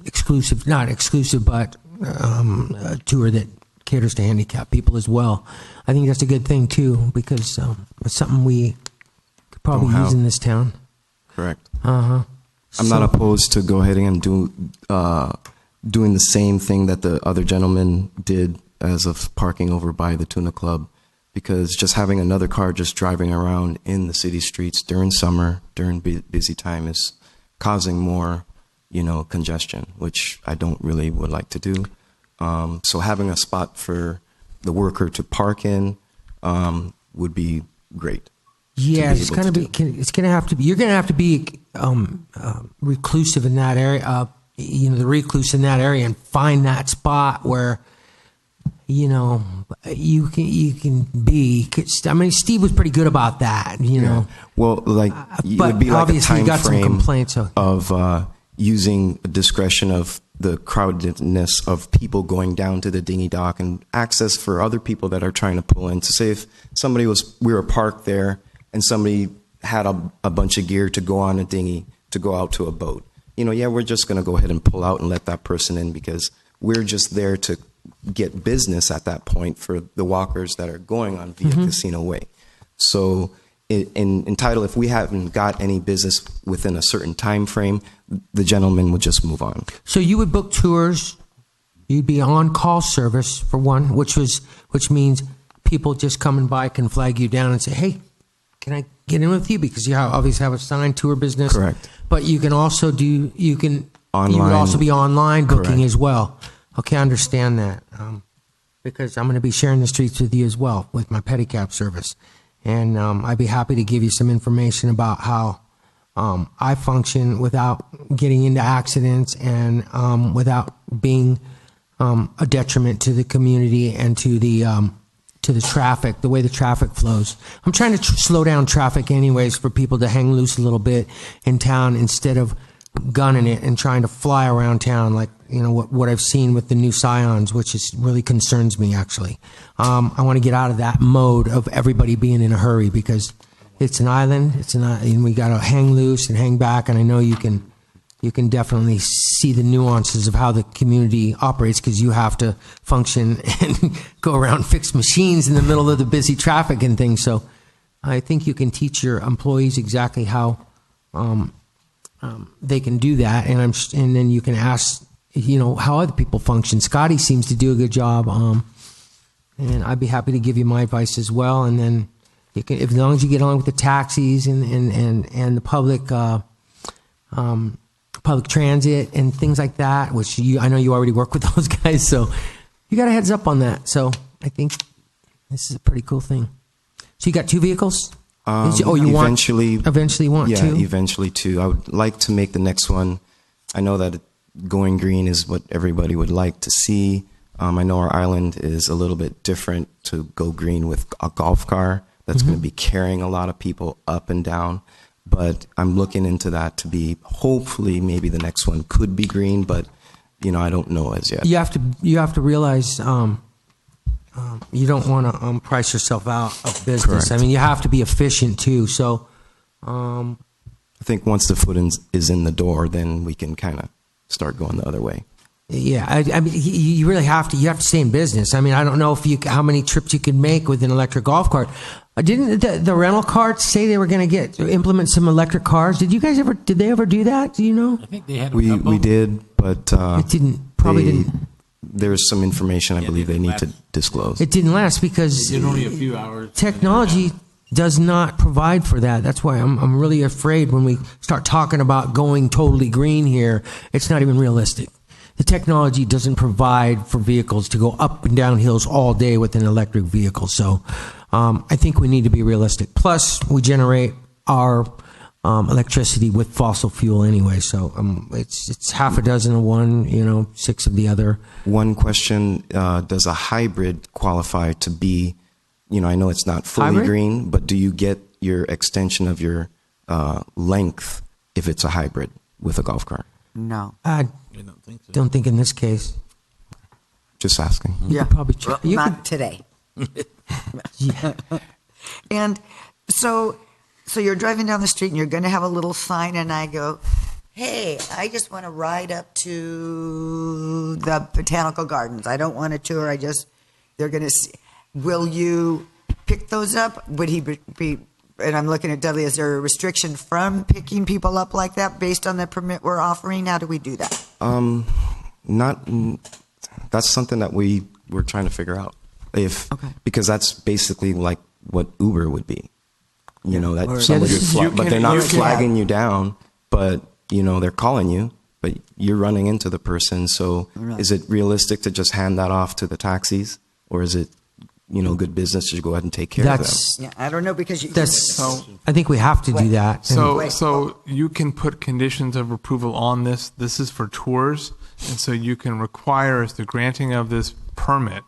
Speaker 4: exclusive, not exclusive, but a tour that caters to handicapped people as well. I think that's a good thing too, because it's something we could probably use in this town.
Speaker 18: Correct.
Speaker 4: I'm
Speaker 18: not opposed to go ahead and doing the same thing that the other gentleman did as of parking over by the Tuna Club, because just having another car just driving around in the city streets during summer, during busy time, is causing more, congestion, which I don't really would like to do. So having a spot for the worker to park in would be great.
Speaker 4: Yeah, it's going to be. It's going to have to be. You're going to have to be reclusive in that area. The recluse in that area, and find that spot where you can be. I mean, Steve was pretty good about that.
Speaker 18: Yeah. Well, it would be like a time frame of using discretion of the crowdedness of people going down to the dinghy dock, and access for other people that are trying to pull in. To say if we were parked there and somebody had a bunch of gear to go on a dinghy to go out to a boat. Yeah, we're just going to go ahead and pull out and let that person in because we're just there to get business at that point for the walkers that are going on via Casino Way. So in title, if we haven't got any business within a certain time frame, the gentleman would just move on.
Speaker 4: So you would book tours, you'd be on call service for one, which means people just coming by can flag you down and say, hey, can I get in with you? Because you obviously have a signed tour business.
Speaker 18: Correct.
Speaker 4: But you can also online. You would also be online booking
Speaker 18: Correct.
Speaker 4: as well. Okay, I understand that. Because I'm going to be sharing the streets with you as well with my pedicab service. And I'd be happy to give you some information about how I function without getting into accidents and without being a detriment to the community and to the traffic, the way the traffic flows. I'm trying to slow down traffic anyways for people to hang loose a little bit in town instead of gunning it and trying to fly around town like what I've seen with the new Scions, which really concerns me actually. I want to get out of that mode of everybody being in a hurry because it's an island. And we got to hang loose and hang back. And I know you can definitely see the nuances of how the community operates because you have to function and go around and fix machines in the middle of the busy traffic and things. So I think you can teach your employees exactly how they can do that, and then you can ask, how other people function. Scotty seems to do a good job, and I'd be happy to give you my advice as well. And then you can, as long as you get along with the taxis and the public transit and things like that, which I know you already work with those guys, so you got a heads up on that. So I think this is a pretty cool thing. So you got 2 vehicles? Eventually want
Speaker 18: yeah,
Speaker 4: 2?
Speaker 18: Eventually 2. I would like to make the next one. I know that going green is what everybody would like to see. I know our island is a little bit different to go green with a golf car that's going to be carrying a lot of people up and down. But I'm looking into that to be, hopefully, maybe the next one could be green, but, I don't know as yet.
Speaker 4: You have to realize you don't want to price yourself out of business.
Speaker 18: Correct.
Speaker 4: I mean, you have to be efficient too. So,
Speaker 18: I think once the foot is in the door, then we can kind of start going the other way.
Speaker 4: Yeah, I mean, you really have to. You have to stay in business. I mean, I don't know how many trips you could make with an electric golf cart. Didn't the rental carts say they were going to implement some electric cars? Did they ever do that? Do you know?
Speaker 9: I think they had.
Speaker 18: We did, but
Speaker 4: it didn't.
Speaker 18: There's some information I believe they need to disclose.
Speaker 4: It didn't last because
Speaker 9: It did only a few hours.
Speaker 4: technology does not provide for that. That's why I'm really afraid when we start talking about going totally green here. It's not even realistic. The technology doesn't provide for vehicles to go up and down hills all day with an electric vehicle. So I think we need to be realistic. Plus, we generate our electricity with fossil fuel anyway. So it's half a dozen of one, 6 of the other.
Speaker 18: One question, does a hybrid qualify to be, I know it's not fully
Speaker 4: Hybrid?
Speaker 18: green, but do you get your extension of your length if it's a hybrid with a golf cart?
Speaker 2: No.
Speaker 4: I don't think in this case.
Speaker 18: Just asking.
Speaker 4: You could probably
Speaker 2: Well,
Speaker 4: you
Speaker 2: not today.
Speaker 4: Yeah.
Speaker 2: And so you're driving down the street and you're going to have a little sign, and I go, hey, I just want to ride up to the botanical gardens. I don't want a tour. They're going to see. Will you pick those up? Would he be, and I'm looking at Dudley, is there a restriction from picking people up like that based on the permit we're offering? How do we do that?
Speaker 18: That's something that we're trying to figure out. Because that's basically like what Uber would be. That somebody but they're not flagging you down, but they're calling you, but you're running into the person. So is it realistic to just hand that off to the taxis, or is it good business to go ahead and take care of them?
Speaker 2: Yeah, I don't know because
Speaker 4: I think we have to do that.
Speaker 7: So you can put conditions of approval on this. This is for tours, and so you can require, as the granting of this permit,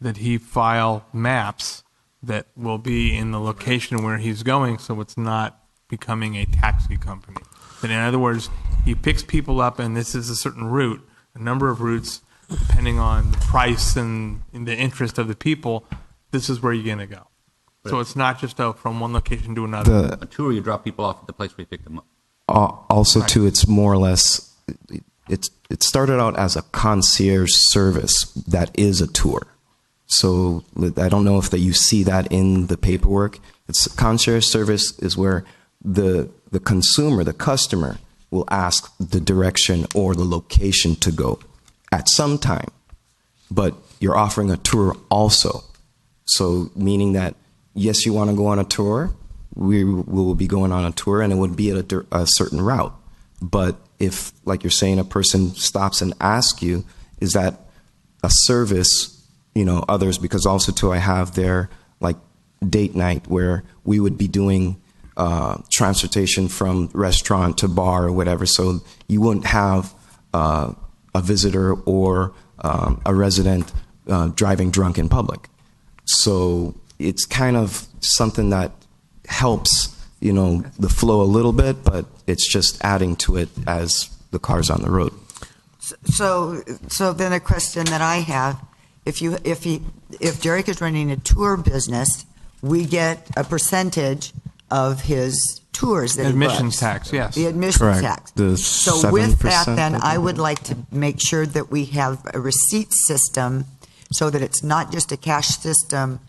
Speaker 7: that he file maps that will be in the location where he's going, so it's not becoming a taxi company. But in other words, he picks people up, and this is a certain route, a number of routes, depending on the price and the interest of the people. This is where you're going to go. So it's not just from one location to another.
Speaker 10: A tour, you drop people off at the place where you pick them up.
Speaker 18: Also, too, it's more or less, it started out as a concierge service that is a tour. So I don't know if that you see that in the paperwork. It's concierge service is where the consumer, the customer, will ask the direction or the location to go at some time. But you're offering a tour also. So meaning that, yes, you want to go on a tour, we will be going on a tour, and it would be at a certain route. But if, like you're saying, a person stops and asks you, is that a service, others, because also too I have their like date night where we would be doing transportation from restaurant to bar or whatever. So you wouldn't have a visitor or a resident driving drunk in public. So it's kind of something that helps, the flow a little bit, but it's just adding to it as the car's on the road.
Speaker 2: So then a question that I have, if Derek is running a tour business, we get a percentage of his tours that
Speaker 7: Admissions
Speaker 2: he books.
Speaker 7: tax, yes.
Speaker 2: The admissions
Speaker 18: Correct.
Speaker 2: tax.
Speaker 18: So
Speaker 2: with that, then I would like to make sure that we have a receipt system so that it's not just a cash system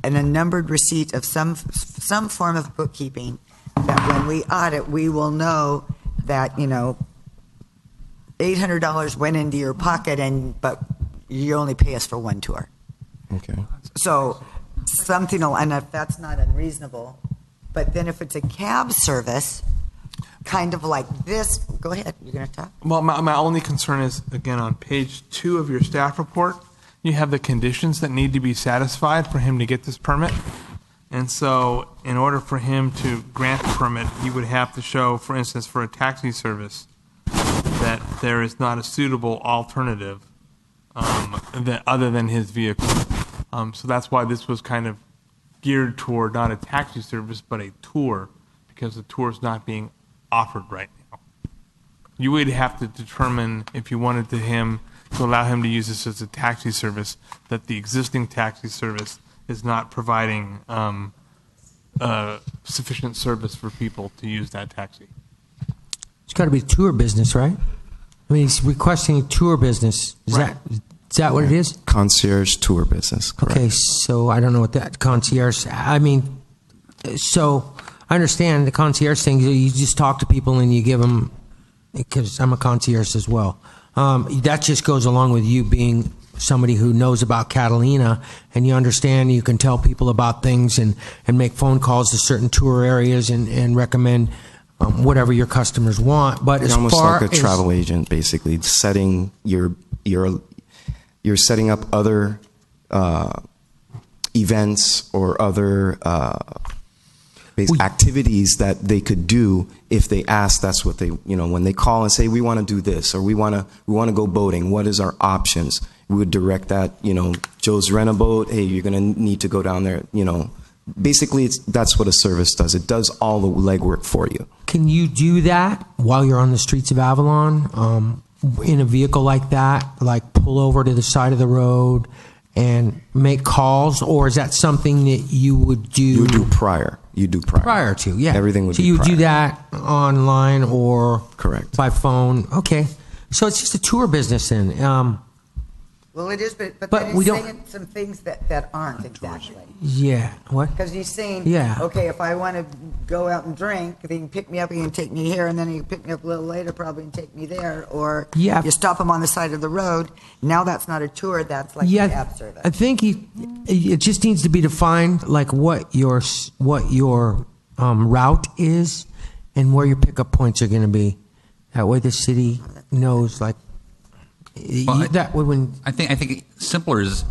Speaker 2: and a numbered receipt of some form of bookkeeping, that when we audit, we will know that, $800 went into your pocket, but you only pay us for one tour.
Speaker 18: Okay.
Speaker 2: So something, and if that's not unreasonable, but then if it's a cab service, kind of like this, go ahead, you're going to talk?
Speaker 7: Well, my only concern is, again, on page 2 of your staff report, you have the conditions that need to be satisfied for him to get this permit. And so in order for him to grant the permit, he would have to show, for instance, for a taxi service, that there is not a suitable alternative other than his vehicle. So that's why this was kind of geared toward not a taxi service, but a tour, because the tour is not being offered right now. You would have to determine, if you wanted to allow him to use this as a taxi service, that the existing taxi service is not providing sufficient service for people to use that taxi.
Speaker 4: It's got to be a tour business, right? I mean, he's requesting a tour business. Is that what it is?
Speaker 18: Concierge tour business, correct.
Speaker 4: Okay, so I don't know what that concierge, so I understand the concierge thing. You just talk to people and you give them, because I'm a concierge as well. That just goes along with you being somebody who knows about Catalina, and you understand, you can tell people about things and make phone calls to certain tour areas and recommend whatever your customers want. But
Speaker 18: It's
Speaker 4: as
Speaker 18: almost
Speaker 4: far
Speaker 18: like a
Speaker 4: as
Speaker 18: travel agent, basically, setting you're setting up other events or other activities that they could do if they ask. That's what they, when they call and say, we want to do this, or we want to go boating, what is our options? We would direct that, Joe's rent a boat, hey, you're going to need to go down there, Basically, that's what a service does. It does all the legwork for you.
Speaker 4: Can you do that while you're on the streets of Avalon in a vehicle like that, like pull over to the side of the road and make calls, or is that something that you would do?
Speaker 18: You do prior.
Speaker 4: Prior to, yeah.
Speaker 18: Everything would
Speaker 4: so
Speaker 18: be
Speaker 4: you would
Speaker 18: prior.
Speaker 4: do that online or
Speaker 18: correct
Speaker 4: by phone. Okay, so it's just a tour business then.
Speaker 2: Well, it is, but
Speaker 4: But
Speaker 2: then
Speaker 4: we
Speaker 2: he's
Speaker 4: don't-
Speaker 2: saying some things that aren't exactly.
Speaker 4: Yeah. What?
Speaker 2: Because he's saying,
Speaker 4: Yeah.
Speaker 2: okay, if I want to go out and drink, they can pick me up, he can take me here, and then he can pick me up a little later probably and take me there. Or
Speaker 4: Yeah.
Speaker 2: you stop him on the side of the road. Now that's not a tour, that's like a cab service.
Speaker 4: I think it just needs to be defined, like what your route is and where your pickup points are going to be. That way, the city knows, like that way when.
Speaker 10: I think simpler is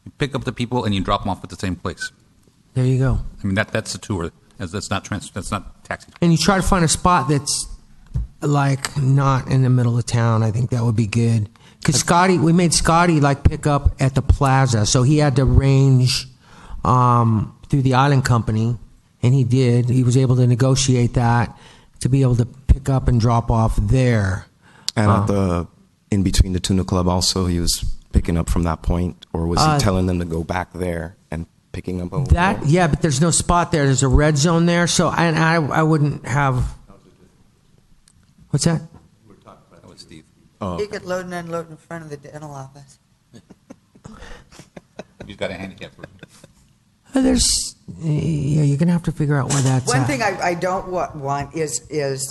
Speaker 10: you pick up the people and you drop them off at the same place.
Speaker 4: There you go.
Speaker 10: I mean that's a tour. That's not taxi.
Speaker 4: And you try to find a spot that's like not in the middle of town. I think that would be good. Because we made Scotty like pick up at the plaza, so he had to range through the island company, and he did. He was able to negotiate that to be able to pick up and drop off there.
Speaker 18: And at in between the Tuna Club also, he was picking up from that point, or was he telling them to go back there and picking up over
Speaker 4: That
Speaker 18: there.
Speaker 4: yeah, but there's no spot there. There's a red zone there, so I wouldn't have. What's that?
Speaker 10: That was Steve.
Speaker 18: Oh,
Speaker 2: He could load and unload in front of the dental office.
Speaker 10: He's got a handicap person.
Speaker 4: There's yeah, you're gonna have to figure out where that's
Speaker 2: One
Speaker 4: at.
Speaker 2: thing I don't want is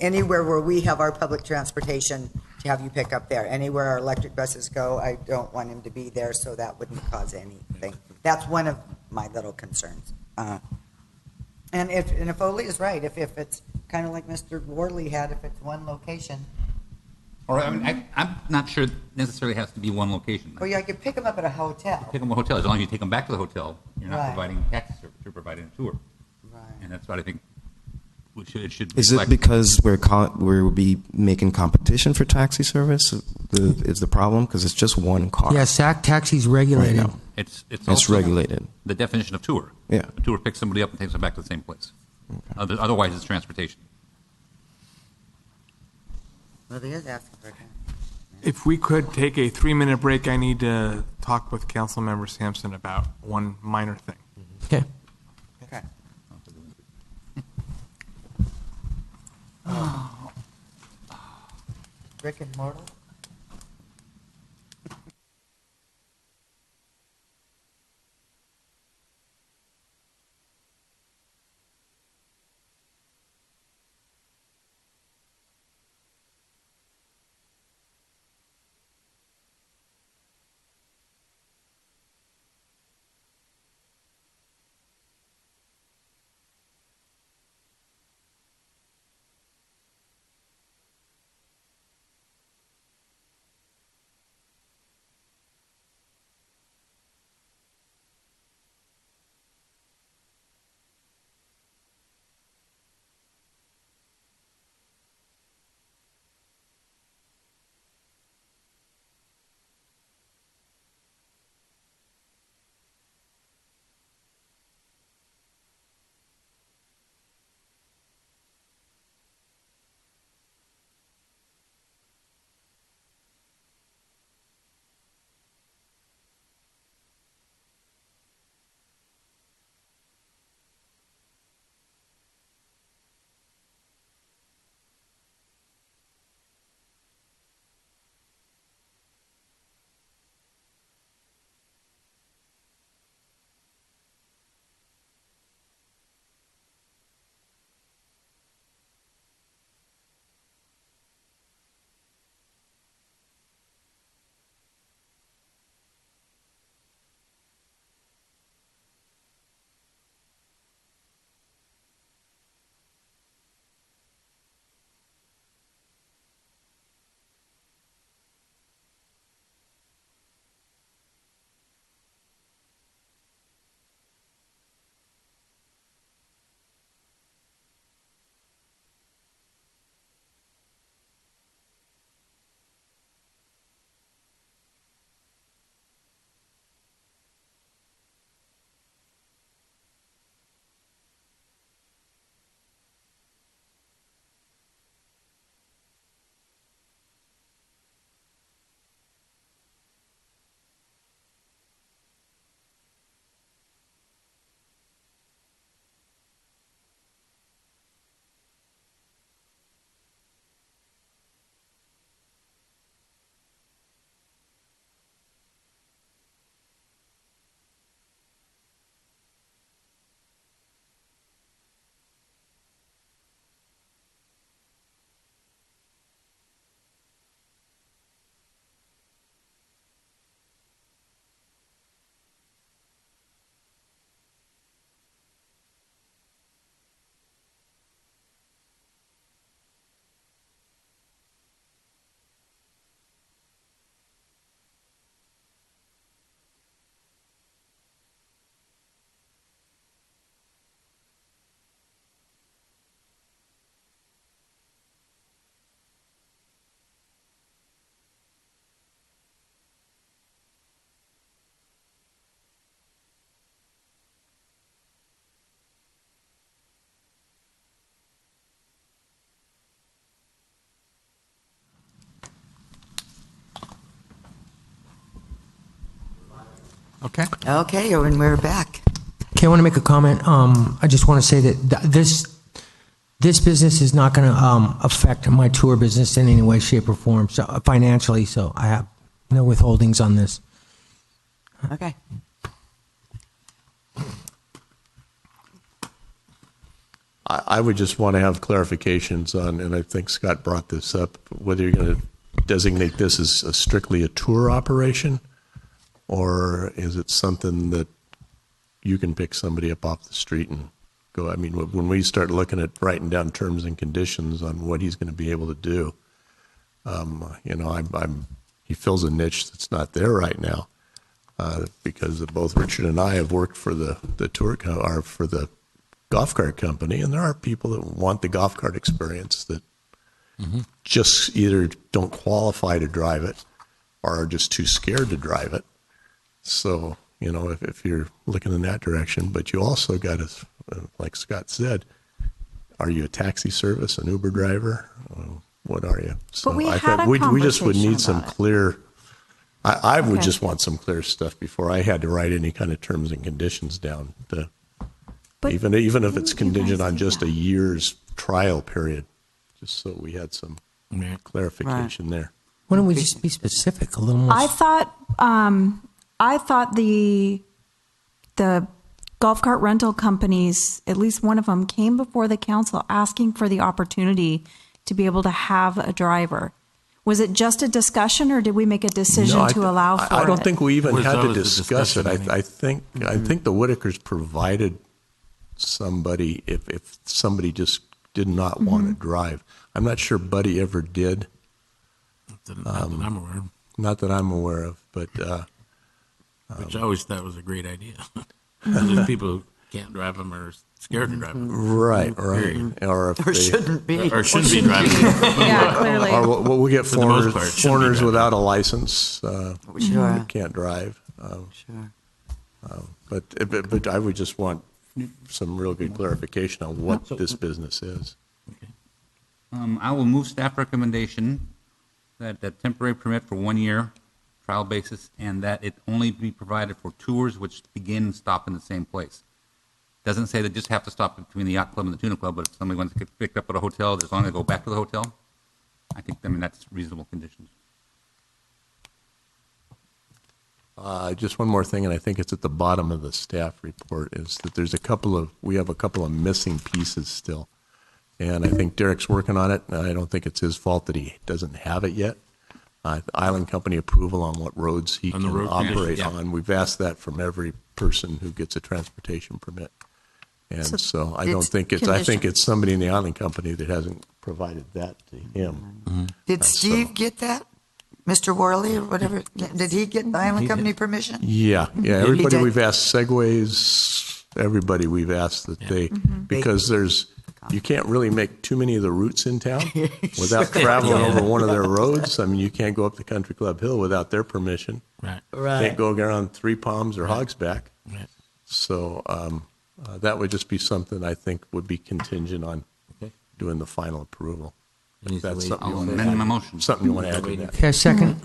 Speaker 2: anywhere where we have our public transportation to have you pick up there. Anywhere our electric buses go, I don't want him to be there, so that wouldn't cause anything. That's one of my little concerns. And if Ole is right, if it's kind of like Mr. Worley had, if it's one location.
Speaker 10: Or I mean, I'm not sure it necessarily has to be one location.
Speaker 2: Well, yeah, I could pick him up at a hotel.
Speaker 10: Pick them a hotel. As long as you take them back to the hotel, you're not
Speaker 2: Right.
Speaker 10: providing taxi service. You're providing a tour.
Speaker 2: Right.
Speaker 10: And that's what I think it should
Speaker 18: Is it
Speaker 10: reflect.
Speaker 18: because we'll be making competition for taxi service? Is the problem because it's just one car?
Speaker 4: Yeah, SAC taxi's regulated.
Speaker 18: Right now.
Speaker 10: It's
Speaker 18: It's
Speaker 10: also
Speaker 18: regulated.
Speaker 10: The definition of tour.
Speaker 18: Yeah.
Speaker 10: A tour picks somebody up and takes them back to the same place. Otherwise, it's transportation.
Speaker 2: Well, he is asking for it.
Speaker 7: If we could take a 3-minute break, I need to talk with Councilmember Sampson about one minor thing.
Speaker 4: Okay.
Speaker 2: Okay. Rick and Mortal?
Speaker 7: Okay.
Speaker 2: Okay, and we're back.
Speaker 4: Okay, I want to make a comment. I just want to say that this business is not going to affect my tour business in any way, shape, or form, so financially. So I have no withholdings on this.
Speaker 2: Okay.
Speaker 19: I would just want to have clarifications on, and I think Scott brought this up, whether you're going to designate this as strictly a tour operation, or is it something that you can pick somebody up off the street and go? I mean, when we start looking at writing down terms and conditions on what he's going to be able to do, he fills a niche that's not there right now, because both Richard and I have worked for the for the golf cart company, and there are people that want the golf cart experience that just either don't qualify to drive it or are just too scared to drive it. So, if you're looking in that direction, but you also got to, like Scott said, are you a taxi service, an Uber driver? What are you? So
Speaker 8: But we
Speaker 19: I
Speaker 8: had
Speaker 19: thought
Speaker 8: a
Speaker 19: we just would
Speaker 8: conversation
Speaker 19: need some
Speaker 8: about it.
Speaker 19: clear, I would
Speaker 8: Okay.
Speaker 19: just want some clear stuff before I had to write any kind of terms and conditions down, even if it's contingent on just a year's trial period, just so we had some clarification there.
Speaker 4: Why don't we just be specific a little more?
Speaker 8: I thought the golf cart rental companies, at least one of them, came before the council asking for the opportunity to be able to have a driver. Was it just a discussion, or did we make a decision
Speaker 19: No,
Speaker 8: to allow for it?
Speaker 19: I don't think we even
Speaker 9: Was
Speaker 19: had to
Speaker 9: always a
Speaker 19: discuss it.
Speaker 9: discussion,
Speaker 19: I think the Whitakers provided somebody if somebody just did not want to drive. I'm not sure Buddy ever did.
Speaker 9: Not that I'm aware of.
Speaker 19: Not that I'm aware of, but
Speaker 9: Which I always thought was a great idea. There's people who can't drive them or scared to drive them.
Speaker 19: right,
Speaker 9: Period.
Speaker 19: or if
Speaker 2: Or
Speaker 19: they,
Speaker 2: shouldn't be.
Speaker 9: Or shouldn't be driving.
Speaker 8: Yeah, clearly.
Speaker 19: or we get
Speaker 9: For the most part, shouldn't be
Speaker 19: foreigners
Speaker 9: driving.
Speaker 19: without a license
Speaker 2: Sure.
Speaker 19: who can't drive.
Speaker 2: Sure.
Speaker 19: But I would just want some real good clarification on what this business is.
Speaker 10: I will move staff recommendation that temporary permit for 1 year trial basis, and that it only be provided for tours which begin and stop in the same place. Doesn't say they just have to stop between the yacht club and the tuna club, but if somebody wants to get picked up at a hotel, as long as they go back to the hotel, I mean, that's reasonable conditions.
Speaker 19: Just one more thing, and I think it's at the bottom of the staff report, is that we have a couple of missing pieces still. And I think Derek's working on it, and I don't think it's his fault that he doesn't have it yet. Island Company approval on what roads he
Speaker 9: On the
Speaker 19: can
Speaker 9: road
Speaker 19: operate
Speaker 9: conditions, yeah.
Speaker 19: on. We've asked that from every person who gets a transportation permit. And so I don't
Speaker 2: it's
Speaker 19: think I think
Speaker 2: condition-
Speaker 19: it's somebody in the Island Company that hasn't provided that to him.
Speaker 2: Did Steve get that? Mr. Worley or whatever? Did he get the Island Company permission?
Speaker 19: Yeah,
Speaker 2: He
Speaker 19: everybody
Speaker 2: did.
Speaker 19: we've asked, Segways, everybody we've asked that they, because you can't really make too many of the routes in town without traveling over one of their roads. I mean, you can't go up the Country Club Hill without their permission.
Speaker 9: Right.
Speaker 19: Can't go around Three Palms or Hogsback.
Speaker 9: Right.
Speaker 19: So that would just be something I think would be contingent on doing the final approval. If that's something you
Speaker 10: I'll
Speaker 19: want to
Speaker 10: amend my
Speaker 19: add,
Speaker 10: motion.
Speaker 19: something you want to add to that.
Speaker 4: Okay, second.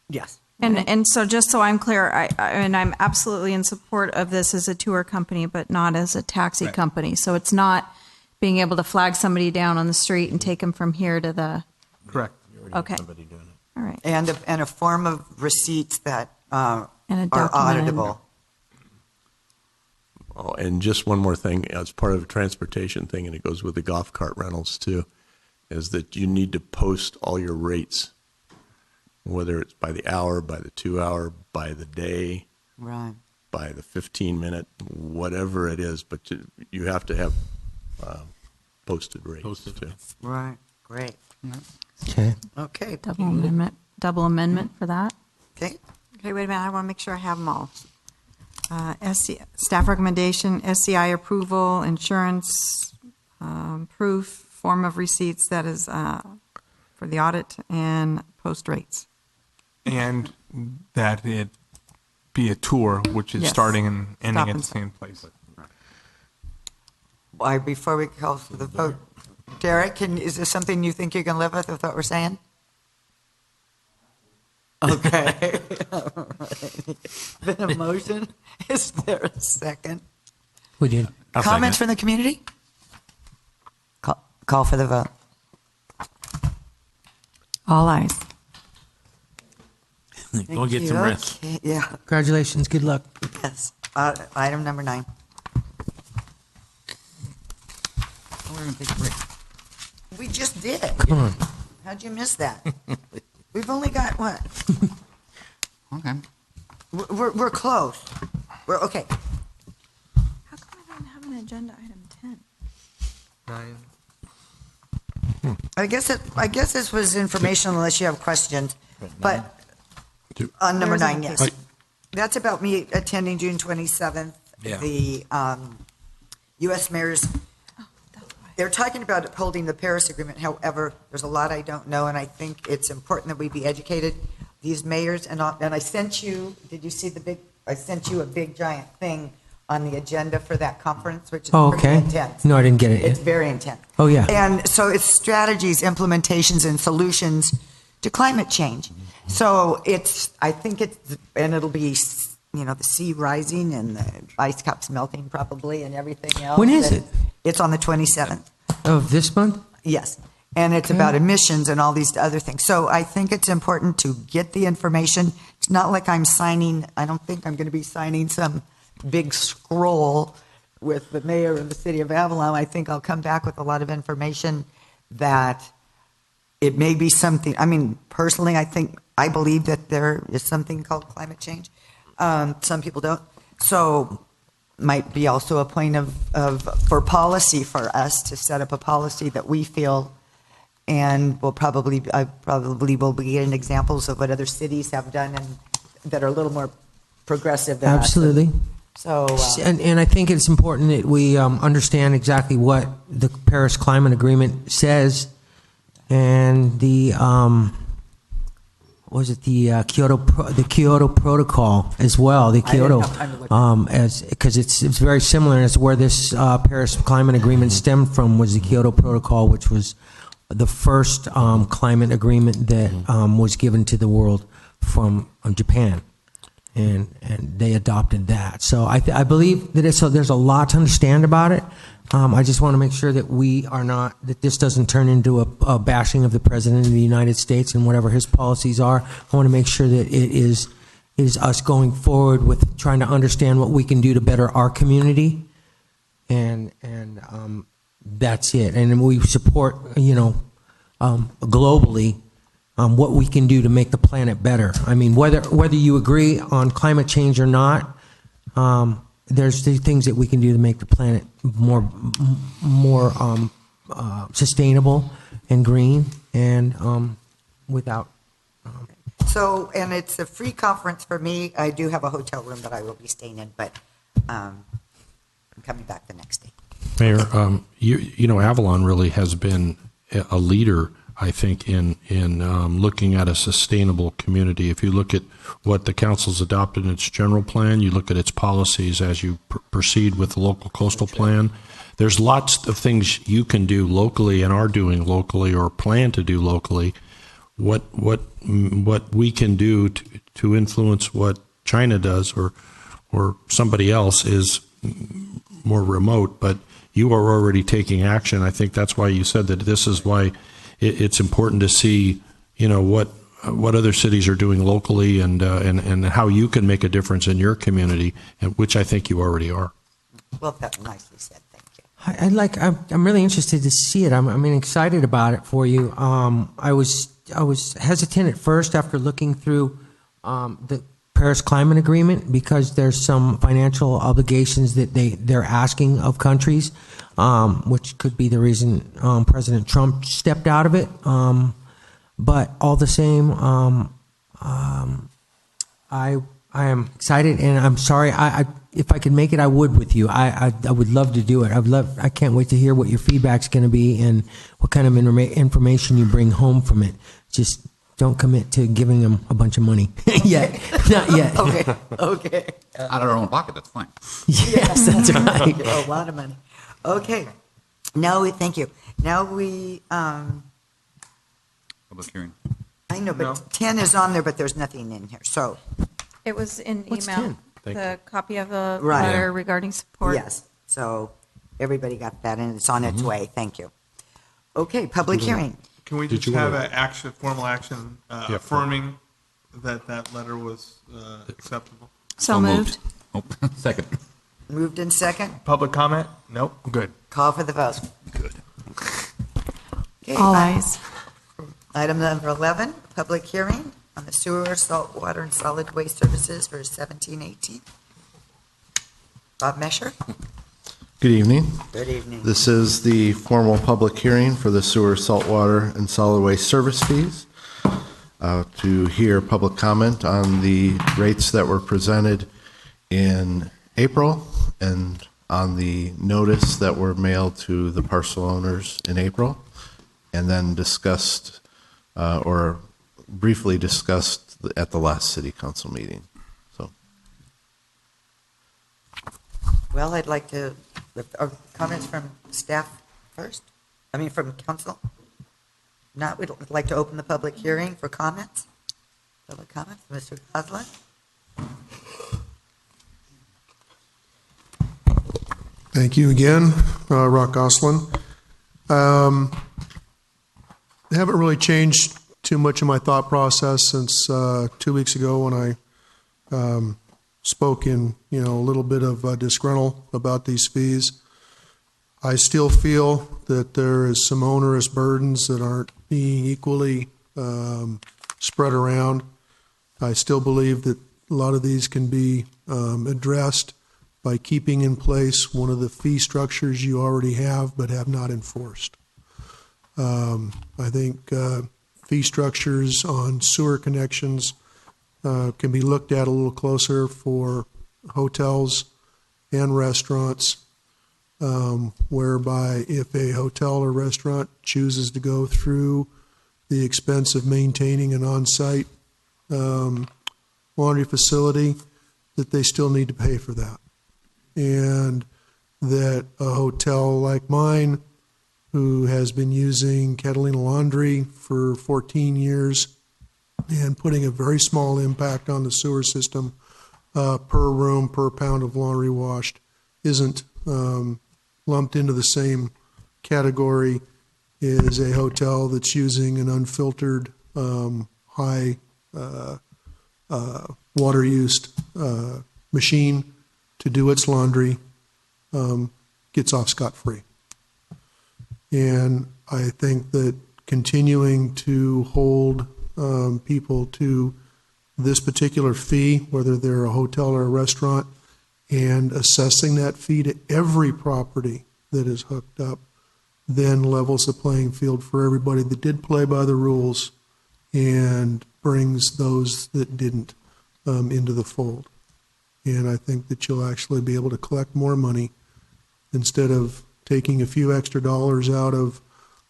Speaker 2: Yes.
Speaker 8: And so just so I'm clear, and I'm absolutely in support of this as a tour company, but not as a taxi company. So it's not being able to flag somebody down on the street and take them from here to the.
Speaker 7: Correct.
Speaker 8: Okay. All right.
Speaker 2: And a form of receipts that are
Speaker 8: And a documented-
Speaker 2: auditable.
Speaker 19: Oh, and just one more thing, as part of a transportation thing, and it goes with the golf cart rentals too, is that you need to post all your rates, whether it's by the hour, by the 2 hour, by the day,
Speaker 2: Right.
Speaker 19: by the 15-minute, whatever it is, but you have to have posted rates too.
Speaker 2: Right. Great.
Speaker 4: Okay.
Speaker 2: Okay.
Speaker 8: Double amendment for that.
Speaker 2: Okay.
Speaker 5: Okay, wait a minute, I want to make sure I have them all. Staff recommendation, SCI approval, insurance, proof, form of receipts, that is for the audit, and post rates.
Speaker 7: And that it be a tour, which is
Speaker 5: Yes.
Speaker 7: starting and ending
Speaker 5: Stop
Speaker 7: at
Speaker 5: and
Speaker 7: the same place.
Speaker 2: Why, before we call for the vote, Derek, is this something you think you can live with what we're saying? Okay. Been a motion. Is there a second?
Speaker 4: We did.
Speaker 2: Comments from the community? Call for the vote.
Speaker 5: All ayes.
Speaker 9: Go get some rest.
Speaker 2: Okay, yeah,
Speaker 4: Congratulations. Good luck.
Speaker 2: yes. Item number 9. We're gonna take a break. We just did.
Speaker 4: Come on.
Speaker 2: How'd you miss that? We've only got what? Okay. We're close. We're okay.
Speaker 8: How come I don't have an agenda item 10?
Speaker 2: I guess this was informational unless you have questions. But on number 9, yes. That's about me attending June 27th,
Speaker 16: Yeah.
Speaker 2: the U.S. Mayor's. They're talking about upholding the Paris Agreement. However, there's a lot I don't know, and I think it's important that we be educated. These mayors, and I sent you, did you see I sent you a big giant thing on the agenda for that conference, which is pretty
Speaker 4: Okay.
Speaker 2: intense.
Speaker 4: No, I didn't get it
Speaker 2: It's
Speaker 4: yet.
Speaker 2: very intense.
Speaker 4: Oh, yeah.
Speaker 2: And so it's strategies, implementations, and solutions to climate change. So I think it'll be, the sea rising and the ice caps melting probably and everything else.
Speaker 4: When is it?
Speaker 2: It's on the 27th.
Speaker 4: Of this month?
Speaker 2: Yes. And it's about emissions and all these other things. So I think it's important to get the information. It's not like I don't think I'm going to be signing some big scroll with the mayor of the city of Avalon. I think I'll come back with a lot of information that it may be something. I mean, personally, I believe that there is something called climate change. Some people don't. So might be also a point for policy for us to set up a policy that we feel, and I probably will be getting examples of what other cities have done and that are a little more progressive than us.
Speaker 4: Absolutely.
Speaker 2: So,
Speaker 4: and I think it's important that we understand exactly what the Paris Climate Agreement says, and the Kyoto Protocol as well. The Kyoto, because it's very similar. And it's where this Paris Climate Agreement stemmed from, was the Kyoto Protocol, which was the first climate agreement that was given to the world from Japan. And they adopted that. So I believe that there's a lot to understand about it. I just want to make sure that that this doesn't turn into a bashing of the President of the United States and whatever his policies are. I want to make sure that it is us going forward with trying to understand what we can do to better our community. And that's it. And we support, globally, what we can do to make the planet better. I mean, whether you agree on climate change or not, there's the things that we can do to make the planet more sustainable and green and without.
Speaker 2: So, and it's a free conference for me. I do have a hotel room that I will be staying in, but I'm coming back the next day.
Speaker 6: Mayor, Avalon really has been a leader, I think, in looking at a sustainable community. If you look at what the council's adopted in its general plan, you look at its policies as you proceed with the local coastal plan, there's lots of things you can do locally and are doing locally or plan to do locally. What we can do to influence what China does or somebody else is more remote, but you are already taking action. I think that's why you said that this is why it's important to see, what other cities are doing locally and how you can make a difference in your community, which I think you already are.
Speaker 2: Well, that's nicely said. Thank you.
Speaker 4: I'm really interested to see it. I'm excited about it for you. I was hesitant at first after looking through the Paris Climate Agreement because there's some financial obligations that they're asking of countries, which could be the reason President Trump stepped out of it. But all the same, I am excited, and I'm sorry. If I could make it, I would with you. I would love to do it. I can't wait to hear what your feedback's going to be and what kind of information you bring home from it. Just don't commit to giving them a bunch of money yet. Not yet.
Speaker 2: Okay.
Speaker 10: Out of our own pocket, that's fine.
Speaker 4: Yes, that's right.
Speaker 2: A lot of money. Okay. Thank you. Now we.
Speaker 10: Public hearing.
Speaker 2: I know, but 10 is on there, but there's nothing in here. So
Speaker 8: It was in
Speaker 4: What's
Speaker 8: email,
Speaker 4: 10?
Speaker 6: Thank
Speaker 8: the copy of the
Speaker 2: Right.
Speaker 8: letter regarding support.
Speaker 2: Yes, so everybody got that, and it's on its way. Thank you. Okay, public hearing.
Speaker 7: Can we
Speaker 6: Did
Speaker 7: just
Speaker 6: you
Speaker 7: have
Speaker 6: wanna-
Speaker 7: an action, formal action affirming that that letter was acceptable?
Speaker 8: So moved.
Speaker 10: Oh, second.
Speaker 2: Moved in second.
Speaker 7: Public comment? Nope. Good.
Speaker 2: Call for the vote.
Speaker 10: Good.
Speaker 2: Okay,
Speaker 5: All ayes.
Speaker 2: Item number 11, public hearing on the sewer, salt water, and solid waste services for 1718. Bob Mesher.
Speaker 15: Good evening.
Speaker 2: Good evening.
Speaker 15: This is the formal public hearing for the sewer, saltwater, and solid waste service fees. To hear public comment on the rates that were presented in April and on the notice that were mailed to the parcel owners in April, and then discussed or briefly discussed at the last city council meeting. So,
Speaker 2: Well, I'd like to, comments from staff first? I mean, from council? Not, we'd like to open the public hearing for comments. Public comments, Mr. Goslin?
Speaker 13: Thank you again, Rock Goslin. I haven't really changed too much of my thought process since 2 weeks ago when I spoke in, a little bit of disgruntled about these fees. I still feel that there is some onerous burdens that aren't being equally spread around. I still believe that a lot of these can be addressed by keeping in place one of the fee structures you already have but have not enforced. I think fee structures on sewer connections can be looked at a little closer for hotels and restaurants, whereby if a hotel or restaurant chooses to go through the expense of maintaining an on-site laundry facility, that they still need to pay for that. And that a hotel like mine, who has been using Catalina Laundry for 14 years and putting a very small impact on the sewer system per room, per pound of laundry washed, isn't lumped into the same category as a hotel that's using an unfiltered, high water-used machine to do its laundry, gets off scot-free. And I think that continuing to hold people to this particular fee, whether they're a hotel or a restaurant, and assessing that fee to every property that is hooked up, then levels the playing field for everybody that did play by the rules and brings those that didn't into the fold. And I think that you'll actually be able to collect more money instead of taking a few extra dollars out of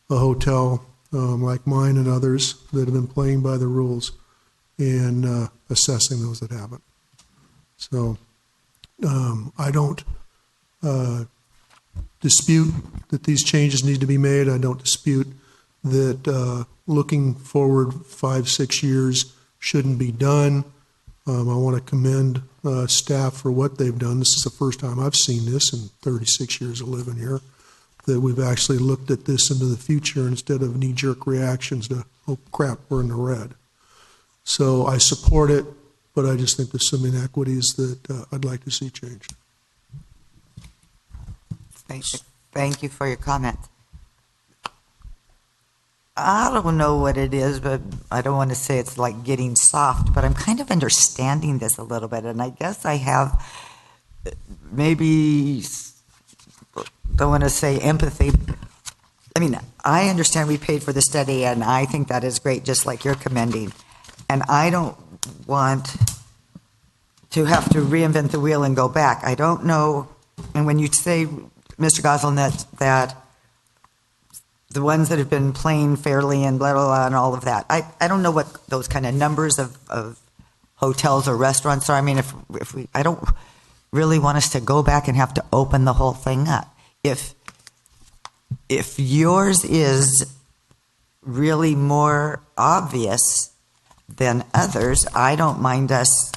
Speaker 13: a hotel like mine and others that have been playing by the rules and assessing those that haven't. So I don't dispute that these changes need to be made. I don't dispute that looking forward 5-6 years shouldn't be done. I want to commend staff for what they've done. This is the first time I've seen this in 36 years of living here, that we've actually looked at this into the future instead of knee-jerk reactions to, oh crap, we're in the red. So I support it, but I just think there's some inequities that I'd like to see changed.
Speaker 2: Thank you for your comment. I don't know what it is, but I don't want to say it's like getting soft, but I'm kind of understanding this a little bit, and I guess I have maybe, don't want to say empathy. I mean, I understand we paid for the study, and I think that is great, just like you're commending. And I don't want to have to reinvent the wheel and go back. I don't know, and when you say, Mr. Goslin, that the ones that have been playing fairly and blah, blah, blah, and all of that, I don't know what those kind of numbers of hotels or restaurants are. I mean, if we, I don't really want us to go back and have to open the whole thing up. If yours is really more obvious than others, I don't mind us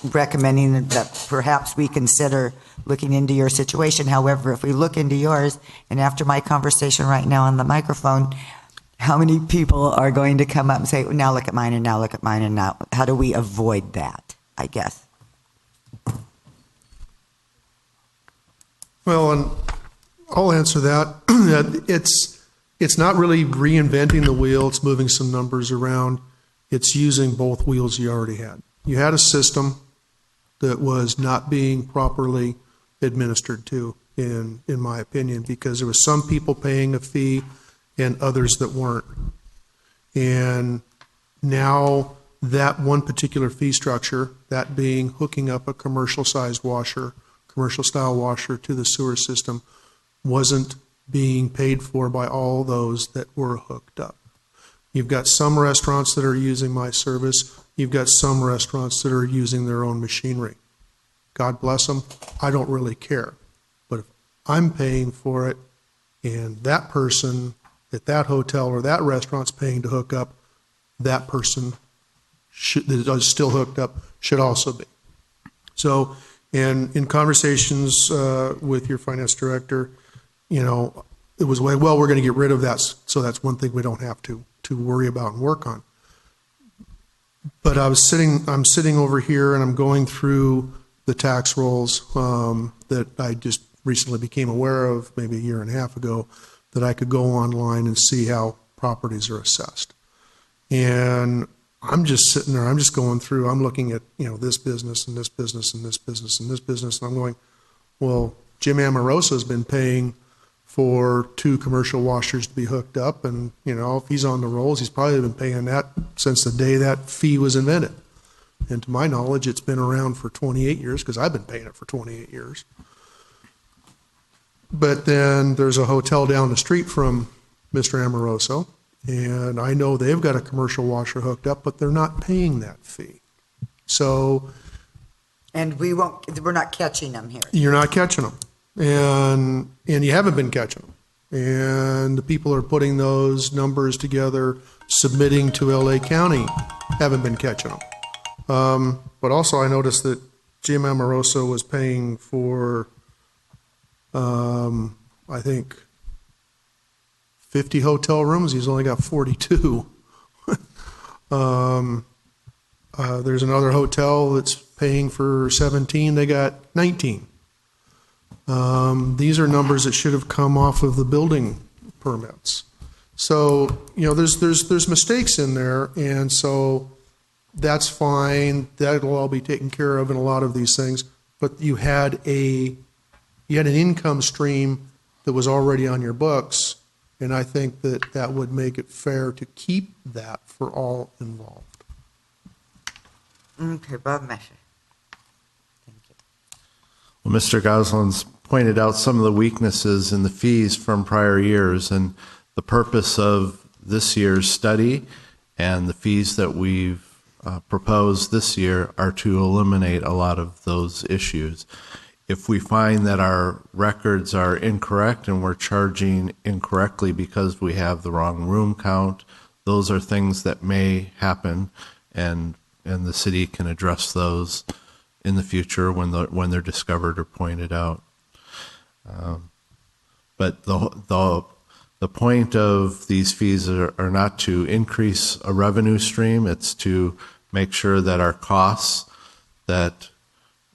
Speaker 2: recommending that perhaps we consider looking into your situation. However, if we look into yours, and after my conversation right now on the microphone, how many people are going to come up and say, now look at mine, and now look at mine, and now, how do we avoid that, I guess?
Speaker 13: Well, and I'll answer that. It's not really reinventing the wheel. It's moving some numbers around. It's using both wheels you already had. You had a system that was not being properly administered to, in my opinion, because there was some people paying a fee and others that weren't. And now that one particular fee structure, that being hooking up a commercial-sized washer, commercial-style washer to the sewer system, wasn't being paid for by all those that were hooked up. You've got some restaurants that are using my service. You've got some restaurants that are using their own machinery. God bless them. I don't really care. But if I'm paying for it and that person at that hotel or that restaurant's paying to hook up, that person that is still hooked up should also be. So, and in conversations with your finance director, it was like, well, we're going to get rid of that, so that's one thing we don't have to worry about and work on. But I'm sitting over here and I'm going through the tax rolls that I just recently became aware of, maybe a year and a half ago, that I could go online and see how properties are assessed. And I'm just sitting there, I'm just going through, I'm looking at, this business and this business and this business and this business, and I'm going, well, Jim Amoroso's been paying for 2 commercial washers to be hooked up, and, if he's on the rolls, he's probably been paying that since the day that fee was invented. And to my knowledge, it's been around for 28 years, because I've been paying it for 28 years. But then there's a hotel down the street from Mr. Amoroso, and I know they've got a commercial washer hooked up, but they're not paying that fee. So.
Speaker 2: And we're not catching them here.
Speaker 13: You're not catching them. And you haven't been catching them. And the people are putting those numbers together, submitting to LA County, haven't been catching them. But also I noticed that Jim Amoroso was paying for, I think, 50 hotel rooms. He's only got 42. There's another hotel that's paying for 17. They got 19. These are numbers that should have come off of the building permits. So, there's mistakes in there, and so that's fine. That'll all be taken care of in a lot of these things. But you had an income stream that was already on your books, and I think that would make it fair to keep that for all involved.
Speaker 2: Okay, Bob Messer.
Speaker 15: Well, Mr. Goslin's pointed out some of the weaknesses in the fees from prior years, and the purpose of this year's study and the fees that we've proposed this year are to eliminate a lot of those issues. If we find that our records are incorrect and we're charging incorrectly because we have the wrong room count, those are things that may happen, and the city can address those in the future when they're discovered or pointed out. But the point of these fees are not to increase a revenue stream. It's to make sure that our costs that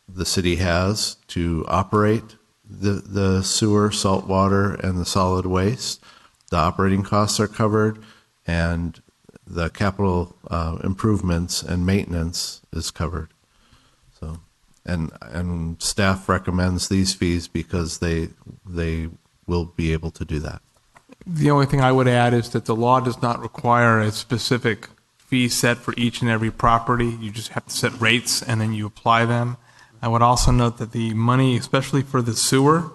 Speaker 15: the city has to operate the sewer, salt water, and the solid waste, the operating costs are covered, and the capital improvements and maintenance is covered. So, and staff recommends these fees because they will be able to do that.
Speaker 7: The only thing I would add is that the law does not require a specific fee set for each and every property. You just have to set rates and then you apply them. I would also note that the money, especially for the sewer,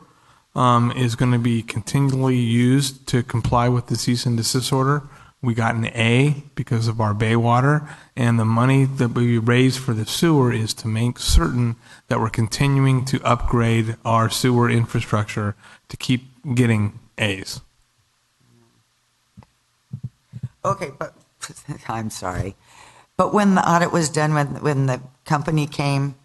Speaker 7: is going to be continually used to comply with the cease and desist order. We got an A because of our bay water, and the money that we raise for the sewer is to make certain that we're continuing to upgrade our sewer infrastructure to keep getting A's.
Speaker 2: Okay, but I'm sorry. But when the audit was done, when the company came,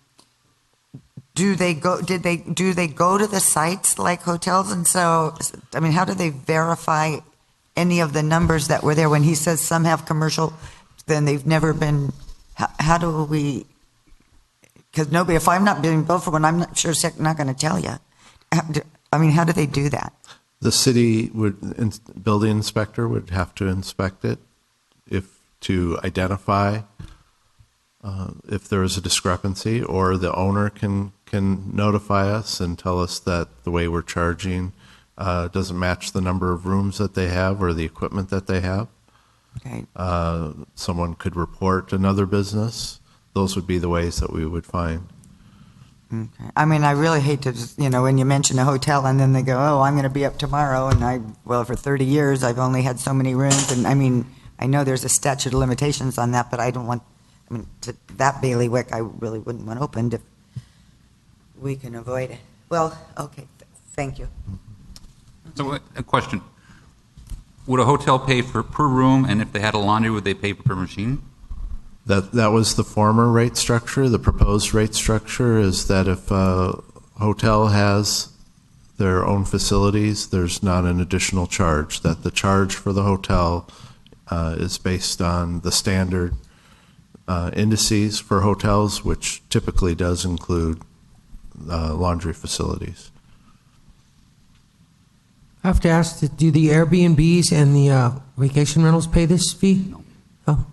Speaker 2: do they go to the sites like hotels? And so, I mean, how do they verify any of the numbers that were there? When he says some have commercial, then they've never been. How do we? Because nobody, if I'm not being billed for one, I'm not sure not going to tell you. I mean, how do they do that?
Speaker 15: The city building inspector would have to inspect it to identify if there is a discrepancy, or the owner can notify us and tell us that the way we're charging doesn't match the number of rooms that they have or the equipment that they have.
Speaker 2: Okay.
Speaker 15: Someone could report another business. Those would be the ways that we would find.
Speaker 2: Okay. I mean, I really hate to, when you mention a hotel and then they go, oh, I'm going to be up tomorrow, and for 30 years I've only had so many rooms, and I mean, I know there's a statute of limitations on that, but I don't want, that bailiwick I really wouldn't want opened if we can avoid it. Well, okay, thank you.
Speaker 10: So a question. Would a hotel pay per room, and if they had a laundry, would they pay per machine?
Speaker 15: That was the former rate structure. The proposed rate structure is that if a hotel has their own facilities, there's not an additional charge, that the charge for the hotel is based on the standard indices for hotels, which typically does include laundry facilities.
Speaker 4: I have to ask, do the Airbnbs and the vacation rentals pay this fee?
Speaker 10: No.
Speaker 4: Oh.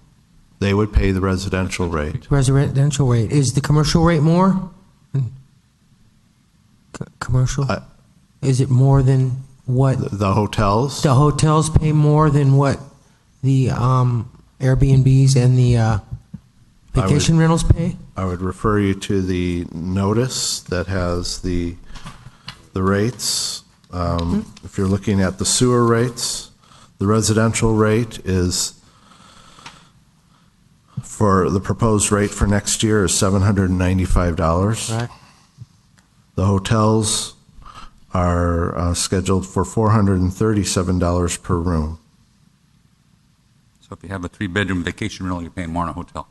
Speaker 15: They would pay the residential rate.
Speaker 4: Residential rate. Is the commercial rate more? Commercial? Is it more than what?
Speaker 15: The hotels?
Speaker 4: The hotels pay more than what the Airbnbs and the vacation rentals pay?
Speaker 15: I would refer you to the notice that has the rates. If you're looking at the sewer rates, the residential rate is, for the proposed rate for next year, is $795.
Speaker 4: Right.
Speaker 15: The hotels are scheduled for $437 per room.
Speaker 10: So if you have a 3-bedroom vacation rental, you're paying more in a hotel.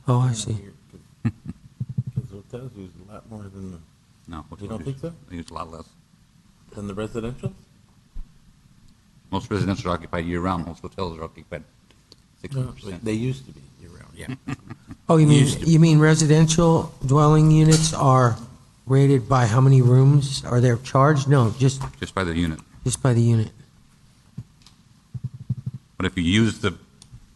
Speaker 4: Oh, I see.
Speaker 9: Because hotels use a lot more than the...
Speaker 10: No.
Speaker 9: You don't think so?
Speaker 10: They use a lot less.
Speaker 9: Than the residential?
Speaker 10: Most residential are occupied year-round. Most hotels are occupied 60%.
Speaker 9: No, they used to be year-round, yeah.
Speaker 4: Oh, you mean residential dwelling units are rated by how many rooms are they charged? No, just
Speaker 10: by the unit.
Speaker 4: Just by the unit.
Speaker 10: But if you use the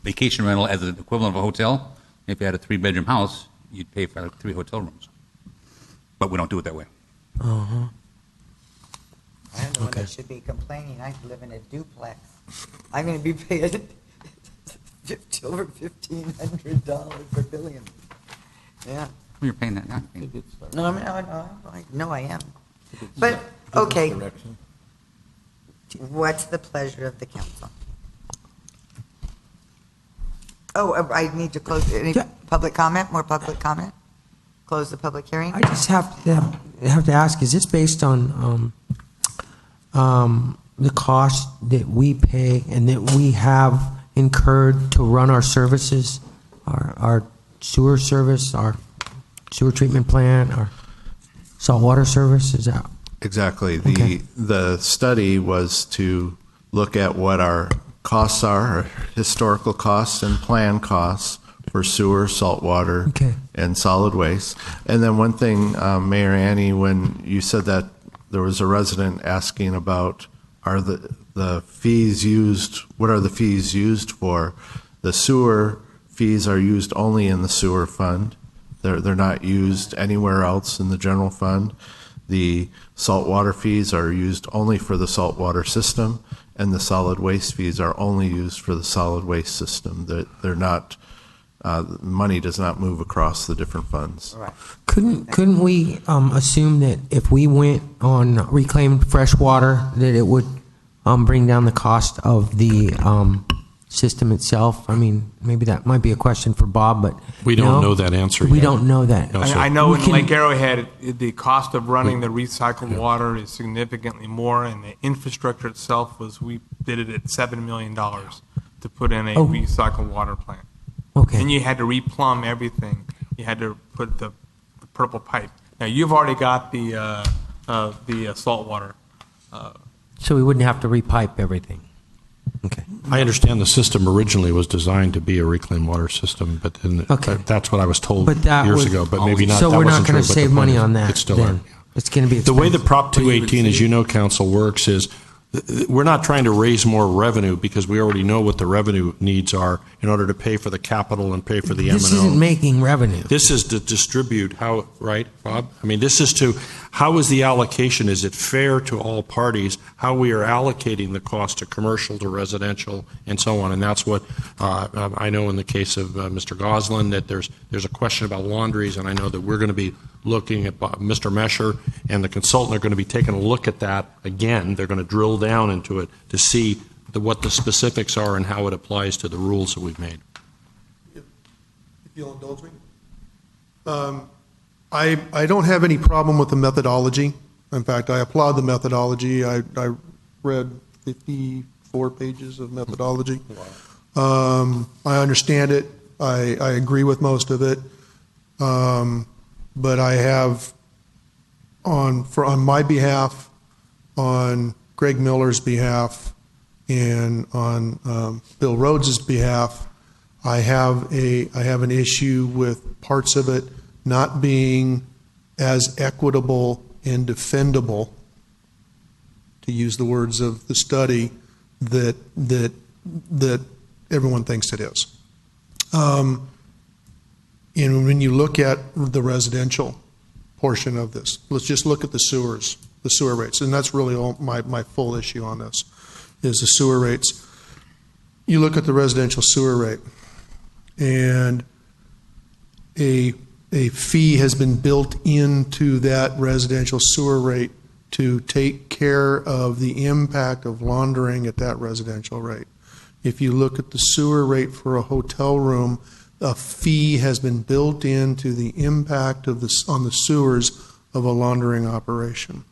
Speaker 10: vacation rental as an equivalent of a hotel, if you had a 3-bedroom house, you'd pay for 3 hotel rooms. But we don't do it that way.
Speaker 4: Uh-huh.
Speaker 2: I'm the one that should be complaining. I live in a duplex. I'm going to be paying over $1,500 for billion. Yeah.
Speaker 10: Well, you're paying that now.
Speaker 2: No, I am. But, okay. What's the pleasure of the council? Oh, I need to close. Any public comment? More public comment? Close the public hearing?
Speaker 4: I just have to ask, is this based on the cost that we pay and that we have incurred to run our services, our sewer service, our sewer treatment plant, our saltwater service? Is that
Speaker 15: exactly?
Speaker 4: Okay.
Speaker 15: The study was to look at what our costs are, our historical costs and planned costs for sewer, saltwater, and solid waste. And then one thing, Mayor Annie, when you said that there was a resident asking about are the fees used, what are the fees used for? The sewer fees are used only in the sewer fund. They're not used anywhere else in the general fund. The saltwater fees are used only for the saltwater system, and the solid waste fees are only used for the solid waste system. They're not, money does not move across the different funds.
Speaker 2: Right.
Speaker 4: Couldn't we assume that if we went on reclaimed fresh water, that it would bring down the cost of the system itself? I mean, maybe that might be a question for Bob, but
Speaker 6: we don't know that answer
Speaker 4: We
Speaker 6: yet.
Speaker 4: don't know that.
Speaker 6: No,
Speaker 7: I know in Lake Arrowhead, the cost of running the recycled water is significantly more, and the infrastructure itself we did it at $7 million to put in a recycled water plant.
Speaker 4: Okay.
Speaker 7: And you had to replumb everything. You had to put the purple pipe. Now, you've already got the salt water.
Speaker 4: So we wouldn't have to repipe everything. Okay.
Speaker 6: I understand the system originally was designed to be a reclaimed water system, but then that's what I was told
Speaker 4: But that
Speaker 6: years
Speaker 4: was-
Speaker 6: ago. But maybe not.
Speaker 4: So
Speaker 6: that
Speaker 4: we're not
Speaker 6: wasn't
Speaker 4: going
Speaker 6: true,
Speaker 4: to
Speaker 6: but the
Speaker 4: save
Speaker 6: point
Speaker 4: money
Speaker 6: is,
Speaker 4: on that.
Speaker 6: It's still
Speaker 4: then.
Speaker 6: are.
Speaker 4: It's going to be
Speaker 6: The way the
Speaker 4: expensive.
Speaker 6: Prop 218, as you know, Council, works is we're not trying to raise more revenue because we already know what the revenue needs are in order to pay for the capital and pay for the M&O.
Speaker 4: This isn't making revenue.
Speaker 6: This is to distribute how, right, Bob? I mean, this is to, how is the allocation? Is it fair to all parties? How we are allocating the cost to commercial, to residential, and so on. And that's what I know in the case of Mr. Goslin, that there's a question about laundries, and I know that we're going to be looking at Mr. Mesher and the consultant are going to be taking a look at that again. They're going to drill down into it to see what the specifics are and how it applies to the rules that we've made.
Speaker 13: If you'll indulge me. I don't have any problem with the methodology. In fact, I applaud the methodology. I read 54 pages of methodology. I understand it. I agree with most of it. But I have, on my behalf, on Greg Miller's behalf, and on Bill Rhodes' behalf, I have an issue with parts of it not being as equitable and defendable, to use the words of the study, that everyone thinks it is. And when you look at the residential portion of this, let's just look at the sewer rates, and that's really all my full issue on this, is the sewer rates. You look at the residential sewer rate, and a fee has been built into that residential sewer rate to take care of the impact of laundering at that residential rate. If you look at the sewer rate for a hotel room, a fee has been built into the impact of on the sewers of a laundering operation.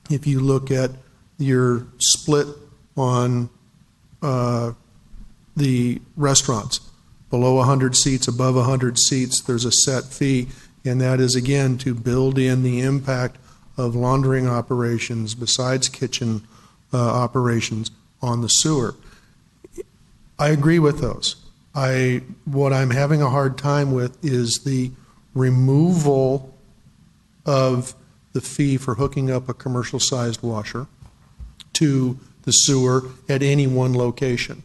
Speaker 13: If you look at your split on the restaurants, below 100 seats, above 100 seats, there's a set fee, and that is, again, to build in the impact of laundering operations besides kitchen operations on the sewer. I agree with those. What I'm having a hard time with is the removal of the fee for hooking up a commercial-sized washer to the sewer at any one location,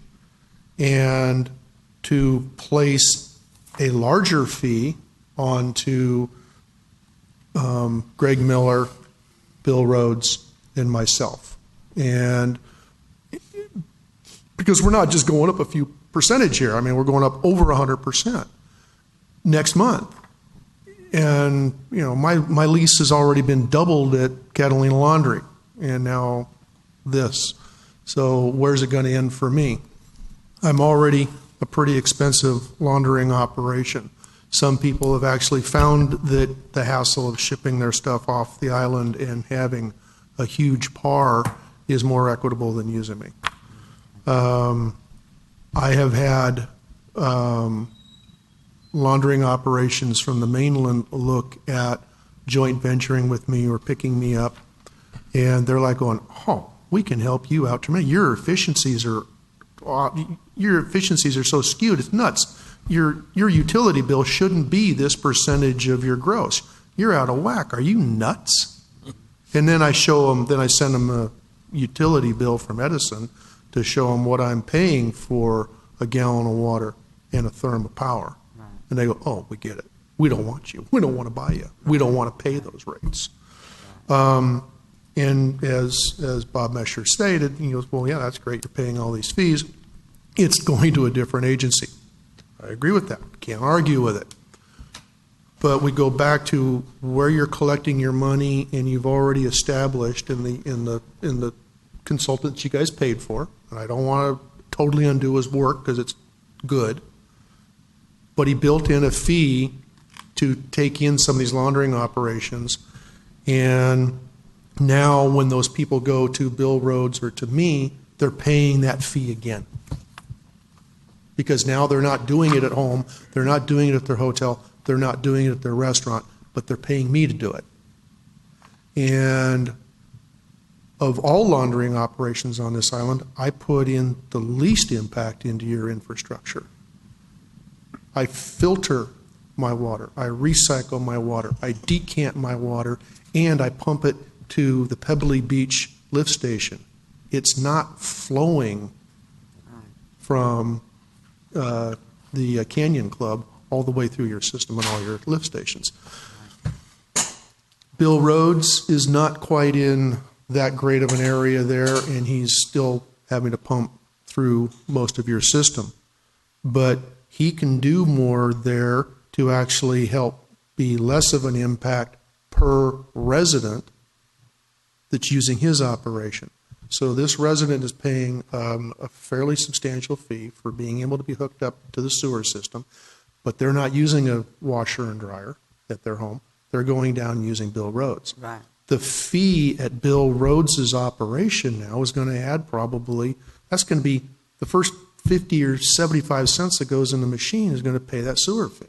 Speaker 13: and to place a larger fee onto Greg Miller, Bill Rhodes, and myself. And because we're not just going up a few percentage here. I mean, we're going up over 100% next month. And, you know, my lease has already been doubled at Catalina Laundry, and now this. So where's it going to end for me? I'm already a pretty expensive laundering operation. Some people have actually found that the hassle of shipping their stuff off the island and having a huge par is more equitable than using me. I have had laundering operations from the mainland look at joint venturing with me or picking me up, and they're like going, "Oh, we can help you out tremendously. Your efficiencies are so skewed. It's nuts. Your utility bill shouldn't be this percentage of your gross. You're out of whack. Are you nuts?" And then I show them. Then I send them a utility bill from Edison to show them what I'm paying for a gallon of water and a therm of power. Right. And they go, "Oh, we get it. We don't want you. We don't want to buy you. We don't want to pay those rates." Right. And as Bob Mesher stated, he goes, "Well, yeah, that's great. You're paying all these fees. It's going to a different agency." I agree with that. Can't argue with it. But we go back to where you're collecting your money, and you've already established in the consultants you guys paid for, and I don't want to totally undo his work because it's good, but he built in a fee to take in some of these laundering operations, and now when those people go to Bill Rhodes or to me, they're paying that fee again. because now they're not doing it at home, they're not doing it at their hotel, they're not doing it at their restaurant, but they're paying me to do it. And of all laundering operations on this island, I put in the least impact into your infrastructure. I filter my water, I recycle my water, I decant my water, and I pump it to the Pebbly Beach lift station. It's not flowing from the Canyon Club all the way through your system and all your lift stations. Bill Rhodes is not quite in that great of an area there, and he's still having to pump through most of your system. But he can do more there to actually help be less of an impact per resident that's using his operation. So this resident is paying a fairly substantial fee for being able to be hooked up to the sewer system, but they're not using a washer and dryer at their home. They're going down using Bill Rhodes.
Speaker 2: Right.
Speaker 13: The fee at Bill Rhodes's operation now is going to add probably, that's going to be the first 50 or 75 cents that goes in the machine is going to pay that sewer fee.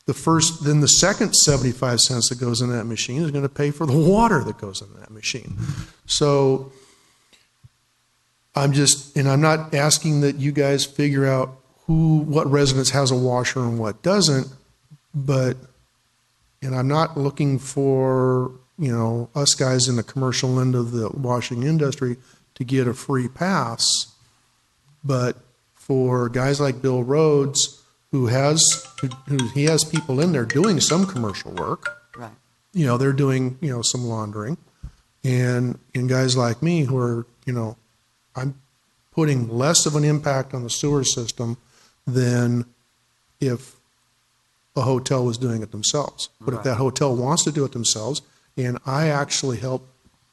Speaker 13: Then the second 75 cents that goes in that machine is going to pay for the water that goes in that machine. So I'm not asking that you guys figure out what residence has a washer and what doesn't, and I'm not looking for, us guys in the commercial end of the washing industry to get a free pass, but for guys like Bill Rhodes, who he has people in there doing some commercial work.
Speaker 2: Right.
Speaker 13: They're doing, some laundering. And guys like me who are, I'm putting less of an impact on the sewer system than if a hotel was doing it themselves. But if that hotel wants to do it themselves, and I actually help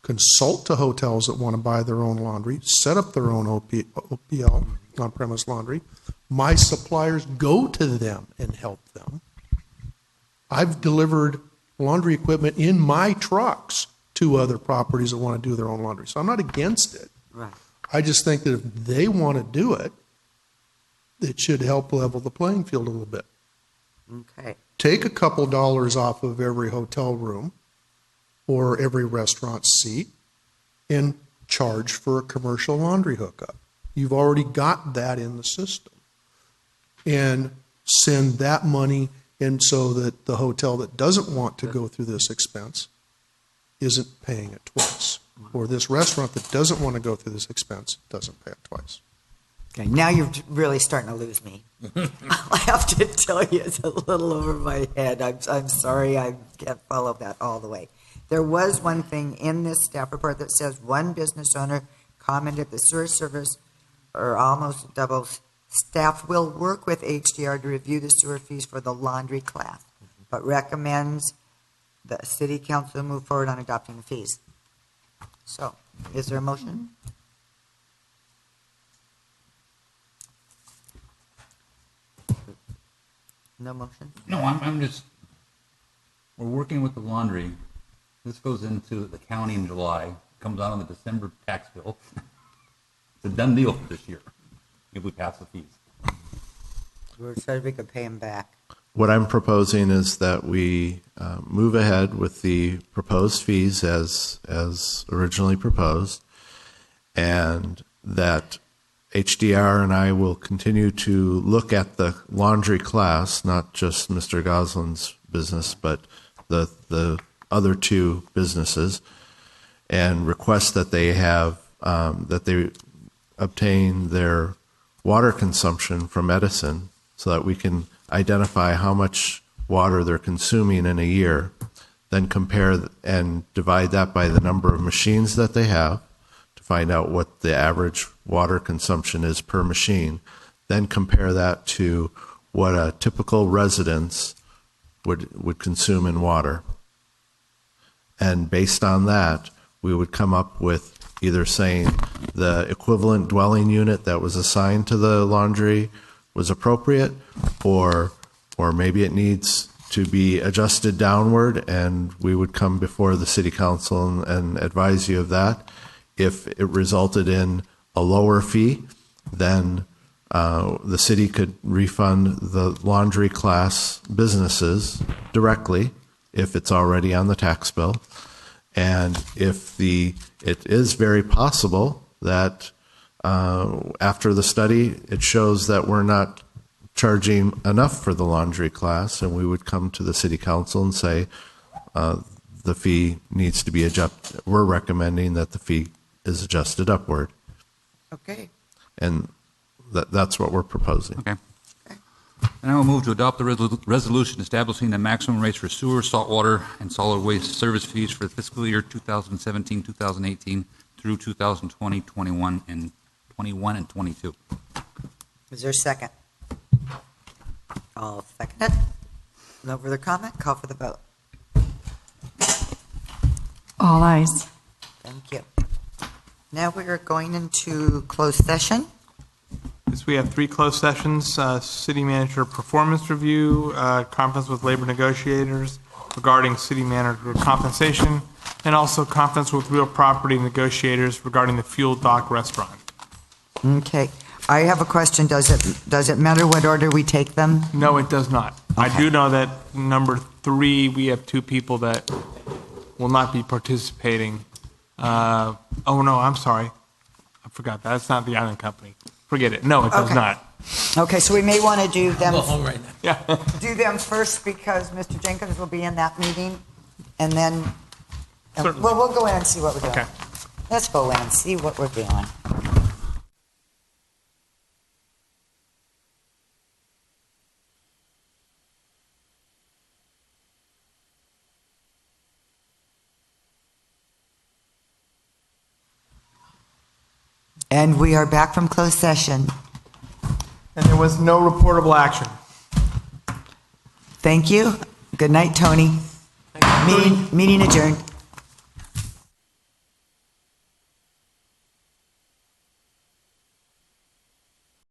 Speaker 13: consult to hotels that want to buy their own laundry, set up their own OPL, on-premise laundry, my suppliers go to them and help them. I've delivered laundry equipment in my trucks to other properties that want to do their own laundry. So I'm not against it.
Speaker 2: Right.
Speaker 13: I just think that if they want to do it, it should help level the playing field a little bit.
Speaker 2: Okay.
Speaker 13: Take a couple dollars off of every hotel room or every restaurant seat and charge for a commercial laundry hookup. You've already got that in the system. And send that money in so that the hotel that doesn't want to go through this expense isn't paying it twice. Or this restaurant that doesn't want to go through this expense doesn't pay it twice.
Speaker 2: Okay, now you're really starting to lose me. I have to tell you, it's a little over my head. I'm sorry, I can't follow that all the way. There was one thing in this staff report that says one business owner commented the sewer service or almost doubles. Staff will work with HDR to review the sewer fees for the laundry class, but recommends the city council move forward on adopting the fees. So, is there a motion? No motion?
Speaker 10: No, I'm just, we're working with the laundry. This goes into the county in July, comes out on the December tax bill. It's a done deal for this year, if we pass the fees.
Speaker 2: We said we could pay him back.
Speaker 15: What I'm proposing is that we move ahead with the proposed fees as originally proposed, and that HDR and I will continue to look at the laundry class, not just Mr. Goslin's business, but the other two businesses, and request that they have that they obtain their water consumption from Edison, so that we can identify how much water they're consuming in a year, then compare and divide that by the number of machines that they have to find out what the average water consumption is per machine, then compare that to what a typical residence would consume in water. And based on that, we would come up with either saying the equivalent dwelling unit that was assigned to the laundry was appropriate, or maybe it needs to be adjusted downward, and we would come before the city council and advise you of that. If it resulted in a lower fee, then The city could refund the laundry class businesses directly if it's already on the tax bill. And if it is very possible that after the study, it shows that we're not charging enough for the laundry class, and we would come to the city council and say the fee needs to be adjusted. We're recommending that the fee is adjusted upward.
Speaker 2: Okay.
Speaker 15: And that's what we're proposing.
Speaker 10: Okay. And I will move to adopt the resolution establishing the maximum rates for sewer, saltwater, and solid waste service fees for the fiscal year 2017, 2018 through 2020, 21, and 22.
Speaker 2: Is there a second? I'll second it. No further comment? Call for the vote.
Speaker 5: All ayes.
Speaker 2: Thank you. Now we are going into closed session.
Speaker 7: Yes, we have 3 closed sessions, city manager performance review, conference with labor negotiators regarding city manager compensation, and also conference with real property negotiators regarding the Fuel Dock restaurant.
Speaker 2: Okay. I have a question. Does it matter what order we take them?
Speaker 7: No, it does not.
Speaker 2: Okay.
Speaker 7: I do know that number 3, we have 2 people that will not be participating. Oh, no, I'm sorry. I forgot that. That's not the island company. Forget it. No, it does
Speaker 2: Okay.
Speaker 7: not.
Speaker 2: Okay, so we may want to do them.
Speaker 9: Go home right now.
Speaker 7: Yeah.
Speaker 2: Do them first because Mr. Jenkins will be in that meeting, and then,
Speaker 7: Certainly.
Speaker 2: well, we'll go in and see what we're doing.
Speaker 7: Okay.
Speaker 2: Let's go in and see what we're doing. And we are back from closed session.
Speaker 7: And there was no reportable action.
Speaker 2: Thank you. Good night, Tony. Meeting adjourned.